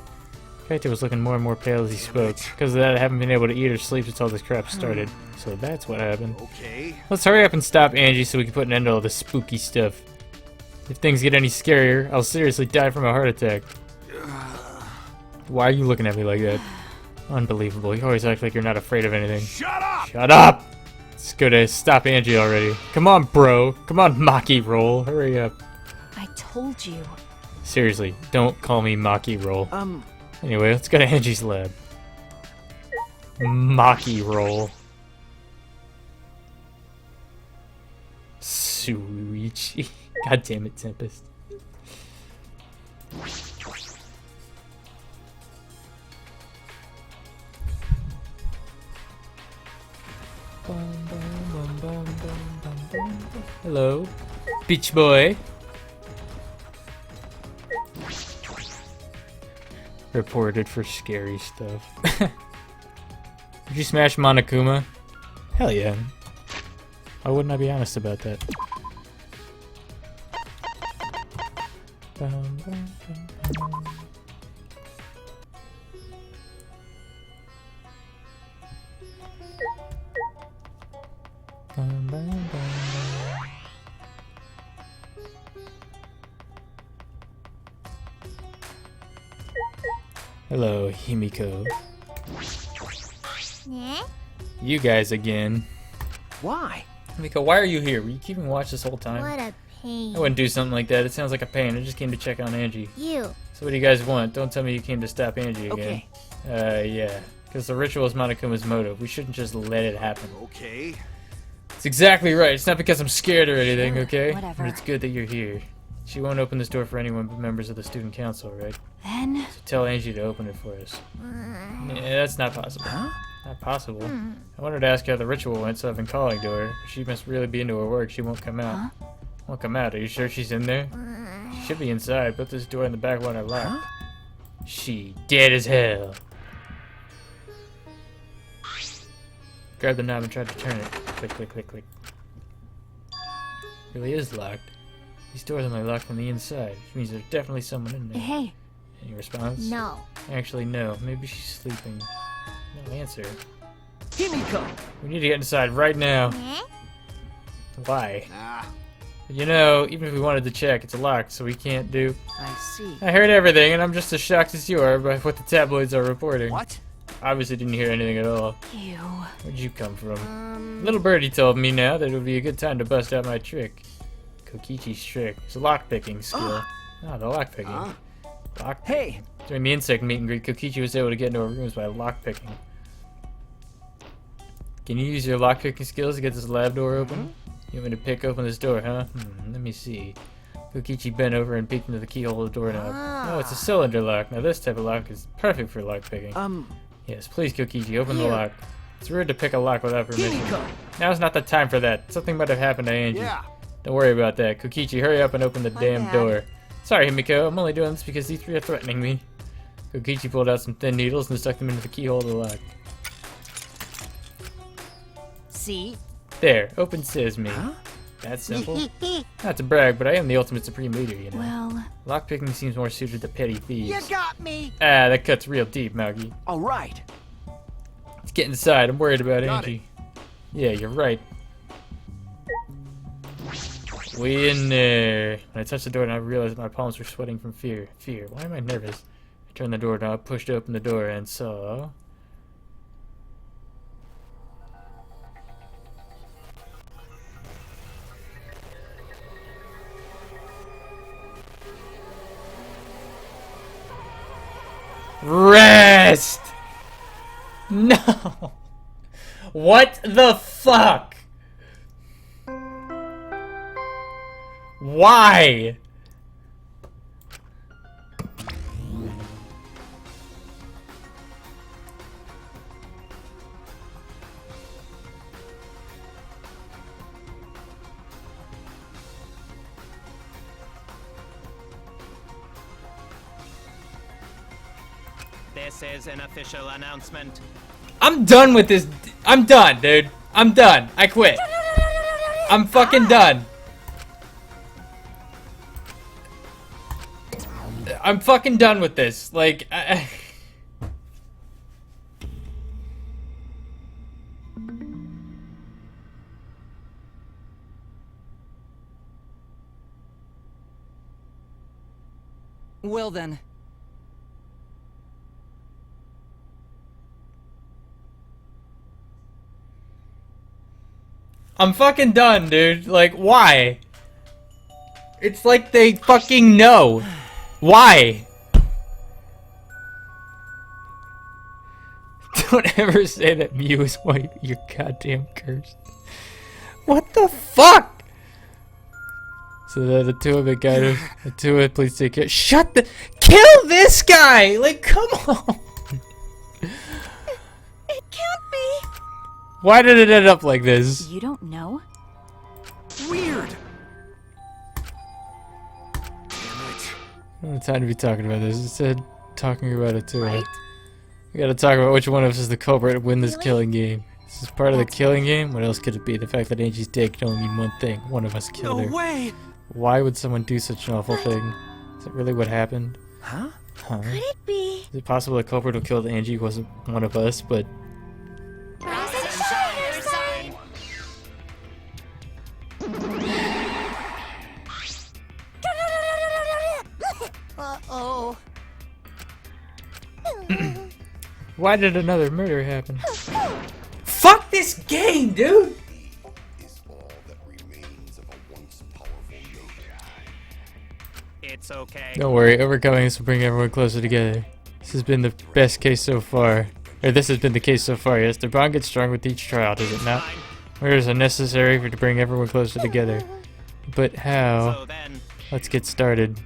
Kaito was looking more and more pale as he spoke. Because of that, I haven't been able to eat or sleep since all this crap started. So that's what happened. Okay. Let's hurry up and stop Angie so we can put an end to all this spooky stuff. If things get any scarier, I'll seriously die from a heart attack. Why are you looking at me like that? Unbelievable. You always act like you're not afraid of anything. Shut up! Shut up! It's good to stop Angie already. Come on, bro. Come on, Maki Roll. Hurry up. I told you. Seriously, don't call me Maki Roll. Um... Anyway, let's go to Angie's lab. Maki roll. Suichi. God damn it, Tempest. Hello, Beach Boy. Reported for scary stuff. Did you smash Monokuma? Hell yeah. Why wouldn't I be honest about that? Hello, Himiko. Yeah? You guys again. Why? Himiko, why are you here? Were you keeping watch this whole time? What a pain. I wouldn't do something like that. It sounds like a pain. I just came to check on Angie. You. So what do you guys want? Don't tell me you came to stop Angie again. Okay. Yeah. Because the ritual is Monokuma's motive. We shouldn't just let it happen. Okay. It's exactly right. It's not because I'm scared or anything, okay? Whatever. But it's good that you're here. She won't open this door for anyone but members of the student council, right? Then... So tell Angie to open it for us. Yeah, that's not possible. Huh? Not possible. I wanted to ask her how the ritual went, so I've been calling to her. She must really be into her work. She won't come out. Huh? Won't come out. Are you sure she's in there? She should be inside. Put this door in the back one I locked. She dead as hell. Grab the knob and try to turn it. Click, click, click, click. Really is locked. These doors only locked from the inside, which means there's definitely someone in there. Hey. Any response? No. Actually, no. Maybe she's sleeping. No answer. Himiko! We need to get inside right now. Yeah? Why? Ah. You know, even if we wanted to check, it's locked, so we can't do... I see. I heard everything, and I'm just as shocked as you are by what the tabloids are reporting. What? Obviously didn't hear anything at all. Ew. Where'd you come from? Little birdie told me now that it would be a good time to bust out my trick. Kokichi's trick. It's a lockpicking skill. Ah, the lockpicking. Hey! During the insect meet and greet, Kokichi was able to get into our rooms by lockpicking. Can you use your lockpicking skills to get this lab door open? You want me to pick open this door, huh? Let me see. Kokichi bent over and peeked into the keyhole of the doorknob. Oh, it's a cylinder lock. Now this type of lock is perfect for lockpicking. Yes, please, Kokichi, open the lock. It's rude to pick a lock without permission. Now's not the time for that. Something might have happened to Angie. Yeah. Don't worry about that. Kokichi, hurry up and open the damn door. Sorry, Himiko. I'm only doing this because these three are threatening me. Kokichi pulled out some thin needles and stuck them into the keyhole of the lock. See? There, open sesame. That's simple. Not to brag, but I am the ultimate supreme leader, you know. Well, Lockpicking seems more suited to petty thieves. You got me! Ah, that cuts real deep, Maugi. all right. Let's get inside. I'm worried about Got Angie. Yeah, you're right. We in there. When I touched the door, and I realized my palms were sweating from fear. Fear. Why am I nervous? I turned the door knob, pushed open the door, and saw... Rest! No! What the fuck? Why? This is an official announcement. I'm done with this. I'm done, dude. I'm done. I quit. I'm fucking done. I'm fucking done with this. Like, Well then. I'm fucking done, dude. Like, why? It's like they fucking know. Why? Don't ever say that Mew is white. You're goddamn cursed. What the fuck? So the two of it guys, the two of it, please take care. Shut the. Kill this guy! Like, come on. It can't be. Why did it end up like this? you don't know? Weird. I don't have time to be talking about this. Instead, talking about it too. Right? We gotta talk about which one of us is the culprit to win this killing game. This is part of the killing game? What else could it be? The fact that Angie's dead can only mean one thing. One of us killed her. No way. Why would someone do such an awful thing? Is it really what happened? Huh? Huh? Could it be? Is it possible the culprit who killed Angie wasn't one of us, but... Uh-oh. Why did another murder happen? Fuck this game, dude! It's okay. Don't worry, overcoming this will bring everyone closer together. This has been the best case so far. Or this has been the case so far, yes. The bond gets strong with each trial, does it not? Where is it necessary to bring everyone closer together? But how? So then, Let's get started.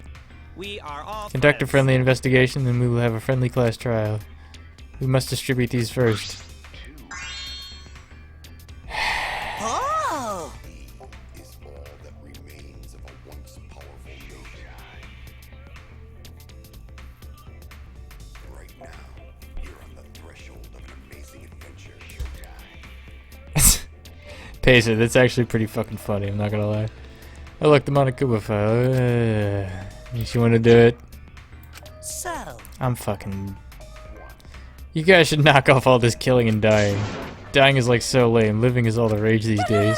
we are all Conduct a friends. friendly investigation, then we will have a friendly class trial. We must distribute these first. Oh! Pacer, that's actually pretty fucking funny, I'm not gonna lie. Oh look, the Monokuma file. You wanna do it? So, I'm fucking... You guys should knock off all this killing and dying. Dying is like so lame, living is all the rage these days.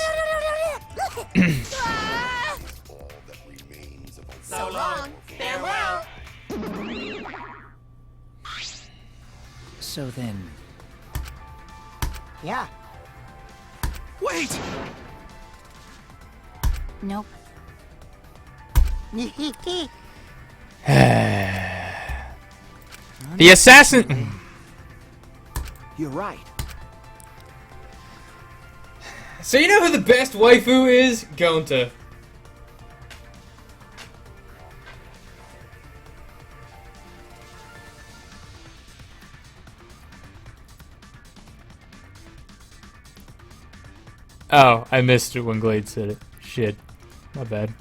So long. Farewell. So then, Yeah. Wait! Nope. The assassin! You're right. So you know who the best waifu is? Gonta. Oh, I missed it when Glade said it. Shit. My bad.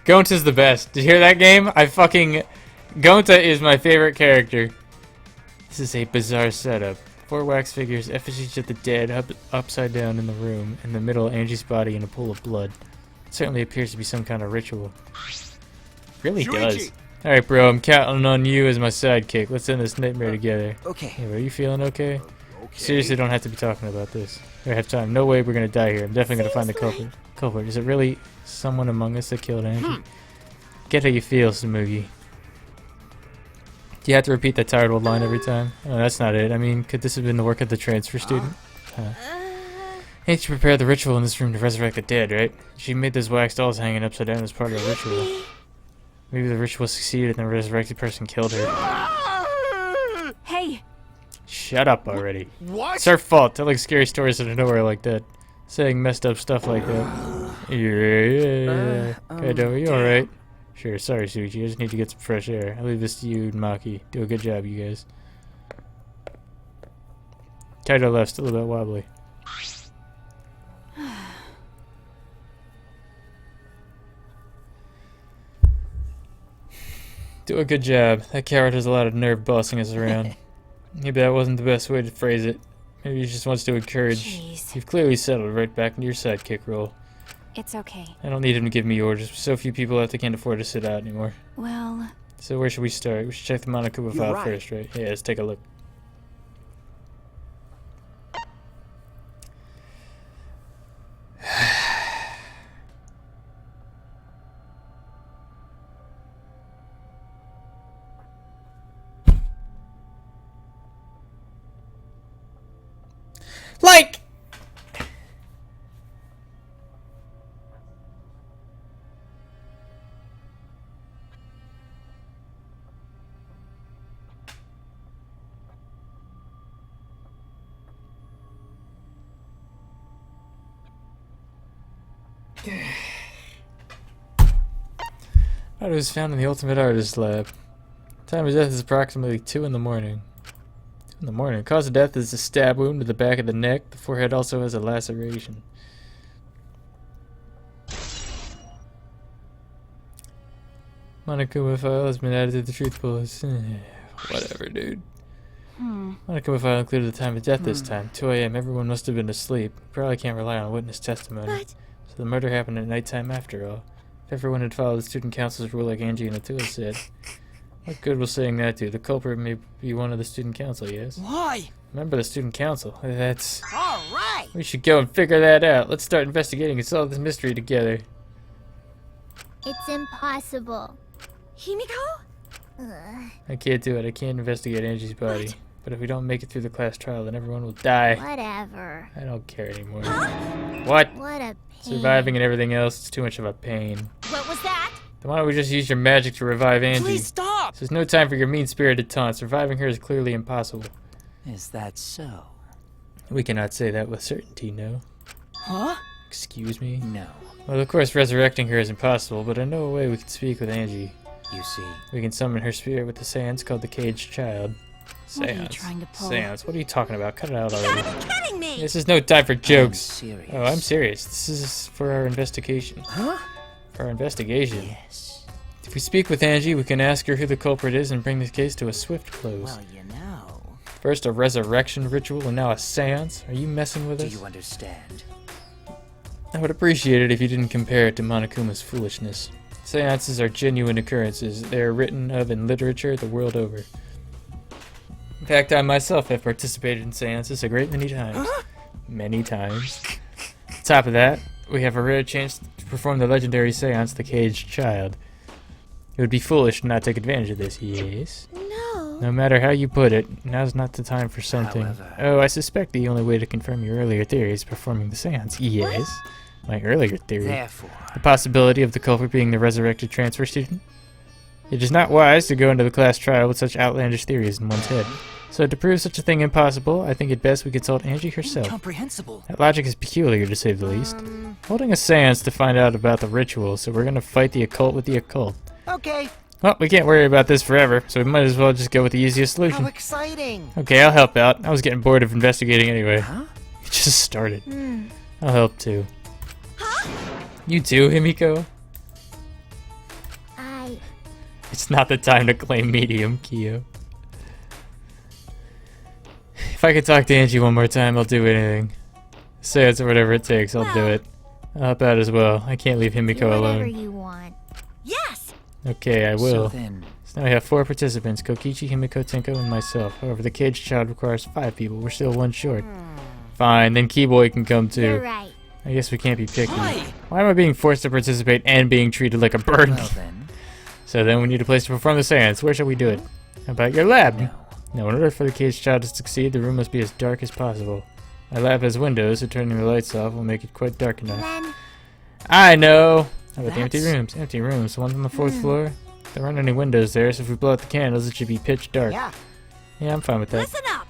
Gonta's the best. Did you hear that game? Gonta is my favorite character. This is a bizarre setup. 4 wax figures, effigies of the dead upside down in the room. In the middle, Angie's body in a pool of blood. It certainly appears to be some kind of ritual. Really does. Alright, bro, I'm counting on you as my sidekick. Let's end this nightmare together. Okay. Hey, are you feeling okay? Okay. Seriously, don't have to be talking about this. I have time. No way we're gonna die here. I'm definitely gonna find the culprit. Is it really someone among us that killed Angie? Get how you feel, Samugi. Do you have to repeat that tired old line every time? Oh, that's not it. I mean, could this have been the work of the transfer student? Ain't you prepared the ritual in this room to resurrect the dead, right? She made those wax dolls hanging upside down as part of the ritual. Maybe the ritual succeeded and the resurrected person killed her. Hey! Shut up already. What? It's her fault telling scary stories out of nowhere like that. Saying messed up stuff like that. Yeah. Kaido, are you alright? Sure, sorry Suji, I just need to get some fresh air. I'll leave this to you and Maki. Do a good job, you guys. Kaido left, still a bit wobbly. Do a good job. That coward has a lot of nerve bossing us around. Maybe that wasn't the best way to phrase it. Maybe he just wants to encourage. Jeez. You've clearly settled right back into your sidekick role. It's okay. I don't need him to give me orders. So few people out there can't afford to sit out anymore. Well... So where should we start? We should check the Monokuma file right. first, right? Yeah, let's take a look. Like... It was found in the Ultimate Artist Lab. Time of death is approximately 2 in the morning. 2 in the morning. Cause of death is a stab wound to the back of the neck. The forehead also has a laceration. Monokuma file has been added to the truth bullet. Whatever, dude. Monokuma file included the time of death this time. 2 a.m. Everyone must have been asleep. Probably can't rely on witness testimony. But... So the murder happened at nighttime after all. If everyone had followed the student council's rule like Angie and Atua said, what good was saying that to? The culprit may be one of the student council, yes? Why? Remember the student council. That's... All right. We should go and figure that out. Let's start investigating and solve this mystery together. It's impossible. Himiko? I can't do it. I can't investigate Angie's body. What? But if we don't make it through the class trial, then everyone will die. Whatever. I don't care anymore. What? What a pain. Surviving and everything else is too much of a pain. What was that? Then why don't we just use your magic to revive Angie? Please stop. There's no time for your mean-spirited taunts. Reviving her is clearly impossible. Is that so? We cannot say that with certainty, no. Huh? Excuse me? No. Well, of course, resurrecting her is impossible, but I know a way we can speak with Angie. You see. We can summon her spirit with the seance called the Caged Child. What are you Seance. trying to pull? Seance. What are you talking about? Cut it out already. You're kidding me! This is no time for jokes. Serious. Oh, I'm serious. This is for our investigation. Huh? For our investigation. Yes. If we speak with Angie, we can ask her who the culprit is and bring this case to a swift close. Well, you know. First a resurrection ritual and now a seance? Are you messing with Do us? you understand? I would appreciate it if you didn't compare it to Monokuma's foolishness. Seances are genuine occurrences. They are written of in literature the world over. In fact, I myself have participated in seances a great many times. Many times. On top of that, we have a rare chance to perform the legendary seance, The Caged Child. It would be foolish to not take advantage of this, yes? No. No matter how you put it, now's not the time for something. However- Oh, I suspect the only way to confirm your earlier theory is performing the seance, yes? My earlier theory. Therefore, The possibility of the culprit being the resurrected transfer student? It is not wise to go into the class trial with such outlandish theories in one's head. So to prove such a thing impossible, I think it best we consult Angie herself. Incomprehensible. That logic is peculiar, to say the least. Holding a seance to find out about the ritual, so we're gonna fight the occult with the occult. Okay. Well, we can't worry about this forever, so we might as well just go with the easiest How solution. exciting. Okay, I'll help out. I was getting bored of investigating anyway. Huh? It just started. I'll help too. You too, Himiko? It's not the time to claim medium, Kyo. If I could talk to Angie one more time, I'll do anything. Seance or whatever it takes, I'll do it. I'll help out as well. I can't leave Himiko Do whatever alone. you want. Yes. Okay, I will. So then, So now we have 4 participants, Kokichi, Himiko, Tenko, and myself. However, the caged child requires 5 people. We're still 1 short. Fine, then Keyboy can come too. You're right. I guess we can't be picky. Why am I being forced to participate and being treated like a burden? well then, So then we need a place to perform the seance. Where shall we do it? How about your lab? no. No, in order for the caged child to succeed, the room must be as dark as possible. My lab has windows, so turning the lights off will make it quite dark enough. Then I know! How about the empty That's- rooms? Empty rooms. The ones on the 4th floor? There aren't any windows there, so if we blow out the candles, it should be pitch dark. Yeah. Yeah, I'm fine with that. Listen up.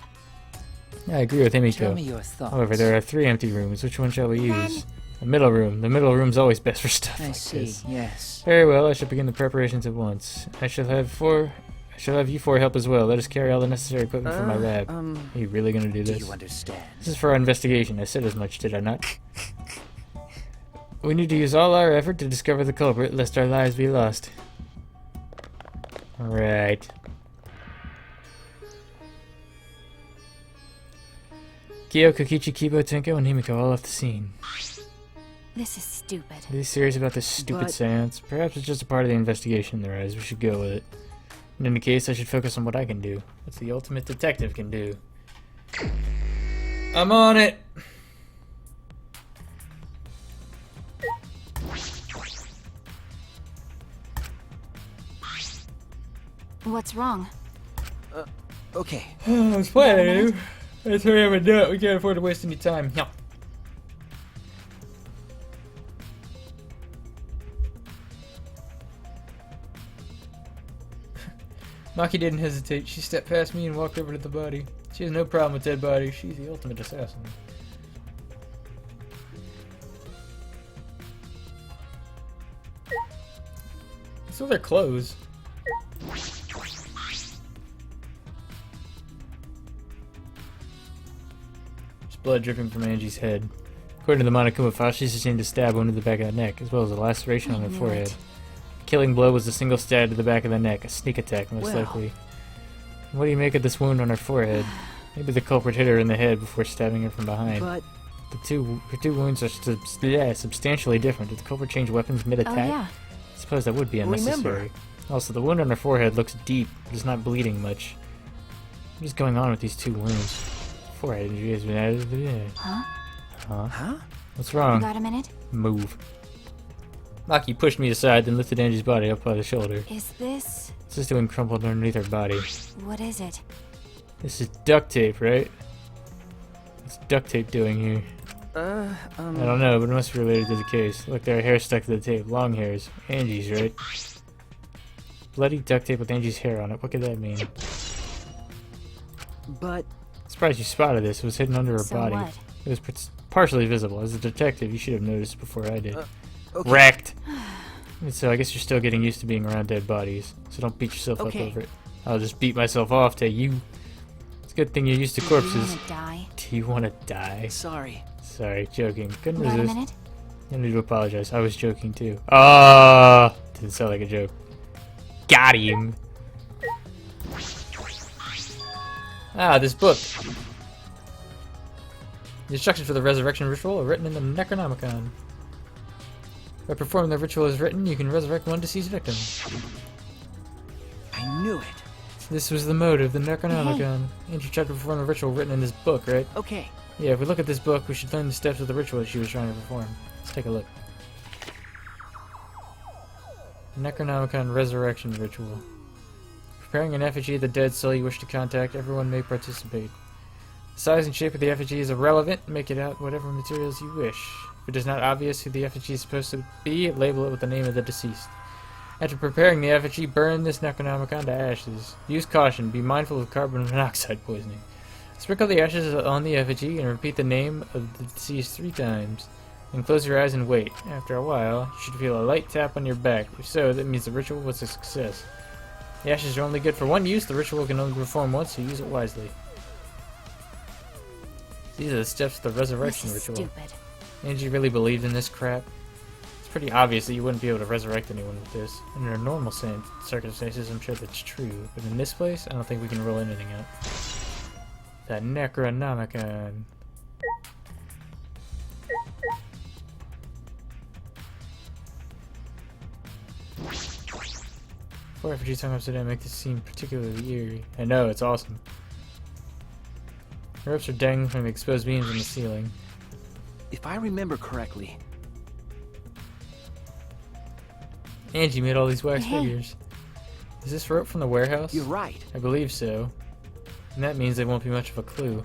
Yeah, I agree with Tell me Himiko. your thoughts. However, there are 3 empty rooms. Which one shall we use? The middle room. The middle room's always best for stuff I like see. this. Yes. Very well, I shall begin the preparations at once. I shall have you 4 help as well. Let us carry all the necessary equipment from my lab. Are you really gonna do Do this? you understand? This is for our investigation. I said as much, did I not? We need to use all our effort to discover the culprit, lest our lives be lost. Right. Kyo, Kokichi, Kibo, Tenko, and Himiko all left the scene. This is stupid. Are you serious about this stupid But- seance? Perhaps it's just a part of the investigation in their eyes. We should go with it. In any case, I should focus on what I can do. What the ultimate detective can do. I'm on it! What's wrong? Okay. I was planning to. Let's hurry up and do it. We can't afford to waste any time. Yeah. Maki didn't hesitate. She stepped past me and walked over to the body. She has no problem with dead bodies. She's the ultimate assassin. So their clothes. There's blood dripping from Angie's head. According to the Monokuma file, she sustained a stab wound to the back of the neck, as well as a laceration on her forehead. The killing blow was a single stab to the back of the neck, a sneak attack most Well. likely. What do you make of this wound on her forehead? Maybe the culprit hit her in the head before stabbing her from behind. But Her two wounds are substantially different. Did the culprit change weapons mid-attack? Oh yeah. I suppose that would be unnecessary. Remember- Also, the wound on her forehead looks deep, but is not bleeding much. What is going on with these 2 wounds? Forehead injury has been added to the... Huh? Huh? huh? What's You wrong? got a minute? Move. Maki pushed me aside, then lifted Angie's body up by the shoulder. Is this... What's this doing crumpled underneath her body? What is it? This is duct tape, right? What's duct tape doing here? I don't know, but it must be related to the case. Look, there are hairs stuck to the tape. Long hairs. Angie's, right? Bloody duct tape with Angie's hair on it. What could that mean? But Surprised you spotted this. It was hidden under her So body. what? It was partially visible. As a detective, you should have noticed before I did. okay. Wrecked! So I guess you're still getting used to being around dead bodies. So don't beat yourself Okay. up over it. I'll just beat myself off to you. It's a good thing you're used to You corpses. wanna die? Do you want to die? Sorry. Sorry, joking. Couldn't Got a resist. minute? No need to apologize. I was joking too. Ah! Didn't sound like a joke. Got him! Ah, this book. The instructions for the resurrection ritual are written in the Necronomicon. By performing the ritual as written, you can resurrect one deceased victim. I knew it. This was the motive, the Necronomicon. Andrew tried to perform the ritual written in this book, right? Okay. Yeah, if we look at this book, we should learn the steps of the ritual she was trying to perform. Let's take a look. Necronomicon Resurrection Ritual. Preparing an effigy of the dead soul you wish to contact, everyone may participate. The size and shape of the effigy is irrelevant. Make it out whatever materials you wish. If it is not obvious who the effigy is supposed to be, label it with the name of the deceased. After preparing the effigy, burn this Necronomicon to ashes. Use caution. Be mindful of carbon monoxide poisoning. Sprinkle the ashes on the effigy and repeat the name of the deceased 3 times. Then close your eyes and wait. After a while, you should feel a light tap on your back. If so, that means the ritual was a success. The ashes are only good for 1 use. The ritual can only perform once, so use it wisely. These are the steps to the resurrection ritual. Stupid. Angie really believed in this crap. It's pretty obvious that you wouldn't be able to resurrect anyone with this. Under normal circumstances, I'm sure that's true. But in this place, I don't think we can rule anything out. The Necronomicon. Four effigies hung upside down make this scene particularly eerie. I know, it's awesome. The ropes are dangling from the exposed beams on the ceiling. If I remember correctly... Angie made all these wax figures. Is this rope from the warehouse? You're right. I believe so. And that means they won't be much of a clue.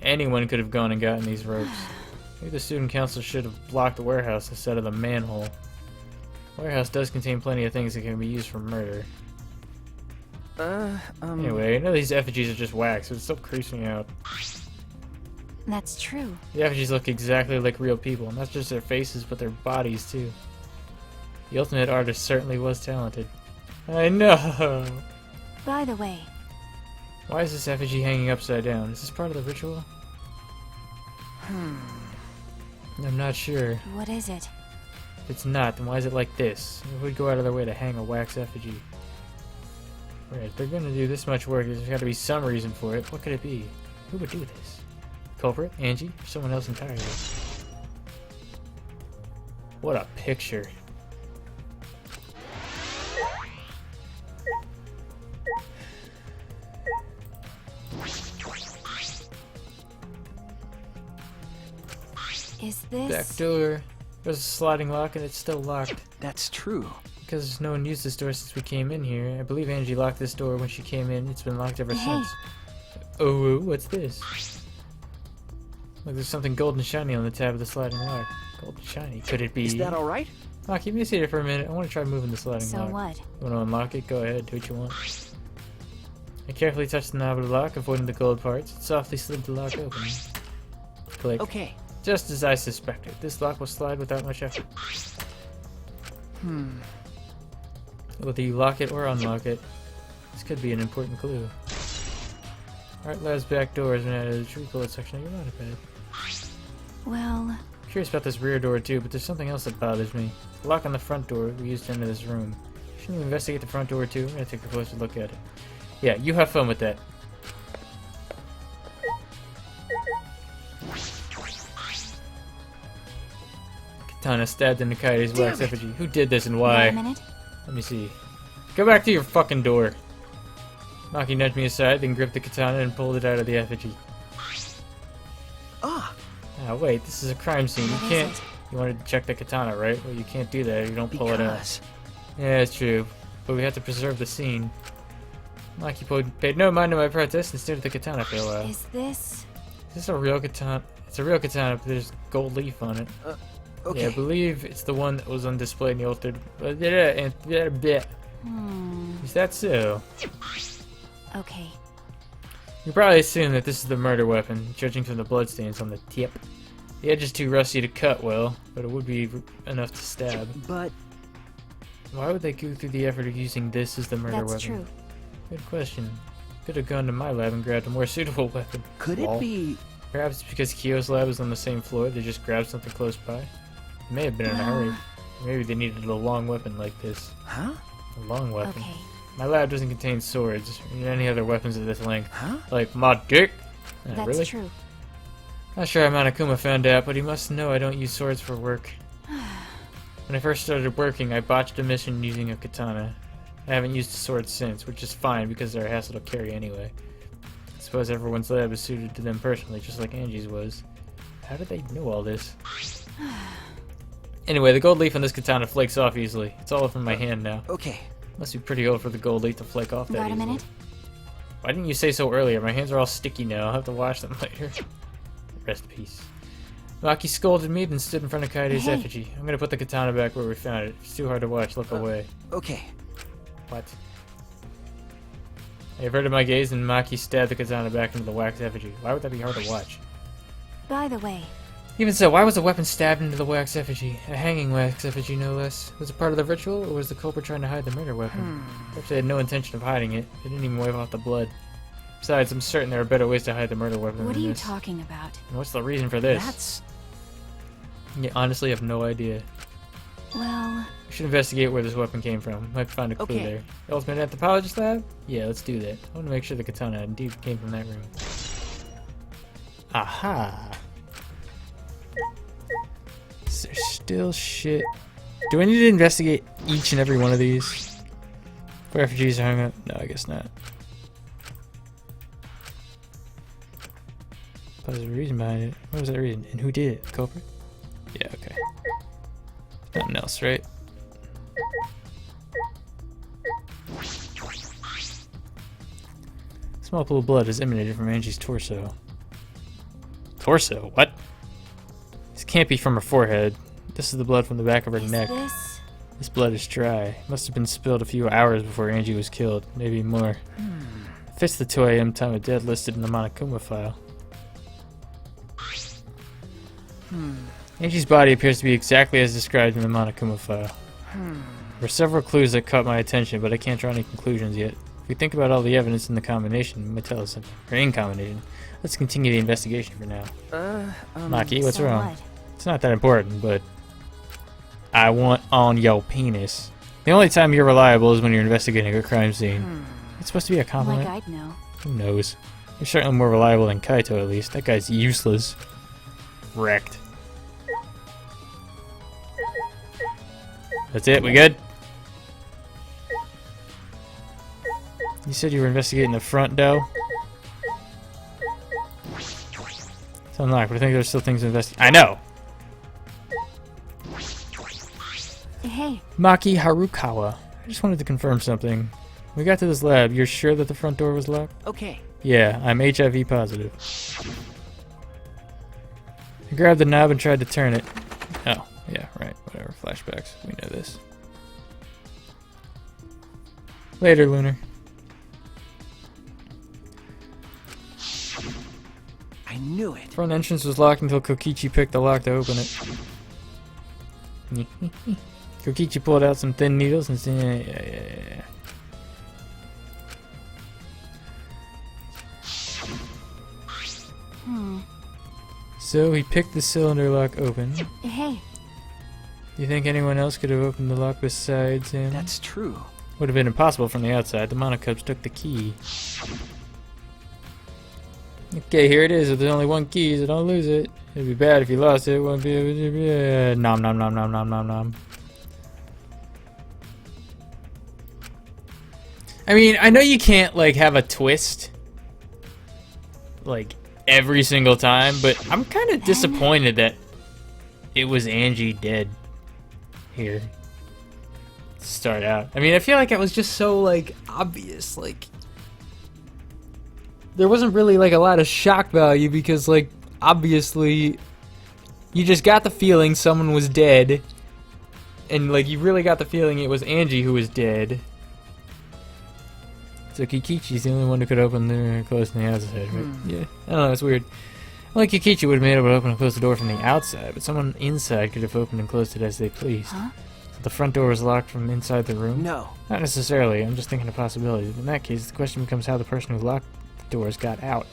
Anyone could have gone and gotten these ropes. Maybe the student council should have blocked the warehouse instead of the manhole. The warehouse does contain plenty of things that can be used for murder. Anyway, none of these effigies are just wax, so it still creeps me out. That's true. The effigies look exactly like real people, not just their faces, but their bodies too. The ultimate artist certainly was talented. I know! By the way... Why is this effigy hanging upside down? Is this part of the ritual? I'm not sure. What is it? If it's not, then why is it like this? Who would go out of their way to hang a wax effigy? Right, if they're gonna do this much work, there's gotta be some reason for it. What could it be? Who would do this? Culprit? Angie? Or someone else entirely? What a picture. Is this... Back door. There's a sliding lock and it's still locked. That's true. Because no one used this door since we came in here. I believe Angie locked this door when she came in. It's been locked ever since. Oh, what's this? Look, there's something gold and shiny on the tab of the sliding lock. Gold and shiny. Could it be... Is that alright? Oh, keep me seated for a minute. I want to try moving the sliding lock. So what? You want to unlock it? Go ahead. Do what you want. I carefully touched the knob of the lock, avoiding the gold parts. It softly slid the lock open. Click. Okay. Just as I suspected. This lock will slide without much effort. Whether you lock it or unlock it, this could be an important clue. Art Lab's back door has been added to the tree code section of your monitor pad. Well... I'm curious about this rear door too, but there's something else that bothers me. The lock on the front door we used to enter this room. Shouldn't we investigate the front door too? I'm gonna take a closer look at it. Yeah, you have fun with that. Katana stabbed into Kaide's wax effigy. Who did this and why? Wait a minute. Let me see. Go back to your fucking door. Maki nudged me aside, then gripped the katana and pulled it out of the effigy. Ah, wait, this is a crime scene. You can't... You wanted to check the katana, right? Well, you can't do that if you don't pull it out. Yeah, it's true. But we have to preserve the scene. Maki paid no mind to my protest and stared at the katana for a while. Is this a real katana? It's a real katana, but there's gold leaf on it. Okay. Yeah, I believe it's the one that was on display in the altered... Is that so? Okay. You probably assume that this is the murder weapon, judging from the bloodstains on the tip. The edge is too rusty to cut well, but it would be enough to stab. But... Why would they go through the effort of using this as the murder weapon? That's true. Good question. Could have gone to my lab and grabbed a more suitable weapon. Could it be... Perhaps it's because Kyo's lab is on the same floor, they just grabbed something close by. They may have been in a hurry. Maybe they needed a long weapon like this. Huh? A long weapon. Okay. My lab doesn't contain swords or any other weapons of this length. Huh? Like my dick. That's really? true. Not sure how Monokuma found out, but he must know I don't use swords for work. When I first started working, I botched a mission using a katana. I haven't used a sword since, which is fine because they're a hassle to carry anyway. I suppose everyone's lab is suited to them personally, just like Angie's was. How did they know all this? Anyway, the gold leaf on this katana flakes off easily. It's all up in my hand now. Okay. Must be pretty old for the gold leaf to flake off that Got a easily. minute? Why didn't you say so earlier? My hands are all sticky now. I'll have to wash them later. Rest in peace. Maki scolded me, then stood in front of Kaide's Hey. effigy. I'm gonna put the katana back where we found it. It's too hard to watch. Look away. Okay. What? I averted my gaze and Maki stabbed the katana back into the wax effigy. Why would that be hard to watch? By the way, Even so, why was the weapon stabbed into the wax effigy? A hanging wax effigy, no less. Was it part of the ritual, or was the culprit trying to hide the murder weapon? Perhaps they had no intention of hiding it. They didn't even wipe off the blood. Besides, I'm certain there are better ways to hide the murder weapon what are than you this. talking about? And what's the reason for this? That's... Yeah, honestly, I have no idea. Well, We should investigate where this weapon came from. Might find a clue Okay. there. The Ultimate Anthropologist Lab? Yeah, let's do that. I want to make sure the katana indeed came from that room. Aha! Is there still shit? Do I need to investigate each and every one of these? Where refugees are hung up? No, I guess not. Positive reason behind it. What was that reason? And who did it? The culprit? Yeah, okay. Nothing else, right? Small pool of blood is emanated from Angie's torso. Torso? What? This can't be from her forehead. This is the blood from the back of her neck. this... This blood is dry. Must have been spilled a few hours before Angie was killed. Maybe more. Fits the 2 a.m. time of death listed in the Monokuma file. Angie's body appears to be exactly as described in the Monokuma file. There were several clues that caught my attention, but I can't draw any conclusions yet. If we think about all the evidence in the combination, it might tell us something. Or in combination. Let's continue the investigation for now. Maki, what's so wrong? what? It's not that important, but I want on your penis. The only time you're reliable is when you're investigating a crime scene. It's supposed to be a compliment. Like I'd know. Who knows? You're certainly more reliable than Kaito, at least. That guy's useless. Wrecked. That's it? We good? You said you were investigating the front door? It's unlocked, but I think there's still things to investigate. I know! Hey, Maki Harukawa. I just wanted to confirm something. When we got to this lab, you're sure that the front door was locked? Okay. Yeah, I'm HIV positive. I grabbed the knob and tried to turn it. Oh, yeah, right. Whatever. Flashbacks. We know this. Later, Lunar. I knew it. Front entrance was locked until Kokichi picked the lock to open it. Kokichi pulled out some thin needles and said, yeah. So he picked the cylinder lock open. hey, Do you think anyone else could have opened the lock besides him? That's true. Would have been impossible from the outside. The Monokubs took the key. Okay, here it is. If there's only one key, so don't lose it. It'd be bad if you lost it. Won't be able to... nom nom nom nom nom nom nom. I mean, I know you can't, like, have a twist, like, every single time, but I'm kind of disappointed that it was Angie dead here to start out. I mean, I feel like it was just so, like, obvious, like, there wasn't really, like, a lot of shock value because, like, obviously you just got the feeling someone was dead, and, like, you really got the feeling it was Angie who was dead. So Kikichi's the only one who could open the close from the outside, right? Yeah. I don't know, it's weird. Well, Kikichi would have been able to open and close the door from the outside, but someone inside could have opened and closed it as they pleased. Huh? So the front door was locked from inside the room? No. Not necessarily, I'm just thinking of possibilities. In that case, the question becomes how the person who locked the doors got out.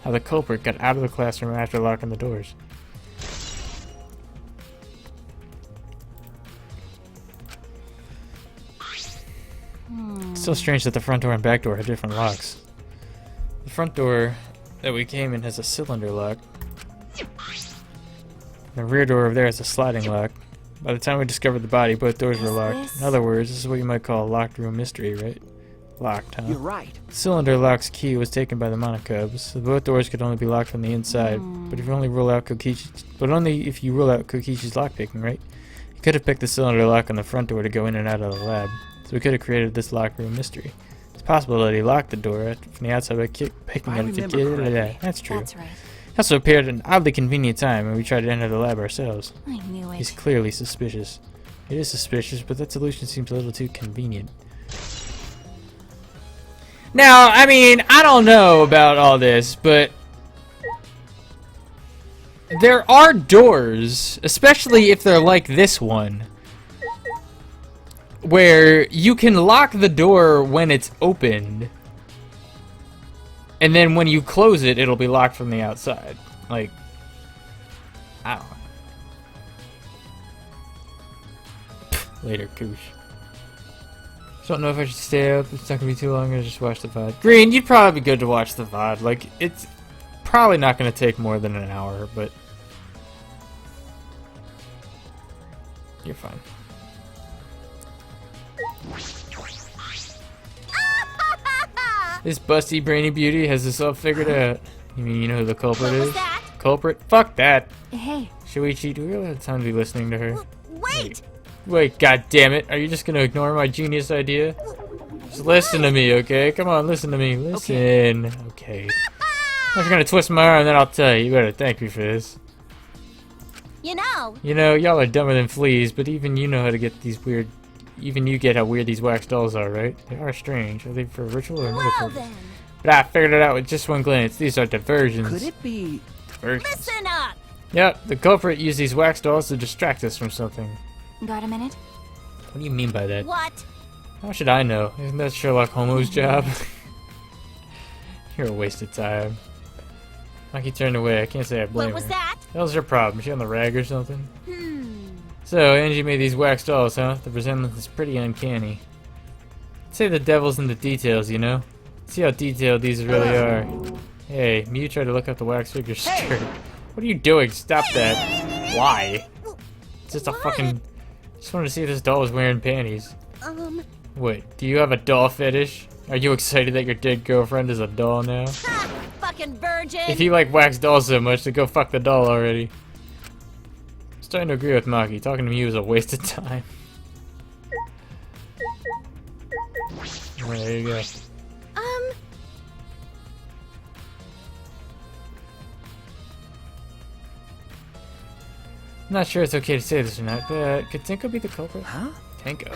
How the culprit got out of the classroom after locking the doors. It's still strange that the front door and back door have different locks. The front door that we came in has a cylinder lock. The rear door over there has a sliding lock. By the time we discovered the body, both doors were locked. In other words, this is what you might call a locked room mystery, right? Locked, huh? You're right. The cylinder lock's key was taken by the Monokubs, so both doors could only be locked from the inside. But if you only rule out Kokichi's lockpicking, right? You could have picked the cylinder lock on the front door to go in and out of the lab, so we could have created this locker room mystery. It's possible that he locked the door from the outside by picking at it. That's true. That's right. He also appeared at an oddly convenient time when we tried to enter the lab ourselves. I knew it. He's clearly suspicious. It is suspicious, but that solution seems a little too convenient. Now, I mean, I don't know about all this, but there are doors, especially if they're like this one, where you can lock the door when it's opened, and then when you close it, it'll be locked from the outside. Like, I don't know. Later, Koosh. Don't know if I should stay up. It's not gonna be too long. I'll just watch the VOD. Green, you'd probably be good to watch the VOD. Like, it's probably not gonna take more than an hour, but you're fine. This busty brainy beauty has this all figured out. You mean you know who the culprit is? Culprit? Fuck that. Hey. Shuichi, do we really have time to be listening to her? Wait! Wait, god damn it. Are you just gonna ignore my genius idea? Just listen to me, okay? Come on, listen to me. Listen. Okay. If you're gonna twist my arm, then I'll tell you. You better thank me for this. You know, Y'all are dumber than fleas, but even you know how to get these weird... Even you get how weird these wax dolls are, right? They are strange. Are they for a ritual or another purpose? then. But I figured it out with just one glance. These are diversions. Could it be... Diversions. Listen up! Yep, the culprit used these wax dolls to distract us from something. Got a minute? What do you mean by that? What? How should I know? Isn't that Sherlock Holmes' job? You're a waste of time. Maki turned away. I can't say I blame What was her. that? What was her problem? Is she on the rag or something? So, Angie made these wax dolls, huh? The resemblance is pretty uncanny. I'd say the devil's in the details, you know? See how detailed these really are. Hey, Mew tried to look up the wax figure's skirt. What are you doing? Stop that. Why? It's just a fucking... Just wanted to see if this doll was wearing panties. Wait, do you have a doll fetish? Are you excited that your dead girlfriend is a doll now? Ha! Fucking virgin! If you like wax dolls so much, then go fuck the doll already. I'm starting to agree with Maki. Talking to you is a waste of time. Well, there you go. I'm not sure it's okay to say this or not, but could Tenko be the culprit? Huh? Tenko?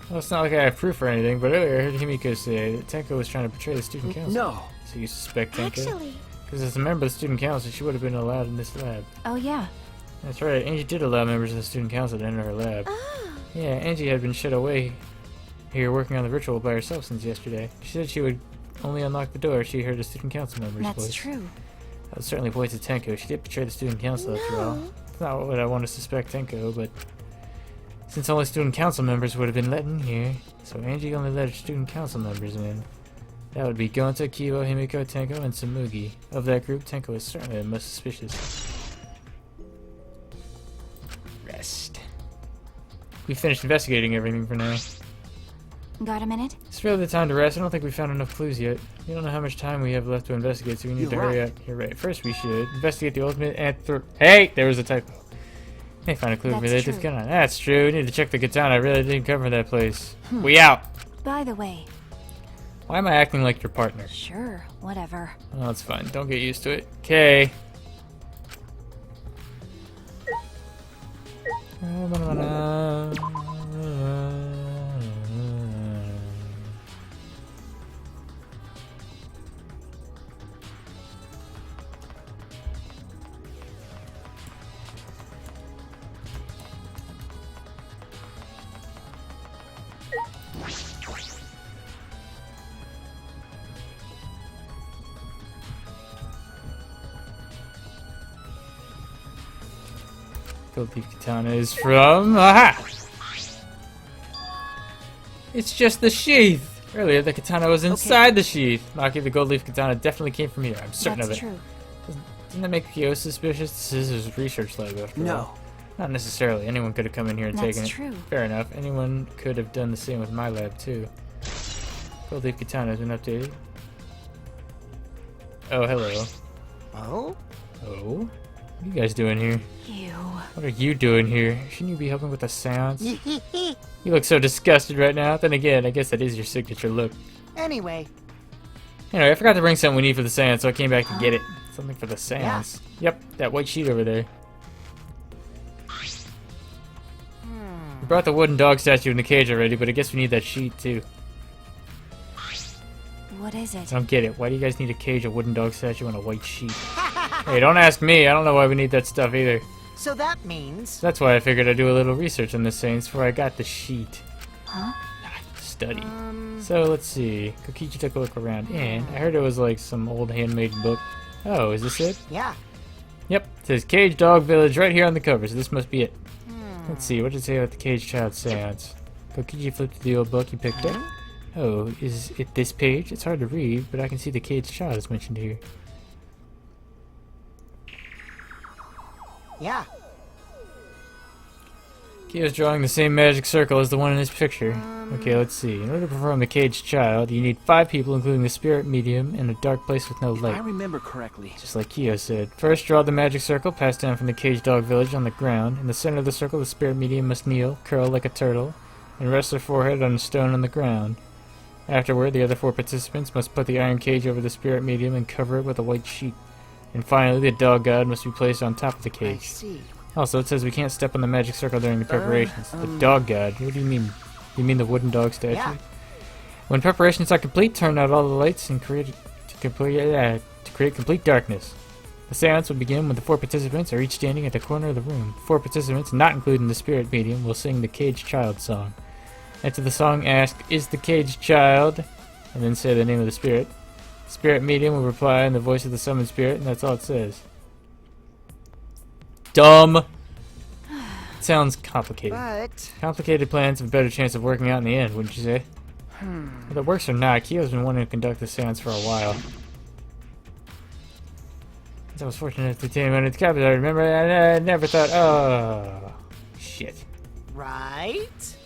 Well, it's not like I have proof or anything, but earlier I heard Himiko say that Tenko was trying to betray the student council. No. So you suspect Tenko? Actually... Because as a member of the student council, she would have been allowed in this lab. Oh, yeah. That's right, Angie did allow members of the student council to enter her lab. Yeah, Angie had been shut away here working on the ritual by herself since yesterday. She said she would only unlock the door if she heard a student council member's voice. That's true. That would certainly point to Tenko. She did betray the student council after all. It's not what I want to suspect Tenko, but since only student council members would have been let in here, so Angie only let her student council members in. That would be Gonta, Kibo, Himiko, Tenko, and Samugi. Of that group, Tenko is certainly the most suspicious. Rest. We finished investigating everything for now. Got a minute? It's really the time to rest. I don't think we found enough clues yet. We don't know how much time we have left to investigate, so we need to hurry up. You're right. First, we should investigate the ultimate Hey! There was a typo. May find a clue related to the katana. That's true. We need to check the katana. I really didn't cover that place. We out! By the way... Why am I acting like your partner? Sure, whatever. Oh, that's fine. Don't get used to it. Okay. Gold leaf katana is from... Aha! It's just the sheath! Earlier, the katana was inside the sheath. Maki, the gold leaf katana definitely came from here. I'm certain of it. True. Doesn't that make Kyo suspicious? This is his research lab after all. Not necessarily. Anyone could have come in here and taken it. True. Fair enough. Anyone could have done the same with my lab, too. Gold leaf katana has been updated. Oh, hello. Oh? Oh? What are you guys doing here? You. What are you doing here? Shouldn't you be helping with the seance? You look so disgusted right now. Then again, I guess that is your signature look. Anyway. Anyway, I forgot to bring something we need for the seance, so I came back to get it. Something for the seance. Yep, that white sheet over there. We brought the wooden dog statue in the cage already, but I guess we need that sheet too. What is it? I don't get it. Why do you guys need a cage, a wooden dog statue, and a white sheet? Hey, don't ask me. I don't know why we need that stuff either. So that means... That's why I figured I'd do a little research on this Saints before I got the sheet. Huh? Study. So, let's see. Kokichi took a look around, and I heard it was like some old handmade book. Oh, is this it? Yeah. Yep, it says Cage Dog Village right here on the cover, so this must be it. Let's see, what did it say about the Cage Child Seance? Kokichi flipped to the old book he picked up. Oh, is it this page? It's hard to read, but I can see the Cage Child is mentioned here. Yeah. Kyo's drawing the same magic circle as the one in his picture. Okay, let's see. In order to perform the Caged Child, you need 5 people, including the spirit medium, in a dark place with no light. If I remember correctly. Just like Kyo said. First, draw the magic circle passed down from the Caged Dog Village on the ground. In the center of the circle, the spirit medium must kneel, curl like a turtle, and rest their forehead on a stone on the ground. Afterward, the other 4 participants must put the iron cage over the spirit medium and cover it with a white sheet. And finally, the dog god must be placed on top of the cage. I see. Also, it says we can't step on the magic circle during the preparations. The dog god? What do you mean? You mean the wooden dog statue? Yeah. When preparations are complete, turn out all the lights and create complete darkness. The seance will begin when the 4 participants are each standing at the corner of the room. 4 participants, not including the spirit medium, will sing the Caged Child song. After the song, ask, "Is the Caged Child?" and then say the name of the spirit. The spirit medium will reply in the voice of the summoned spirit, and that's all it says. Dumb! It sounds complicated. But... Complicated plans have a better chance of working out in the end, wouldn't you say? Whether it works or not, Kyo's been wanting to conduct the seance for a while. Since I was fortunate to obtain one of the copies, I remember I never thought, oh, shit. Right?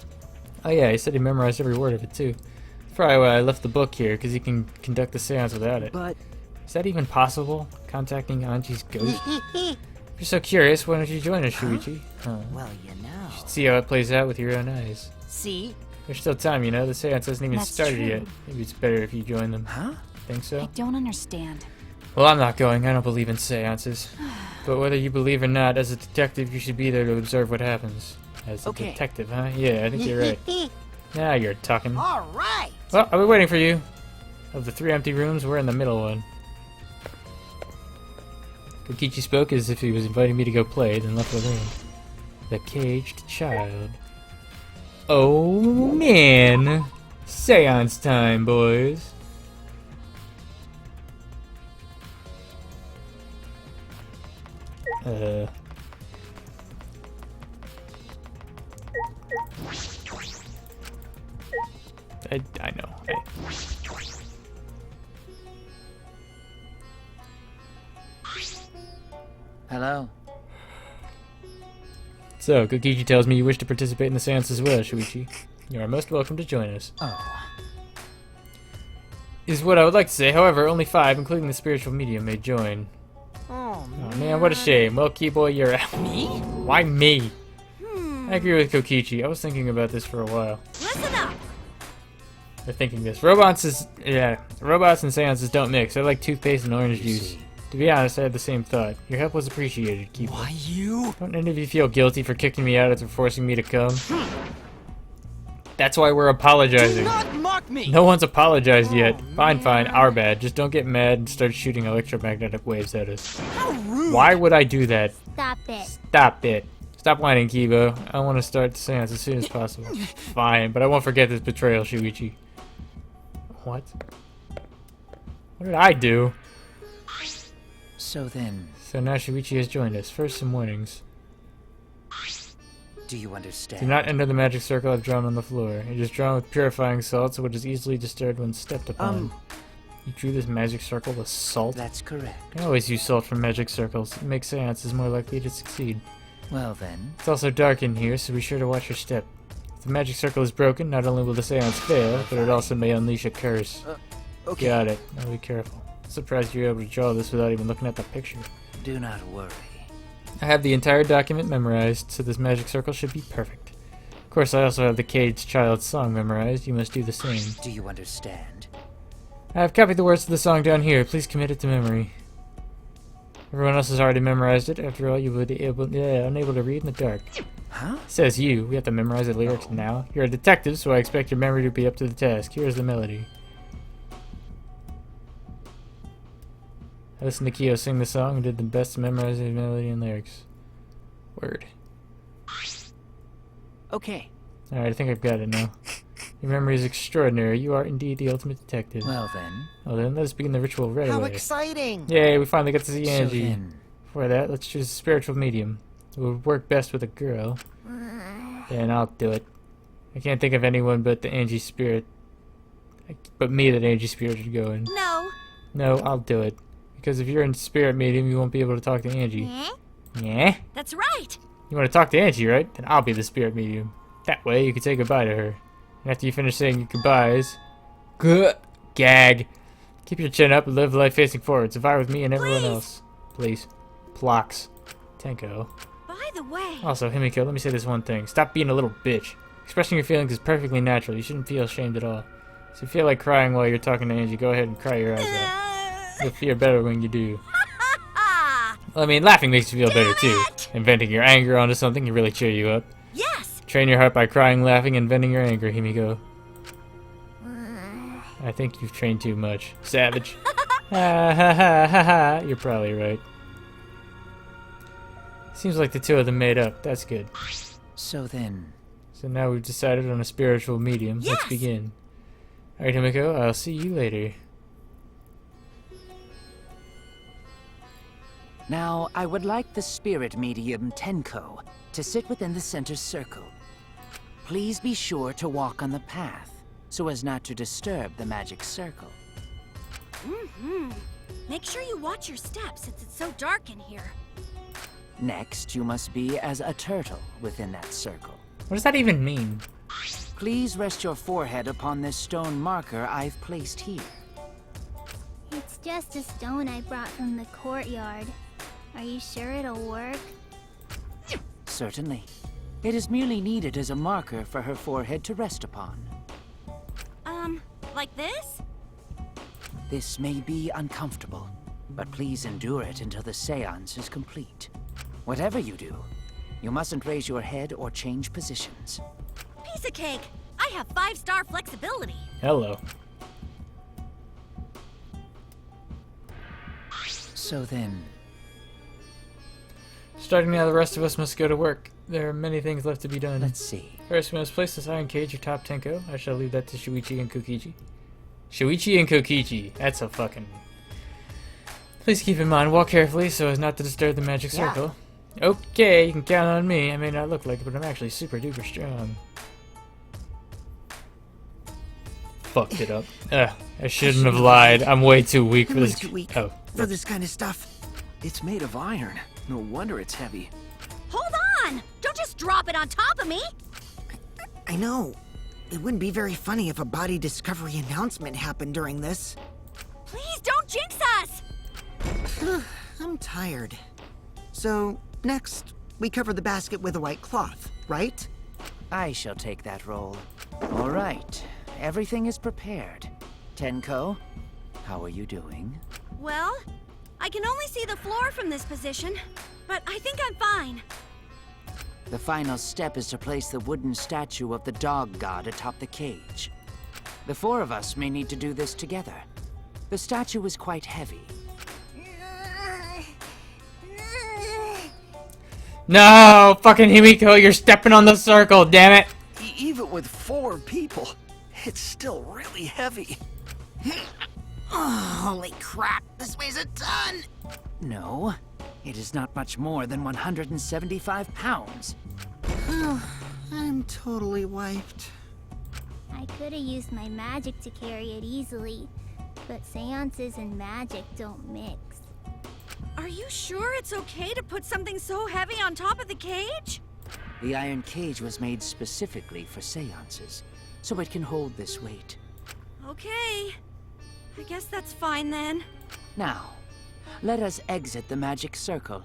Oh yeah, he said he memorized every word of it too. That's probably why I left the book here, because he can conduct the seance without it. But... Is that even possible? Contacting Anji's ghost? If you're so curious, why don't you join us, Shuichi? Well, you know. You should see how it plays out with your own eyes. See? There's still time, you know? The seance hasn't even That's started true. yet. Maybe it's better if you join them. Huh? Think so? I don't understand. Well, I'm not going. I don't believe in seances. But whether you believe or not, as a detective, you should be there to observe what happens. As a Okay. detective, huh? Yeah, I think you're right. Now you're talking. All right. Well, I'll be waiting for you. Of the 3 empty rooms, we're in the middle one. Kokichi spoke as if he was inviting me to go play, then left the room. The Caged Child. Oh, man! Seance time, boys! I know. Hello. So, Kokichi tells me you wish to participate in the seance as well, Shuichi. You are most welcome to join us. Oh. Is what I would like to say. However, only 5, including the spiritual medium, may join. Oh, Oh man, what a shame. Well, Keyboy, you're out. Me? Why me? I agree with Kokichi. I was thinking about this for a while. Listen up! They're thinking this. Robots and seances don't mix. They're like toothpaste and orange juice. To be honest, I had the same thought. Your help was appreciated, Keyboy. Why you? Don't any of you feel guilty for kicking me out after forcing me to come? That's why we're apologizing. Do not mock me! No one's apologized yet. Fine, man. our bad. Just don't get mad and start shooting electromagnetic waves at us. How rude! Why would I do that? Stop it. Stop it. Stop whining, Kibo. I want to start the seance as soon as possible. Fine, but I won't forget this betrayal, Shuichi. What? What did I do? So then, So now Shuichi has joined us. First, some warnings. do you understand? Do not enter the magic circle I've drawn on the floor. It is drawn with purifying salt, so it is easily disturbed when stepped upon. You drew this magic circle with salt? That's correct. I always use salt for magic circles. It makes seances more likely to succeed. Well then. It's also dark in here, so be sure to watch your step. If the magic circle is broken, not only will the seance fail, but it also may unleash a curse. Okay. Got it. Now be careful. Surprised you were able to draw this without even looking at the picture. Do not worry. I have the entire document memorized, so this magic circle should be perfect. Of course, I also have the Caged Child's song memorized. You must do the same. Do you understand? I have copied the words to the song down here. Please commit it to memory. Everyone else has already memorized it. After all, you would be unable to read in the dark. Huh? Says you. We have to memorize the lyrics now. You're a detective, so I expect your memory to be up to the task. Here's the melody. I listened to Kyo sing the song and did the best to memorize the melody and lyrics. Word. Okay. Alright, I think I've got it now. Your memory is extraordinary. You are indeed the ultimate detective. Well then. Well then, let us begin the ritual right How away. exciting! Yay, we finally got to see So Angie. then. For that, let's choose a spiritual medium. It would work best with a girl. Then I'll do it. I can't think of anyone but the Angie spirit. But me that Angie spirit should go in. No. No, I'll do it. Because if you're in spirit medium, you won't be able to talk to Angie. Yeah? That's right. You want to talk to Angie, right? Then I'll be the spirit medium. That way, you can say goodbye to her. And after you finish saying your goodbyes... Gag. Keep your chin up and live life facing forward. Survive with me and everyone else. Please. Plox. Tenko. By the way... Also, Himiko, let me say this one thing. Stop being a little bitch. Expressing your feelings is perfectly natural. You shouldn't feel ashamed at all. So if you feel like crying while you're talking to Angie, go ahead and cry your eyes out. You'll feel better when you do. Well, I mean, laughing makes you feel better too. And venting your anger onto something can really cheer you up. Yes! Train your heart by crying, laughing, and venting your anger, Himiko. I think you've trained too much. Savage. Ha ha ha ha ha. You're probably right. Seems like the two of them made up. That's good. So then... So now we've decided on a spiritual medium. Yes! Let's begin. Alright, Himiko, I'll see you later. Now, I would like the spirit medium Tenko to sit within the center circle. Please be sure to walk on the path, so as not to disturb the magic circle. Make sure you watch your steps since it's so dark in here. Next, you must be as a turtle within that circle. What does that even mean? Please rest your forehead upon this stone marker I've placed here. It's just a stone I brought from the courtyard. Are you sure it'll work? Certainly. It is merely needed as a marker for her forehead to rest upon. Like this? This may be uncomfortable, but please endure it until the seance is complete. Whatever you do, you mustn't raise your head or change positions. Piece of cake. I have 5-star flexibility. Hello. So then... Starting now, the rest of us must go to work. There are many things left to be done. Let's see. First, we must place this iron cage atop Tenko. I shall leave that to Shuichi and Kokichi. Shuichi and Kokichi. That's a fucking... Please keep in mind, walk carefully so as not to disturb the magic circle. Okay, you can count on me. I may not look like it, but I'm actually super duper strong. Fucked it up. I shouldn't have lied. I'm way too weak for this. Too weak Oh, for this kind of stuff. It's made of iron. No wonder it's heavy. Hold on! Don't just drop it on top of me! I know. It wouldn't be very funny if a body discovery announcement happened during this. Please don't jinx us! I'm tired. So, next, we cover the basket with a white cloth, right? I shall take that role. All right. Everything is prepared. Tenko, how are you doing? Well, I can only see the floor from this position, but I think I'm fine. The final step is to place the wooden statue of the dog god atop the cage. The 4 of us may need to do this together. The statue is quite heavy. no! Fucking Himiko, you're stepping on the circle, damn it! Even with 4 people, it's still really heavy. Oh, holy crap, this weighs a ton! No, it is not much more than 175 pounds. I'm totally wiped. I could have used my magic to carry it easily, but seances and magic don't mix. Are you sure it's okay to put something so heavy on top of the cage? The iron cage was made specifically for seances, so it can hold this weight. Okay. I guess that's fine then. Now, let us exit the magic circle.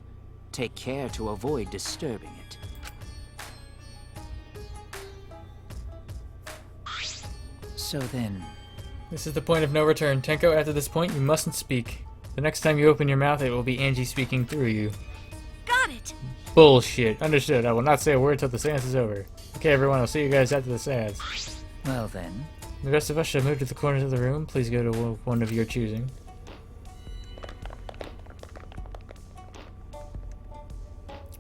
Take care to avoid disturbing it. So then... This is the point of no return. Tenko, after this point, you mustn't speak. The next time you open your mouth, it will be Angie speaking through you. Got it. Bullshit. Understood. I will not say a word till the seance is over. Okay, everyone, I'll see you guys after the seance. Well then... The rest of us shall move to the corners of the room. Please go to one of your choosing.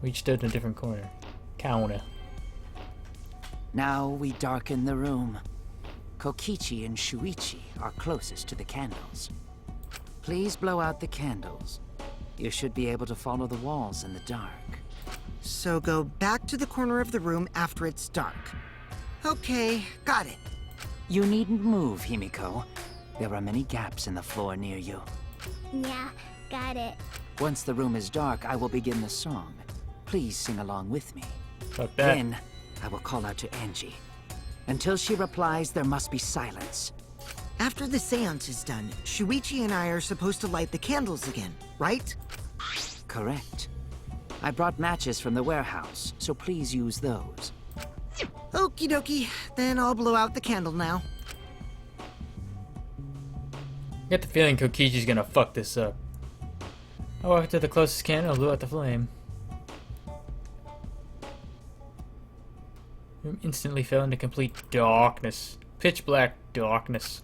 We each stood in a different corner. Counter. Now we darken the room. Kokichi and Shuichi are closest to the candles. Please blow out the candles. You should be able to follow the walls in the dark. So go back to the corner of the room after it's dark. Okay, got it. You needn't move, Himiko. There are many gaps in the floor near you. Yeah, got it. Once the room is dark, I will begin the song. Please sing along with me. Fuck that. Then, I will call out to Angie. Until she replies, there must be silence. After the seance is done, Shuichi and I are supposed to light the candles again, right? Correct. I brought matches from the warehouse, so please use those. Okie dokie, then I'll blow out the candle now. I get the feeling Kokichi's gonna fuck this up. I walked to the closest candle and blew out the flame. The room instantly fell into complete darkness. Pitch black darkness.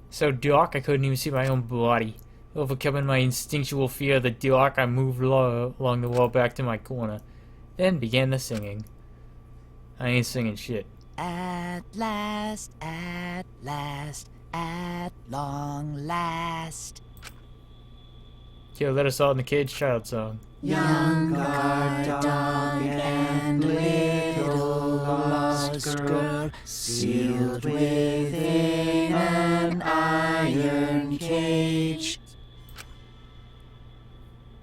So dark I couldn't even see my own body. Overcoming my instinctual fear of the dark, I moved along the wall back to my corner. Then began the singing. I ain't singing shit. At last, at long last. Yo, let us all in the Caged Child song. Young guard dog and little lost girl, sealed within an iron cage.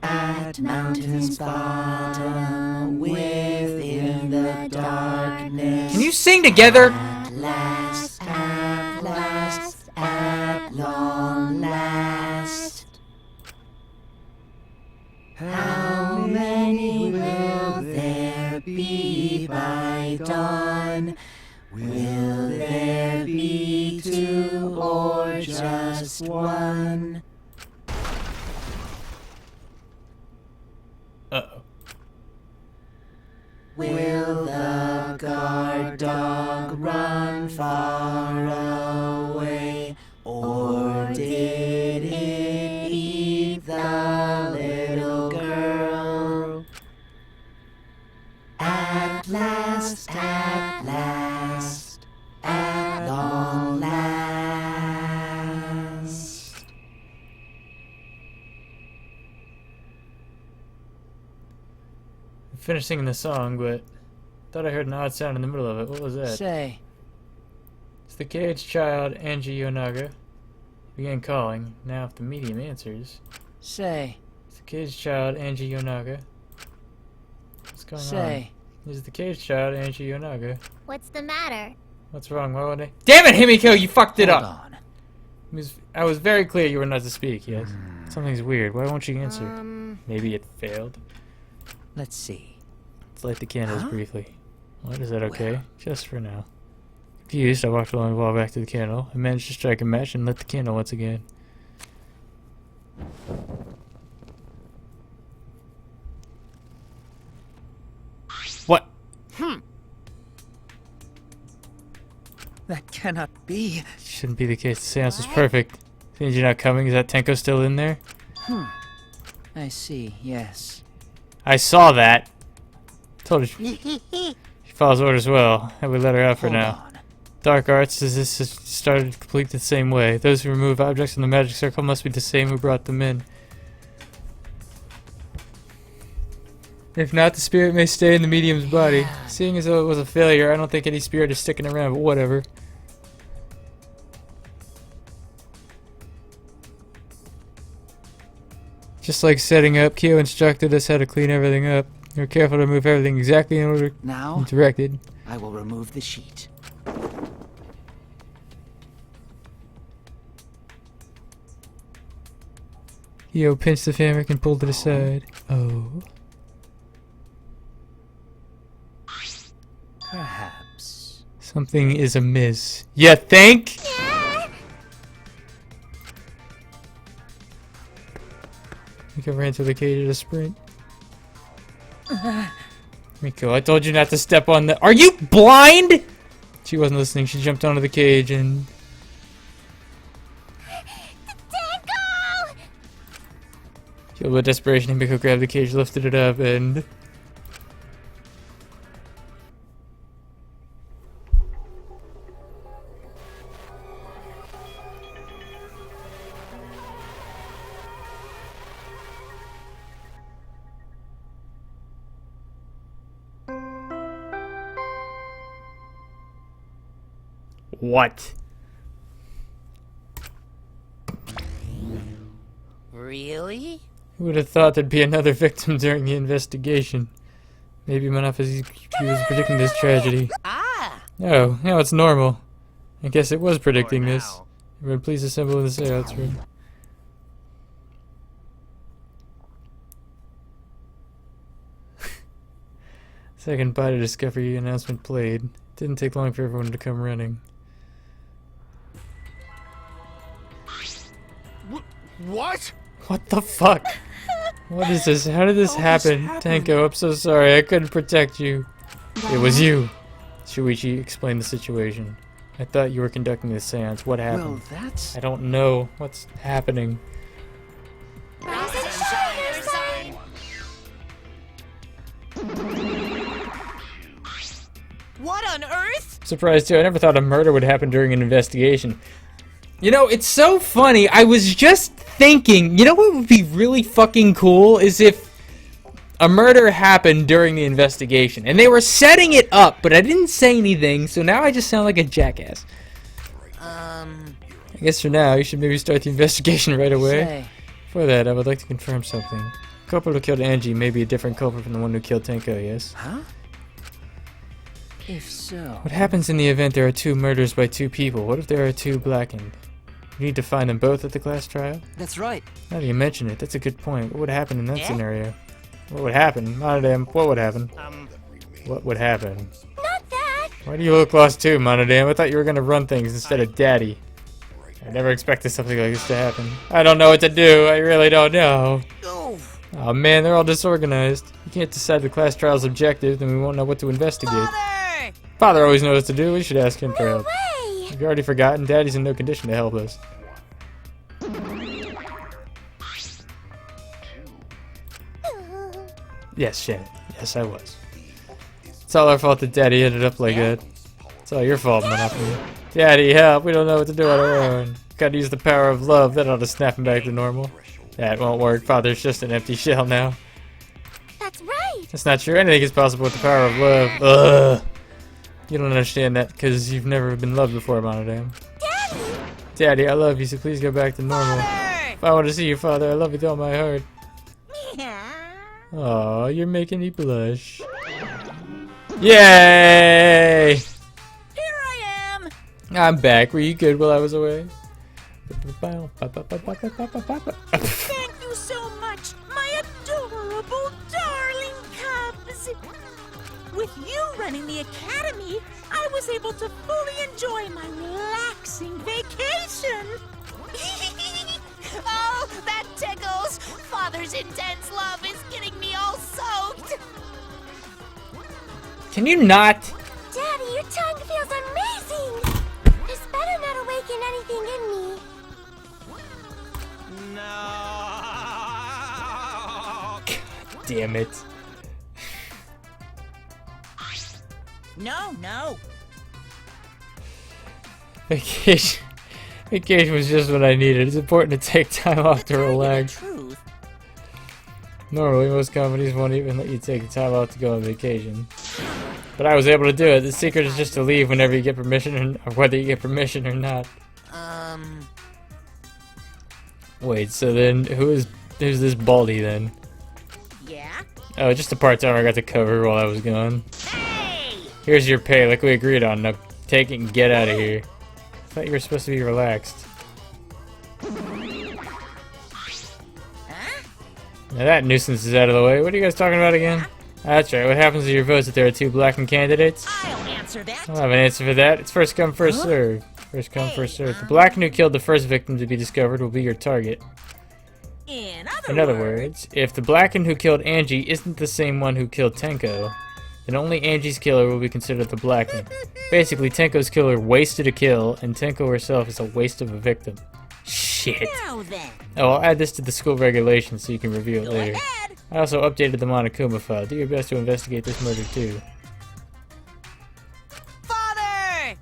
At mountain's bottom, within the darkness. Can you sing together? At last, at long last. How many will there be by dawn? Will there be two or just one? Uh-oh. Will the guard dog run far away, or did it eat the little girl? At last, at long last. I finished singing the song, but thought I heard an odd sound in the middle of it. What was that? Say. It's the Caged Child, Angie Yonaga. Began calling. Now if the medium answers. Say. It's the Caged Child, Angie Yonaga. What's going Say. on? This is the Caged Child, Angie Yonaga. What's the matter? What's wrong? Why would I? Damn it, Himiko! You fucked it Hold up! on. I was very clear you were not to speak, yes? Something's weird. Why won't you answer? Maybe it failed? Let's see. Let's light the candles briefly. What, is that okay? Just for now. Confused, I walked along the wall back to the candle. I managed to strike a match and lit the candle once again. What? That cannot be. Shouldn't be the case. The seance was perfect. Since you're not coming, is that Tenko still in there? I see, yes. I saw that. Told her she follows orders well, and we let her out for now. Dark arts, as this has started complete the same way. Those who remove objects from the magic circle must be the same who brought them in. If not, the spirit may stay in the medium's body. Seeing as though it was a failure, I don't think any spirit is sticking around, but whatever. Just like setting up, Kyo instructed us how to clean everything up. We were careful to move everything exactly in order Now, directed. I will remove the sheet. Kyo pinched the fabric and pulled it aside. Oh. Perhaps. Something is amiss. You think? Miko ran to the cage at a sprint. Miko, I told you not to step on the— Are you blind? She wasn't listening. She jumped onto the cage and... Filled with desperation, Miko grabbed the cage, lifted it up, and... What? Really? Who would have thought there'd be another victim during the investigation? Maybe Monopoly was predicting this tragedy. Oh, now it's normal. I guess it was predicting this. Everyone please assemble in the seance room. Second body discovery announcement played. Didn't take long for everyone to come running. What? What the fuck? What is this? How did this happen? Tenko, I'm so sorry. I couldn't protect you. It was you. Shuichi explained the situation. I thought you were conducting this seance. What happened? Well, that's... I don't know. What's happening? What on earth? Surprised too. I never thought a murder would happen during an investigation. You know, it's so funny. I was just thinking, you know what would be really fucking cool is if a murder happened during the investigation. And they were setting it up, but I didn't say anything, so now I just sound like a jackass. I guess for now, you should maybe start the investigation right away. For that, I would like to confirm something. The culprit who killed Angie may be a different culprit from the one who killed Tenko, yes? Huh? If so... What happens in the event there are two murders by two people? What if there are two blackened? You need to find them both at the class trial? That's right. Now that you mention it, that's a good point. What would happen in that scenario? What would happen? Monodam, what would happen? What would happen? Not that! Why do you look lost too, Monodam? I thought you were gonna run things instead of Daddy. I never expected something like this to happen. I don't know what to do. I really don't know. Oh man, they're all disorganized. You can't decide the class trial's objective, then we won't know what to investigate. Father always knows what to do. We should ask him for help. Have you already forgotten? Daddy's in no condition to help us. Yes, Shannon. Yes, I was. It's all our fault that Daddy ended up like that. It's all your fault, Monopoly. Daddy, help! We don't know what to do on our own. Gotta use the power of love. That ought to snap him back to normal. That won't work. Father's just an empty shell now. That's right! That's not true. Anything is possible with the power of love. Ugh. You don't understand that because you've never been loved before, Monodam. Daddy! Daddy, I love you, so please go back to normal. If I want to see you, Father, I love you with all my heart. Aw, you're making me blush. Yay! Here I am! I'm back. Were you good while I was away? Thank you so much, my adorable darling cubs! With you running the academy, I was able to fully enjoy my relaxing vacation! Oh, that tickles! Father's intense love is getting me all soaked! Can you not? Daddy, your tongue feels amazing! This better not awaken anything in me. No. Damn it. No. Vacation was just what I needed. It's important to take time off to relax. Normally, most companies won't even let you take time off to go on vacation. But I was able to do it. The secret is just to leave whenever you get permission, or whether you get permission or not. Wait, so then who's this Baldy then? Yeah? Oh, just a part-timer I got to cover while I was gone. Here's your pay, like we agreed on. Now take it and get out of here. I thought you were supposed to be relaxed. Now that nuisance is out of the way. What are you guys talking about again? That's right. What happens to your votes if there are 2 blackened candidates? I'll answer that. I'll have an answer for that. It's first come, first serve. First come, first serve. The blackened who killed the first victim to be discovered will be your target. In In other words, if the blackened who killed Angie isn't the same one who killed Tenko, then only Angie's killer will be considered the blackened. Basically, Tenko's killer wasted a kill, and Tenko herself is a waste of a victim. Shit. Now then. Oh, I'll add this to the school regulations so you can review it Go later. ahead. I also updated the Monokuma file. Do your best to investigate this murder too. Father!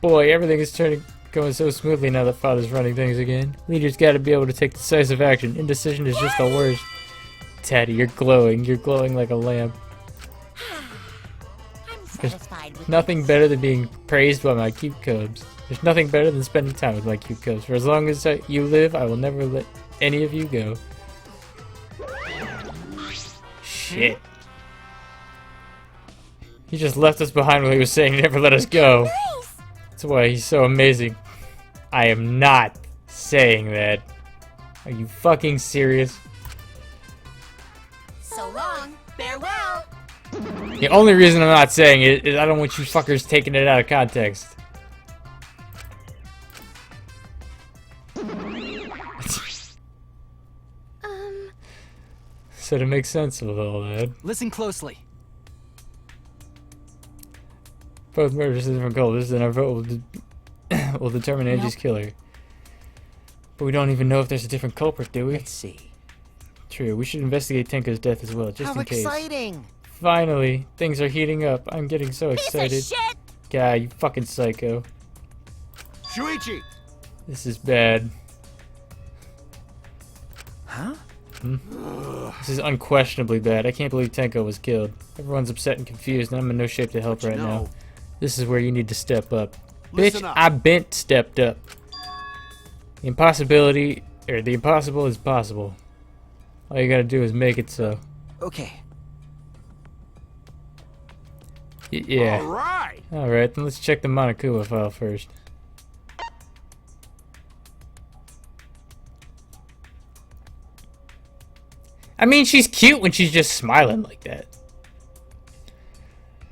Boy, everything is going so smoothly now that Father's running things again. Leader's gotta be able to take decisive action. Indecision is just the worst. Taddy, you're glowing. You're glowing like a lamp. I'm There's satisfied with nothing this. better than being praised by my cute cubs. There's nothing better than spending time with my cute cubs. For as long as you live, I will never let any of you go. Shit. He just left us behind while he was saying never let us go. That's why he's so amazing. I am not saying that. Are you fucking serious? So long. Farewell. The only reason I'm not saying it is I don't want you fuckers taking it out of context. So to make sense of all that, Listen closely. both murders are different colors, and our vote will determine Angie's killer. But we don't even know if there's a different culprit, do we? Let's see. True, we should investigate Tenko's death as well, just How in case. exciting! Finally, things are heating up. I'm getting so excited. Piece of shit. God, you fucking psycho. Shuichi! This is bad. Huh? This is unquestionably bad. I can't believe Tenko was killed. Everyone's upset and confused, and I'm in no shape to help right now. This is where you need to step up. Listen Bitch, up. I bent stepped up. The impossible is possible. All you gotta do is make it so. Okay. Yeah. Alright! Alright, then let's check the Monokuma file first. I mean, she's cute when she's just smiling like that.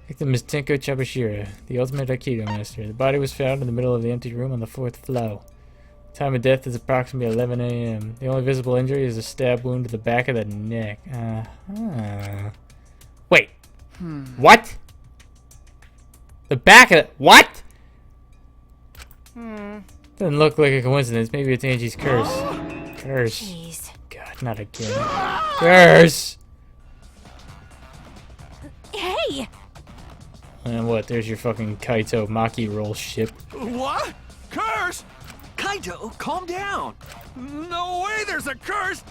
Victim is Tenko Chabashira, the ultimate Aikido master. The body was found in the middle of the empty room on the 4th floor. Time of death is approximately 11 a.m. The only visible injury is a stab wound to the back of the neck. Wait. What? The back of the... What? Doesn't look like a coincidence. Maybe it's Angie's curse. Curse. Jeez. God, not again. Curse! Hey! And what? There's your fucking Kaito Maki roll ship. What? Curse? Kaito, calm down! No way there's a curse!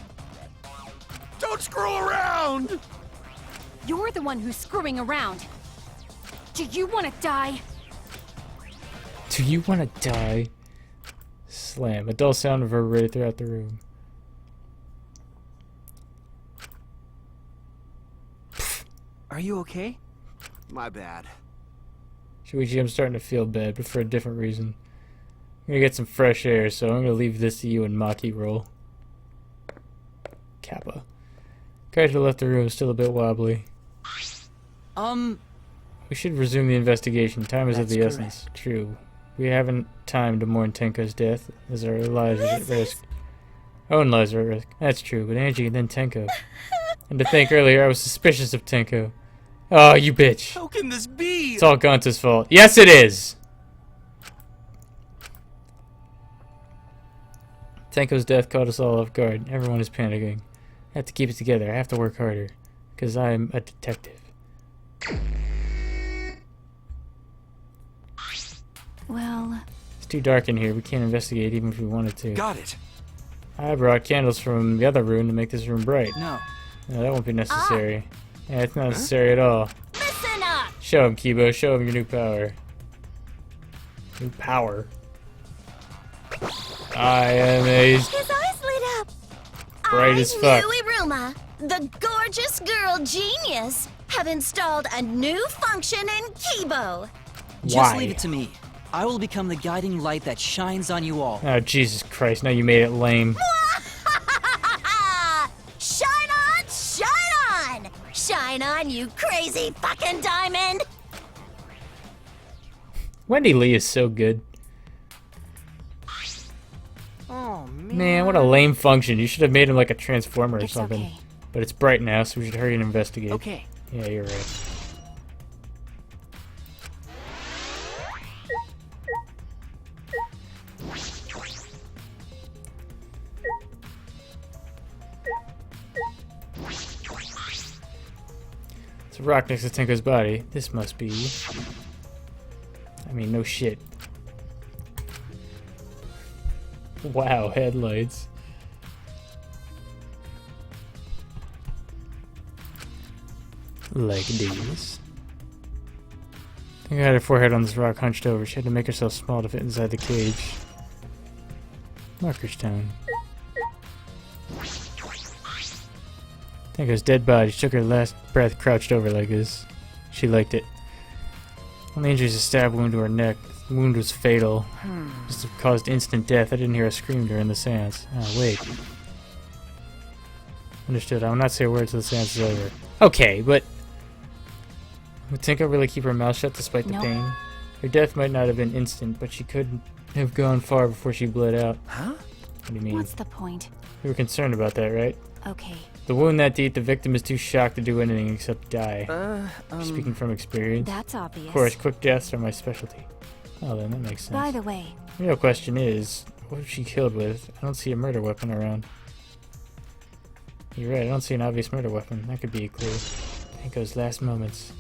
Don't screw around! You're the one who's screwing around. Do you want to die? Do you want to die? Slam. A dull sound reverberated throughout the room. Are you okay? My bad. Shuichi, I'm starting to feel bad, but for a different reason. I'm gonna get some fresh air, so I'm gonna leave this to you and Maki roll. Kappa. Kaito left the room, still a bit wobbly. We should resume the investigation. Time is of the essence. True. We haven't time to mourn Tenko's death, as our lives are at risk. Our own lives are at risk. That's true, but Angie and then Tenko. And to think earlier, I was suspicious of Tenko. Oh, you bitch. How can this be? It's all Gonta's fault. Yes, it is! Tenko's death caught us all off guard. Everyone is panicking. I have to keep it together. I have to work harder. Because I'm a detective. Well... It's too dark in here. We can't investigate even if we wanted to. Got it. I brought candles from the other room to make this room bright. No. No, that won't be necessary. Yeah, it's not necessary at all. Listen up. Show him, Kibo. Show him your new power. New power. I am a... His eyes lit up. bright as fuck. You, Iruma, the gorgeous girl genius, have installed a new function in Kibo. Just Why? leave it to me. I will become the guiding light that shines on you all. Oh, Jesus Christ. Now you made it lame. Shine on, shine on! Shine on, mine, you crazy fucking diamond! Wendy Lee is so good. Oh, Man, what a lame function. You should have made him like a transformer or It's something. okay. But it's bright now, so we should hurry and investigate. Okay. Yeah, you're right. It's a rock next to Tenko's body. This must be... I mean, no shit. Wow, headlights. Like these. I think I had her forehead on this rock hunched over. She had to make herself small to fit inside the cage. Marker's tone. Tenko's dead body. She took her last breath crouched over like this. She liked it. Only injury is a stab wound to her neck. The wound was fatal. Must have caused instant death. I didn't hear a scream during the seance. Oh, wait. Understood. I will not say a word till the seance is over. Okay, but... would Tenko really keep her mouth shut despite the pain? Her death might not have been instant, but she could have gone far before she bled out. Huh? What do you mean? What's the point? You were concerned about that, right? Okay. The wound that deep, the victim is too shocked to do anything except die. Speaking from experience. That's obvious. Of course, quick deaths are my specialty. Oh, then that makes sense. By the way, The real question is, what was she killed with? I don't see a murder weapon around. You're right, I don't see an obvious murder weapon. That could be a clue. Tenko's last moments.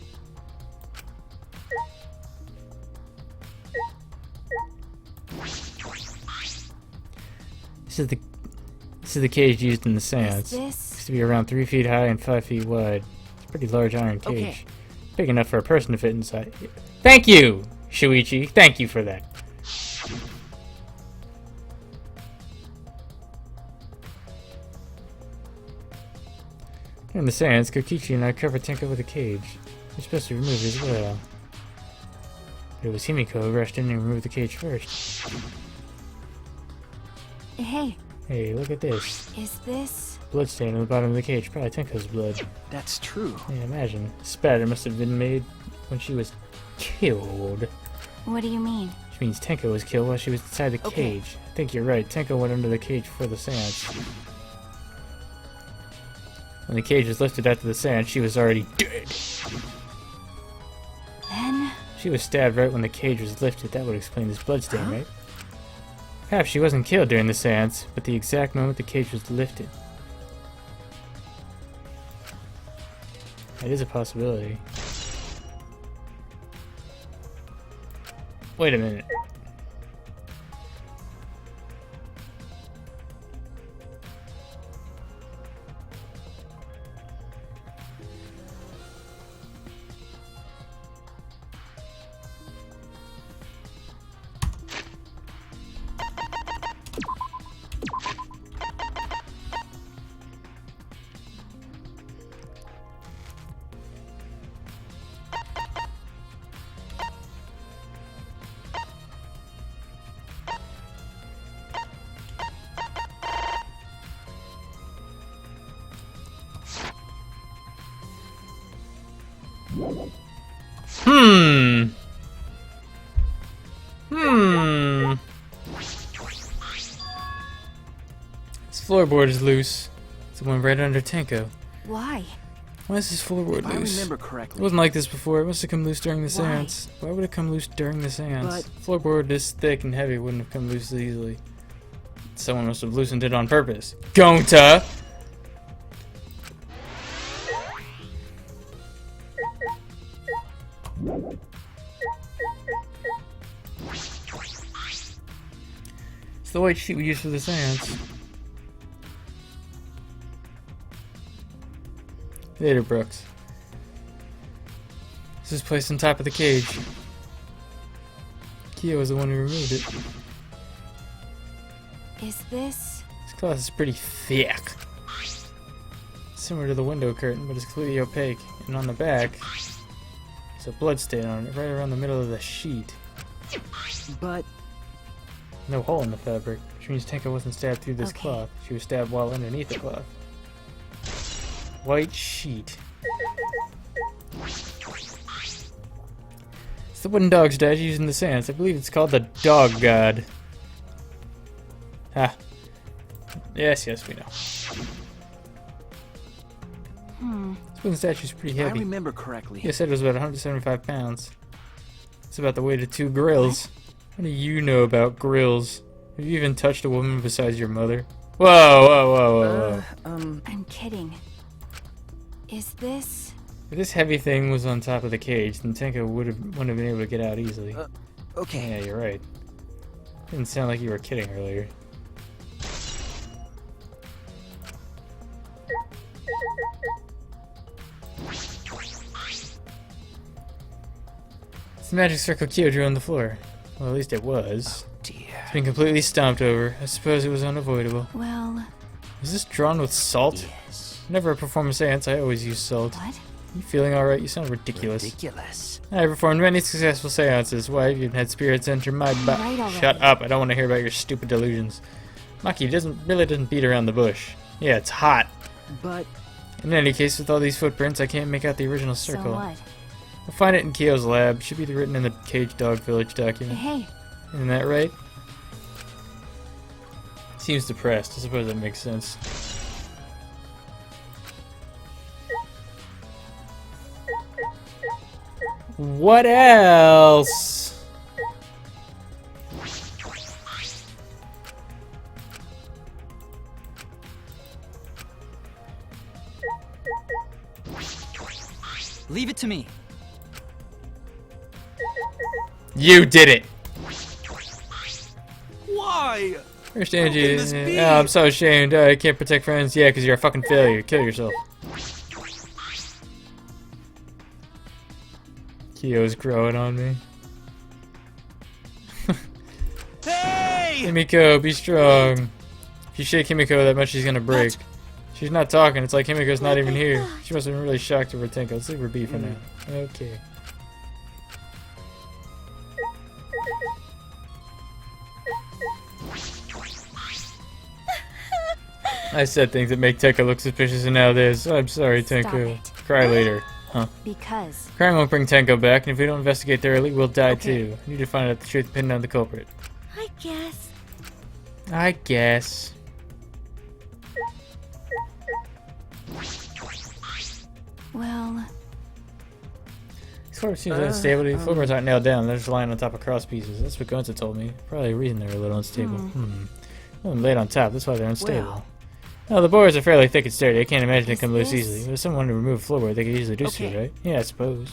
This is the cage used in the seance. Used to be around 3 feet high and 5 feet wide. It's a pretty large iron cage. Okay. Big enough for a person to fit inside. Thank you, Shuichi. Thank you for that. In the seance, Kokichi and I covered Tenko with a cage. We're supposed to remove it as well. But it was Himiko who rushed in and removed the cage first. hey, Hey, look at this. is this... Bloodstain on the bottom of the cage. Probably Tenko's blood. That's true. Yeah, imagine. Spatter must have been made when she was killed. What do you mean? Which means Tenko was killed while she was inside the cage. I think you're right. Tenko went under the cage before the seance. When the cage was lifted after the seance, she was already dead. Then... She was stabbed right when the cage was lifted. That would explain this bloodstain, right? Perhaps she wasn't killed during the seance, but the exact moment the cage was lifted. That is a possibility. Wait a minute. This floorboard is loose. It's the one right under Tenko. Why? Why is this floorboard If I loose? remember It correctly. wasn't like this before. It must have come loose during the seance. Why would it come loose during the seance? Floorboard this thick and heavy wouldn't have come loose easily. Someone must have loosened it on purpose. Gonta! It's the white sheet we used for the seance. Later, Brooks. This is placed on top of the cage. Kia was the one who removed it. Is this... This cloth is pretty thick. Similar to the window curtain, but it's completely opaque. And on the back, there's a blood stain on it, right around the middle of the sheet. But no hole in the fabric, which means Tenko wasn't stabbed through this cloth. She was stabbed while underneath the cloth. White sheet. It's the wooden dog statue used in the seance. I believe it's called the Dog God. Ha. Yes, we know. This wooden statue's pretty If I heavy. remember correctly. You said it was about 175 pounds. It's about the weight of 2 grills. What do you know about grills? Have you even touched a woman besides your mother? Whoa. I'm kidding. Is this... If this heavy thing was on top of the cage, then Tenko wouldn't have been able to get out easily. Okay. Yeah, you're right. Didn't sound like you were kidding earlier. It's the magic circle Kyo drew on the floor. Well, at least it was. Oh, dear. It's been completely stomped over. I suppose it was unavoidable. Well... Is this drawn with salt? Yes. Whenever I perform a seance, I always use salt. What? You feeling alright? You sound ridiculous. Ridiculous. I performed many successful seances. Why have you had spirits enter my body? Right already. Shut up. I don't want to hear about your stupid delusions. Maki really doesn't beat around the bush. Yeah, it's hot. But... In any case, with all these footprints, I can't make out the original circle. So what? We'll find it in Kyo's lab. Should be written in the Cage Dog Village document. Hey. Isn't that right? Seems depressed. I suppose that makes sense. What else? Leave it to me. You did it. Why? I understand How you. can this be? Oh, I'm so ashamed. I can't protect friends. Yeah, because you're a fucking failure. Kill yourself. Kyo's growing on me. Hey! Himiko, be strong. If you shake Himiko that much, she's gonna break. She's not talking. It's like Himiko's not even here. She must have been really shocked over Tenko. Let's leave her be for now. Okay. I said things that make Tenko look suspicious, and now this. I'm sorry, Tenko. it. Cry later. Huh. Because... Crying won't bring Tenko back, and if we don't investigate thoroughly, we'll die too. We need to find out the truth and pin down the culprit. I guess. I guess. Well... These floors seems unstable. The floorboards aren't nailed down. They're just lying on top of cross pieces. That's what Gonza told me. Probably a reason they're a little unstable. Well, laid on top. That's why they're unstable. Well, the boards are fairly thick and sturdy. I can't imagine they come loose easily. If someone to remove a floorboard, they could easily do so, right? Yeah, I suppose.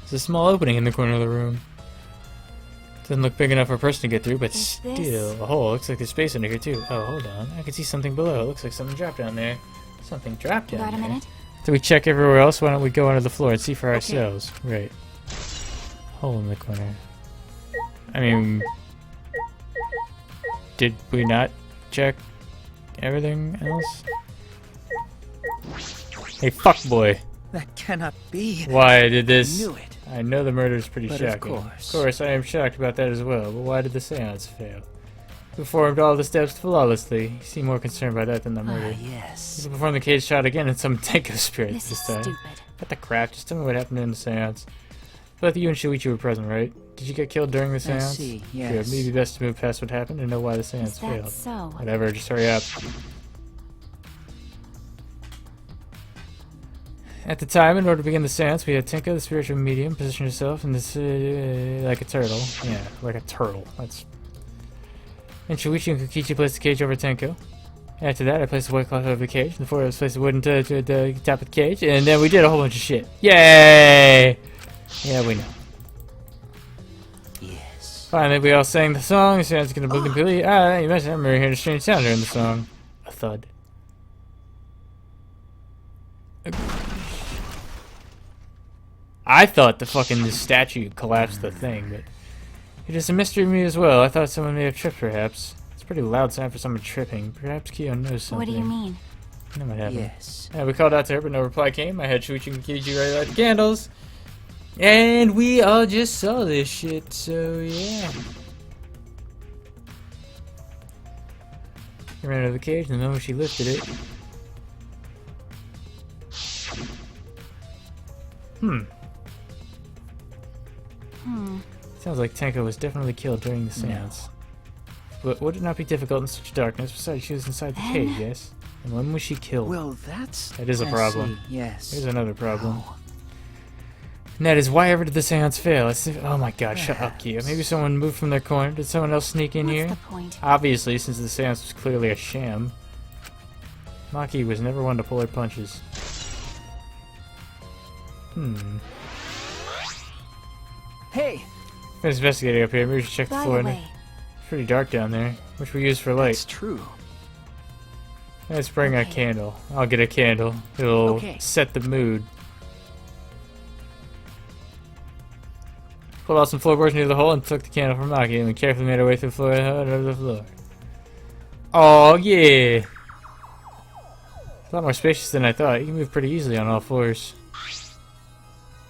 There's a small opening in the corner of the room. Doesn't look big enough for a person to get through, but still. A hole. Looks like there's space under here, too. Oh, hold on. I can see something below. It looks like something dropped down there. Something dropped down there. Got a minute? So we check everywhere else. Why don't we go under the floor and see for ourselves? Right. Hole in the corner. I mean... Did we not check everything else? Hey, fuckboy. That cannot be. Why I did this? I knew it. I know the murder is pretty But shocking. of Of course, I am shocked about that as well. But why did the seance fail? We performed all the steps flawlessly. You seem more concerned by that than the murder. Yes. You performed the cage shot again in some Tenko spirit This this is time. stupid. What the crap? Just tell me what happened in the seance. Both you and Shuichi were present, right? Did you get killed during the seance? see, Good. yes. Maybe best to move past what happened and know why the seance Is that failed. so? Whatever, just hurry up. At the time, in order to begin the seance, we had Tenko, the spiritual medium, position herself in this like a turtle. Yeah, like a turtle. That's. And Shuichi and Kokichi placed the cage over Tenko. After that, I placed the white cloth over the cage. The four of us placed the wooden to the top of the cage, and then we did a whole bunch of shit. Yay! Yeah, we know. Yes. Finally, we all sang the song. The seance is gonna be completely. You mentioned I remember hearing a strange sound during the song. A thud. I thought the fucking statue collapsed the thing, but it is a mystery to me as well. I thought someone may have tripped, perhaps. It's a pretty loud sound for someone tripping. Perhaps Kyo knows something. What do you mean? I know what happened. Yes. We called out to her, but no reply came. I had Shuichi and Kiji ready to light the candles. And we all just saw this shit, so yeah. She ran out of the cage the moment she lifted it. Sounds like Tenko was definitely killed during the seance. But would it not be difficult in such darkness? Besides, she was inside the cage, yes? And when was she killed? Well, that's... That is a I problem. see, yes. Here's another problem. And that is, why ever did the seance fail? Oh my god, shut up, Kia. Maybe someone moved from their corner. Did someone else sneak in here? What's the point? Obviously, since the seance was clearly a sham. Maki was never one to pull her punches. Hey! There's investigating up here. Maybe we should check the By floor. the way, It's pretty dark down there, which we use for light. That's true. Let's bring a candle. I'll get a candle. It'll set the mood. Pulled out some floorboards near the hole and took the candle from Maki, and we carefully made our way through the floor under the floor. Oh yeah! It's a lot more spacious than I thought. You can move pretty easily on all fours.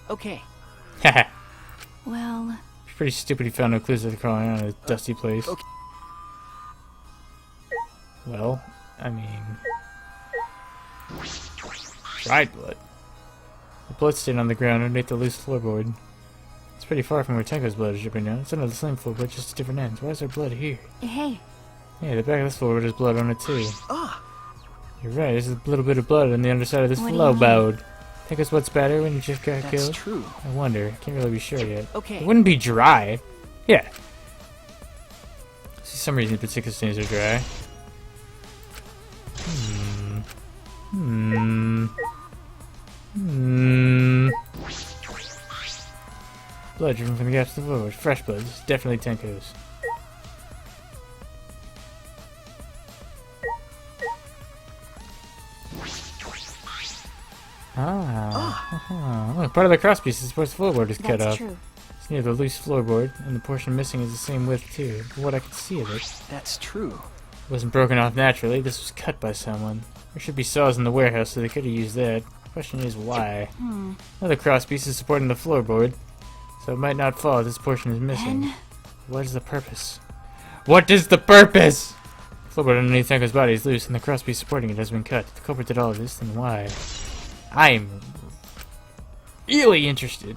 Okay. Haha. well, It's pretty stupid he found no clues after crawling around a dusty place. Well, I mean... dried blood. The blood stain on the ground underneath the loose floorboard. It's pretty far from where Tenko's blood is dripping down. It's under the same floorboard, just at different ends. Why is there blood here? hey, Yeah, the back of this floorboard has blood on it too. Ah! You're right, there's a little bit of blood on the underside of this What do you mean? floorboard. Tenko's blood's better when you just got That's killed? true. I wonder. Can't really be sure yet. Okay. It wouldn't be dry. Yeah. See, some reason particular stains are dry. Blood driven from the gaps of the floor. Fresh blood. This is definitely Tenko's. Oh, part of the crosspiece that supports the floorboard is cut that's off. true. It's near the loose floorboard, and the portion missing is the same width too. From what I could see of it, That's true. it wasn't broken off naturally. This was cut by someone. There should be saws in the warehouse, so they could have used that. Question is why. Another crosspiece is supporting the floorboard, so it might not fall if this portion is missing. Then- What is the purpose? What is the purpose? The floorboard underneath Tenko's body is loose, and the crosspiece supporting it has been cut. If the culprit did all of this, then why? I'm really interested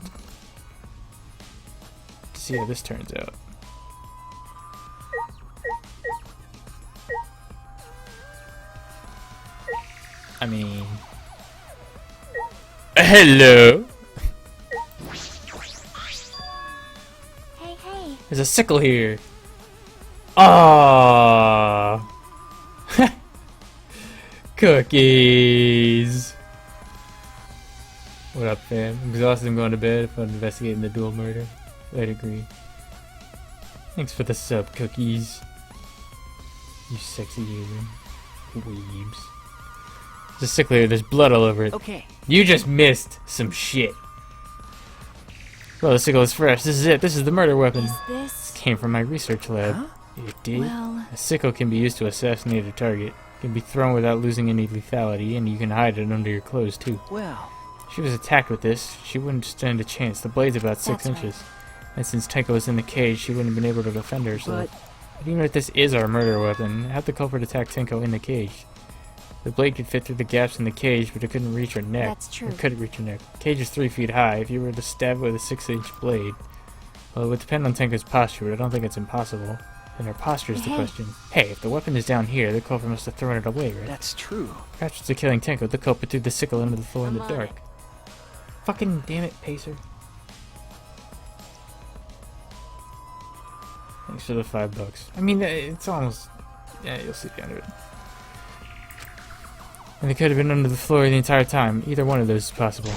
to see how this turns out. I mean... Hello? Hey, hey. There's a sickle here. Ah, cookies. What up, fam? I'm exhausted. I'm going to bed. I'm investigating the dual murder. I'd agree. Thanks for the sub, cookies. You sexy human. Weebs. There's a sickle here. There's blood all over it. Okay. You just missed some shit. Well, the sickle is fresh. This is it. This is the murder weapon. Is this... Came from my research lab. It did? Well... A sickle can be used to assassinate a target. It can be thrown without losing any lethality, and you can hide it under your clothes, too. Well... If she was attacked with this, she wouldn't stand a chance. The blade's about 6 That's right. inches. And since Tenko was in the cage, she wouldn't have been able to defend herself. But... But even if this is our murder weapon, how'd the culprit attack Tenko in the cage? The blade could fit through the gaps in the cage, but it couldn't reach her neck. That's true. It couldn't reach her neck. The cage is 3 feet high. If you were to stab it with a 6-inch blade, well, it would depend on Tenko's posture, but I don't think it's impossible. And her posture is the Hey. question. Hey, if the weapon is down here, the culprit must have thrown it away, right? That's true. Perhaps after killing Tenko, the culprit threw the sickle into the floor in the I'm on dark. Fucking damn it, Pacer. Thanks for the $5. I mean, it's almost... Yeah, you'll see the end of it. And they could have been under the floor the entire time. Either one of those is possible.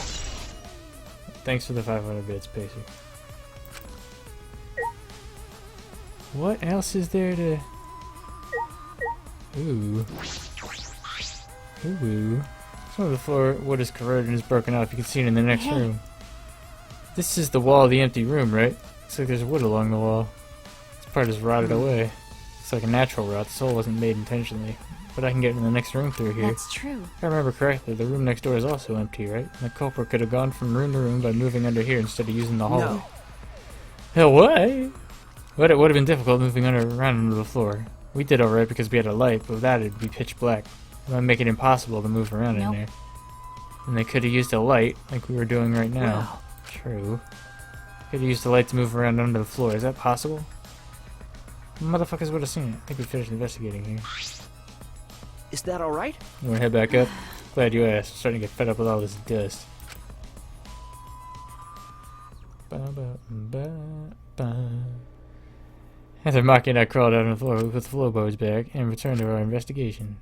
Thanks for the 500 bits, Pacer. What else is there to... Ooh. Ooh. Some of the floor wood is corroded and is broken off. You can see it in the next Hey. room. This is the wall of the empty room, right? Looks like there's wood along the wall. This part is rotted away. It's like a natural rot. This hole wasn't made intentionally. But I can get in the next room through here. That's true. If I remember correctly, the room next door is also empty, right? And the culprit could have gone from room to room by moving under here instead of using the hallway. No. Hell, what? But it would have been difficult moving around under the floor. We did alright because we had a light, but without it, it'd be pitch black. It might make it impossible to move around in there. And they could have used a light, like we were doing right now. Wow. True. Could have used the light to move around under the floor. Is that possible? Motherfuckers would have seen it. I think we finished investigating here. Is that all right? You wanna head back up? Glad you asked. I'm starting to get fed up with all this dust. After Maki and I crawled out on the floor, we put the floorboards back and returned to our investigation.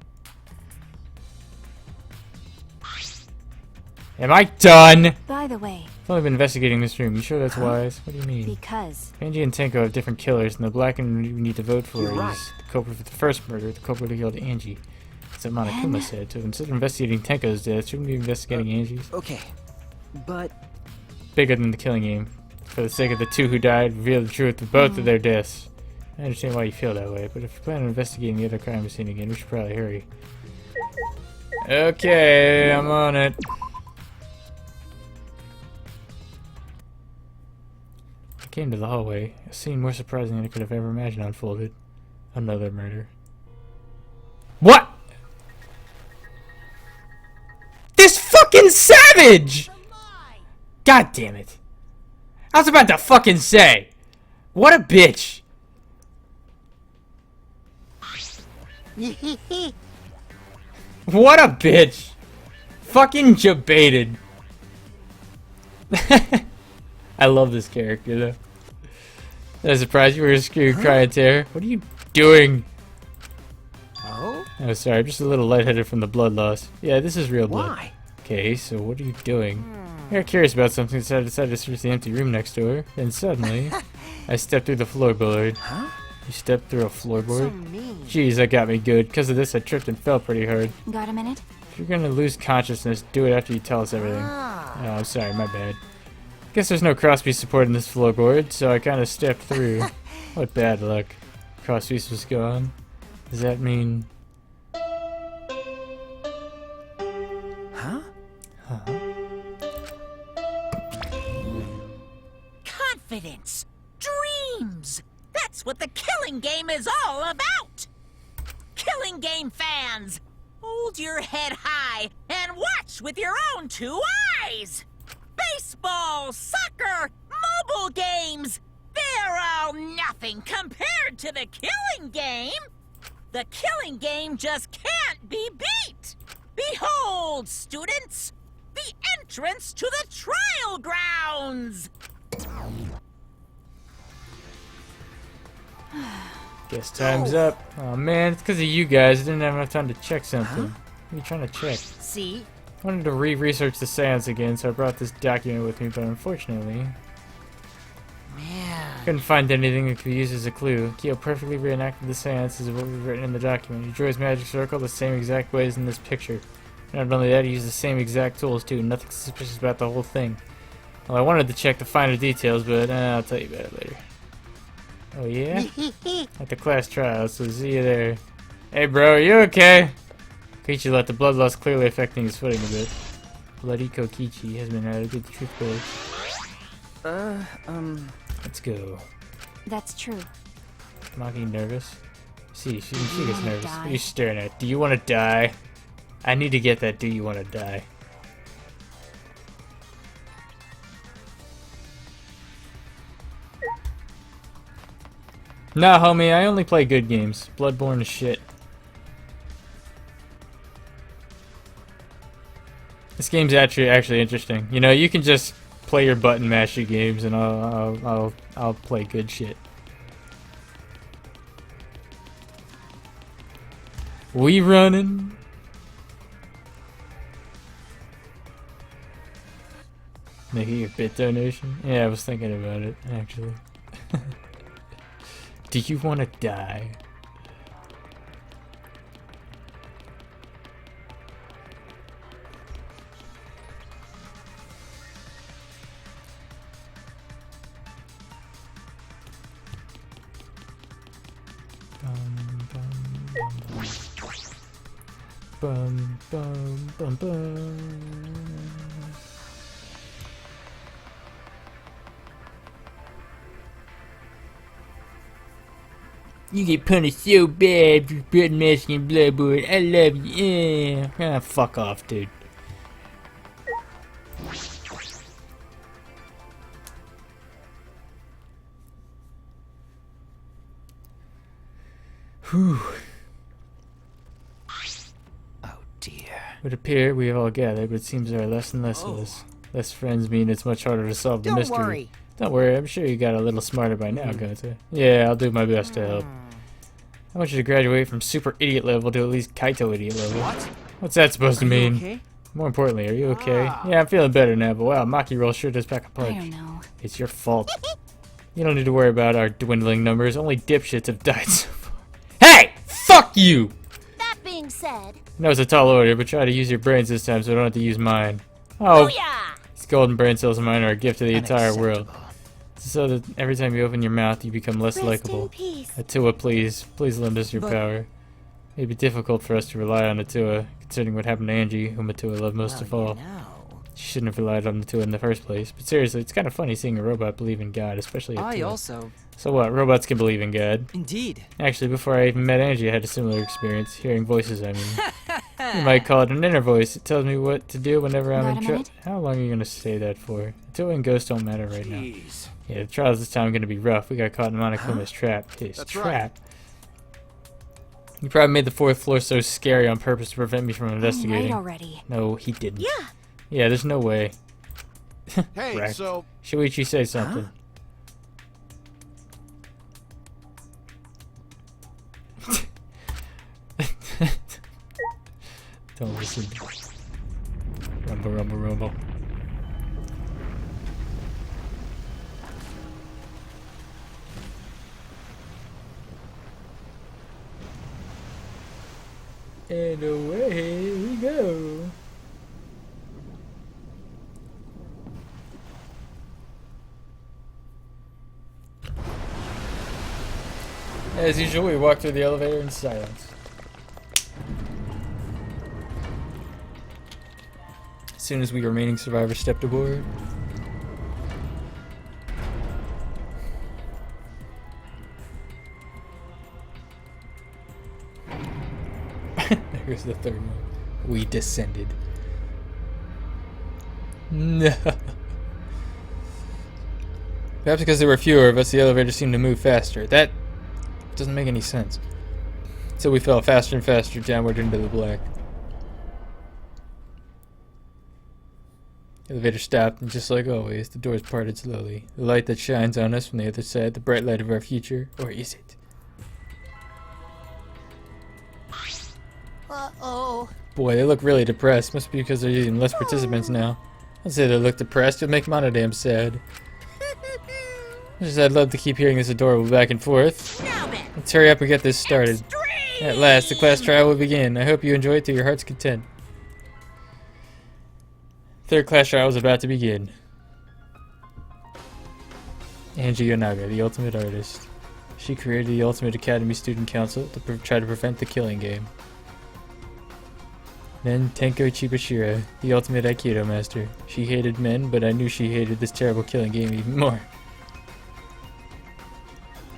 Am I done? By the way, I've only been investigating this room. You sure that's wise? What do you mean? because Angie and Tenko have different killers, and the black one we need to vote for You're is right. the culprit for the first murder, the culprit who killed Angie. That's what Monokuma said. So instead of investigating Tenko's death, shouldn't we be investigating Angie's? Okay, but Bigger than the killing game. For the sake of the two who died, reveal the truth of both of their deaths. I understand why you feel that way, but if you plan on investigating the other crime scene again, we should probably hurry. Okay, I'm on it. I came to the hallway. A scene more surprising than I could have ever imagined unfolded. Another murder. What? This fucking savage! God damn it. I was about to fucking say. What a bitch. What a bitch. Fucking jebaited. I love this character though. I was surprised you were screaming, crying terror. What are you doing? oh, Oh, sorry, I'm just a little lightheaded from the blood loss. Yeah, this is real blood. why? Okay, so what are you doing? I got curious about something, so I decided to search the empty room next door. Then suddenly, I stepped through the floorboard. Huh? You stepped through a floorboard? So mean. Jeez, that got me good. Because of this, I tripped and fell pretty hard. got a minute? If you're gonna lose consciousness, do it after you tell us everything. Ah. Oh, I'm sorry, my bad. Guess there's no crosspiece support in this floorboard, so I kind of stepped through. What bad luck. Crosspiece was gone. Does that mean... Huh? Confidence, dreams. That's what the Killing Game is all about. Killing Game fans, hold your head high and watch with your own two eyes. Baseball, soccer, mobile games, they're all nothing compared to the Killing Game. The Killing Game just can't be beat. Behold, students, the entrance to the trial grounds. Guess time's up. Oh man, it's because of you guys. I didn't have enough time to check something. What are you trying to check? See? I wanted to research the seance again, so I brought this document with me, but unfortunately, Man. couldn't find anything that could be used as a clue. Kyo perfectly reenacted the seance as what was written in the document. He drew his magic circle the same exact way as in this picture. Not only that, he used the same exact tools too. Nothing suspicious about the whole thing. Well, I wanted to check the finer details, but I'll tell you about it later. Oh yeah? At the class trial, so see you there. Hey bro, are you okay? Koichi let the blood loss clearly affecting his footing a bit. Bloody Kokichi has been added to the truth board. Let's go. That's true. Maki nervous? See, she gets nervous. What are you Die. staring at? Do you want to die? I need to get that do you want to die. Nah, homie, I only play good games. Bloodborne is shit. This game's actually interesting. You know, you can just play your button mashy games, and I'll play good shit. We running. Making a bit donation? Yeah, I was thinking about it, actually. Do you want to die? Bum bum bum bum. You get punished so bad for blood masking Bloodborne. I love you. Ah, fuck off, dude. Whew. Oh dear. It would appear we have all gathered, but it seems there are less and less of us. Less friends mean it's much harder to solve the mystery. worry. Don't worry, I'm sure you got a little smarter by now, Gonta. Yeah, I'll do my best to help. I want you to graduate from super idiot level to at least Kaito idiot level. What? What's that supposed to mean? Okay? More importantly, are you okay? Yeah, I'm feeling better now, but wow, Maki Roll sure does pack a punch. I don't know. It's your fault. You don't need to worry about our dwindling numbers. Only dipshits have died so far. Hey! Fuck you! That being said, I know it's a tall order, but try to use your brains this time so I don't have to use mine. Oh, booyah! these golden brain cells of mine are a gift to the entire world. So that every time you open your mouth, you become less Rest in likable. peace. Atua, please lend us your But- power. It may be difficult for us to rely on Atua, considering what happened to Angie, whom Atua loved most of all. She shouldn't have relied on Atua in the first place. But seriously, it's kind of funny seeing a robot believe in God, especially Atua. I also. So what, robots can believe in God? Indeed. Actually, before I even met Angie, I had a similar experience, hearing voices, I mean. You might call it an inner voice. It tells me what to do whenever I'm in trouble. How long are you going to say that for? Atua and Ghost don't matter right now. Yeah, the trials this time are going to be rough. We got caught in Monokuma's trap. His That's trap. right. You probably made the 4th floor so scary on purpose to prevent me from Right investigating. already. No, he didn't. Yeah. Yeah, there's no way. Hey, Right. so Shuichi, say something. Don't listen. Rumble, rumble, rumble. And away we go. As usual, we walk through the elevator in silence. As soon as we remaining survivors stepped aboard. There's the third one. We descended. No. Perhaps because there were fewer of us, the elevator seemed to move faster. That doesn't make any sense. So we fell faster and faster downward into the black. The elevator stopped, and just like always, the doors parted slowly. The light that shines on us from the other side, the bright light of our future, or is it? uh-oh. Boy, they look really depressed. Must be because they're using less participants now. I'd say they look depressed. It'd make Mono damn sad. Just I'd love to keep hearing this adorable back and forth. Let's hurry up and get this started. At last, the class trial will begin. I hope you enjoy it to your heart's content. Third class trial is about to begin. Angie Yonaga, the ultimate artist. She created the Ultimate Academy Student Council to try to prevent the killing game. Then Tenko Chibashira, the ultimate Aikido master. She hated men, but I knew she hated this terrible killing game even more.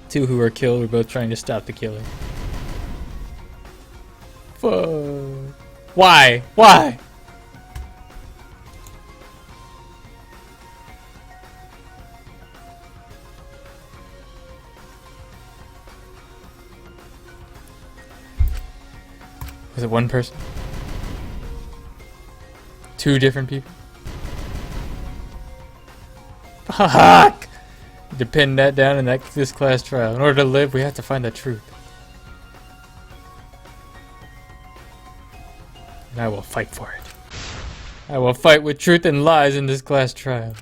Two who were killed were both trying to stop the killing. Fuck. Why? Why? Was it one person? Two different people? Fuck! To pin that down in this class trial. In order to live, we have to find the truth. And I will fight for it. I will fight with truth and lies in this class trial.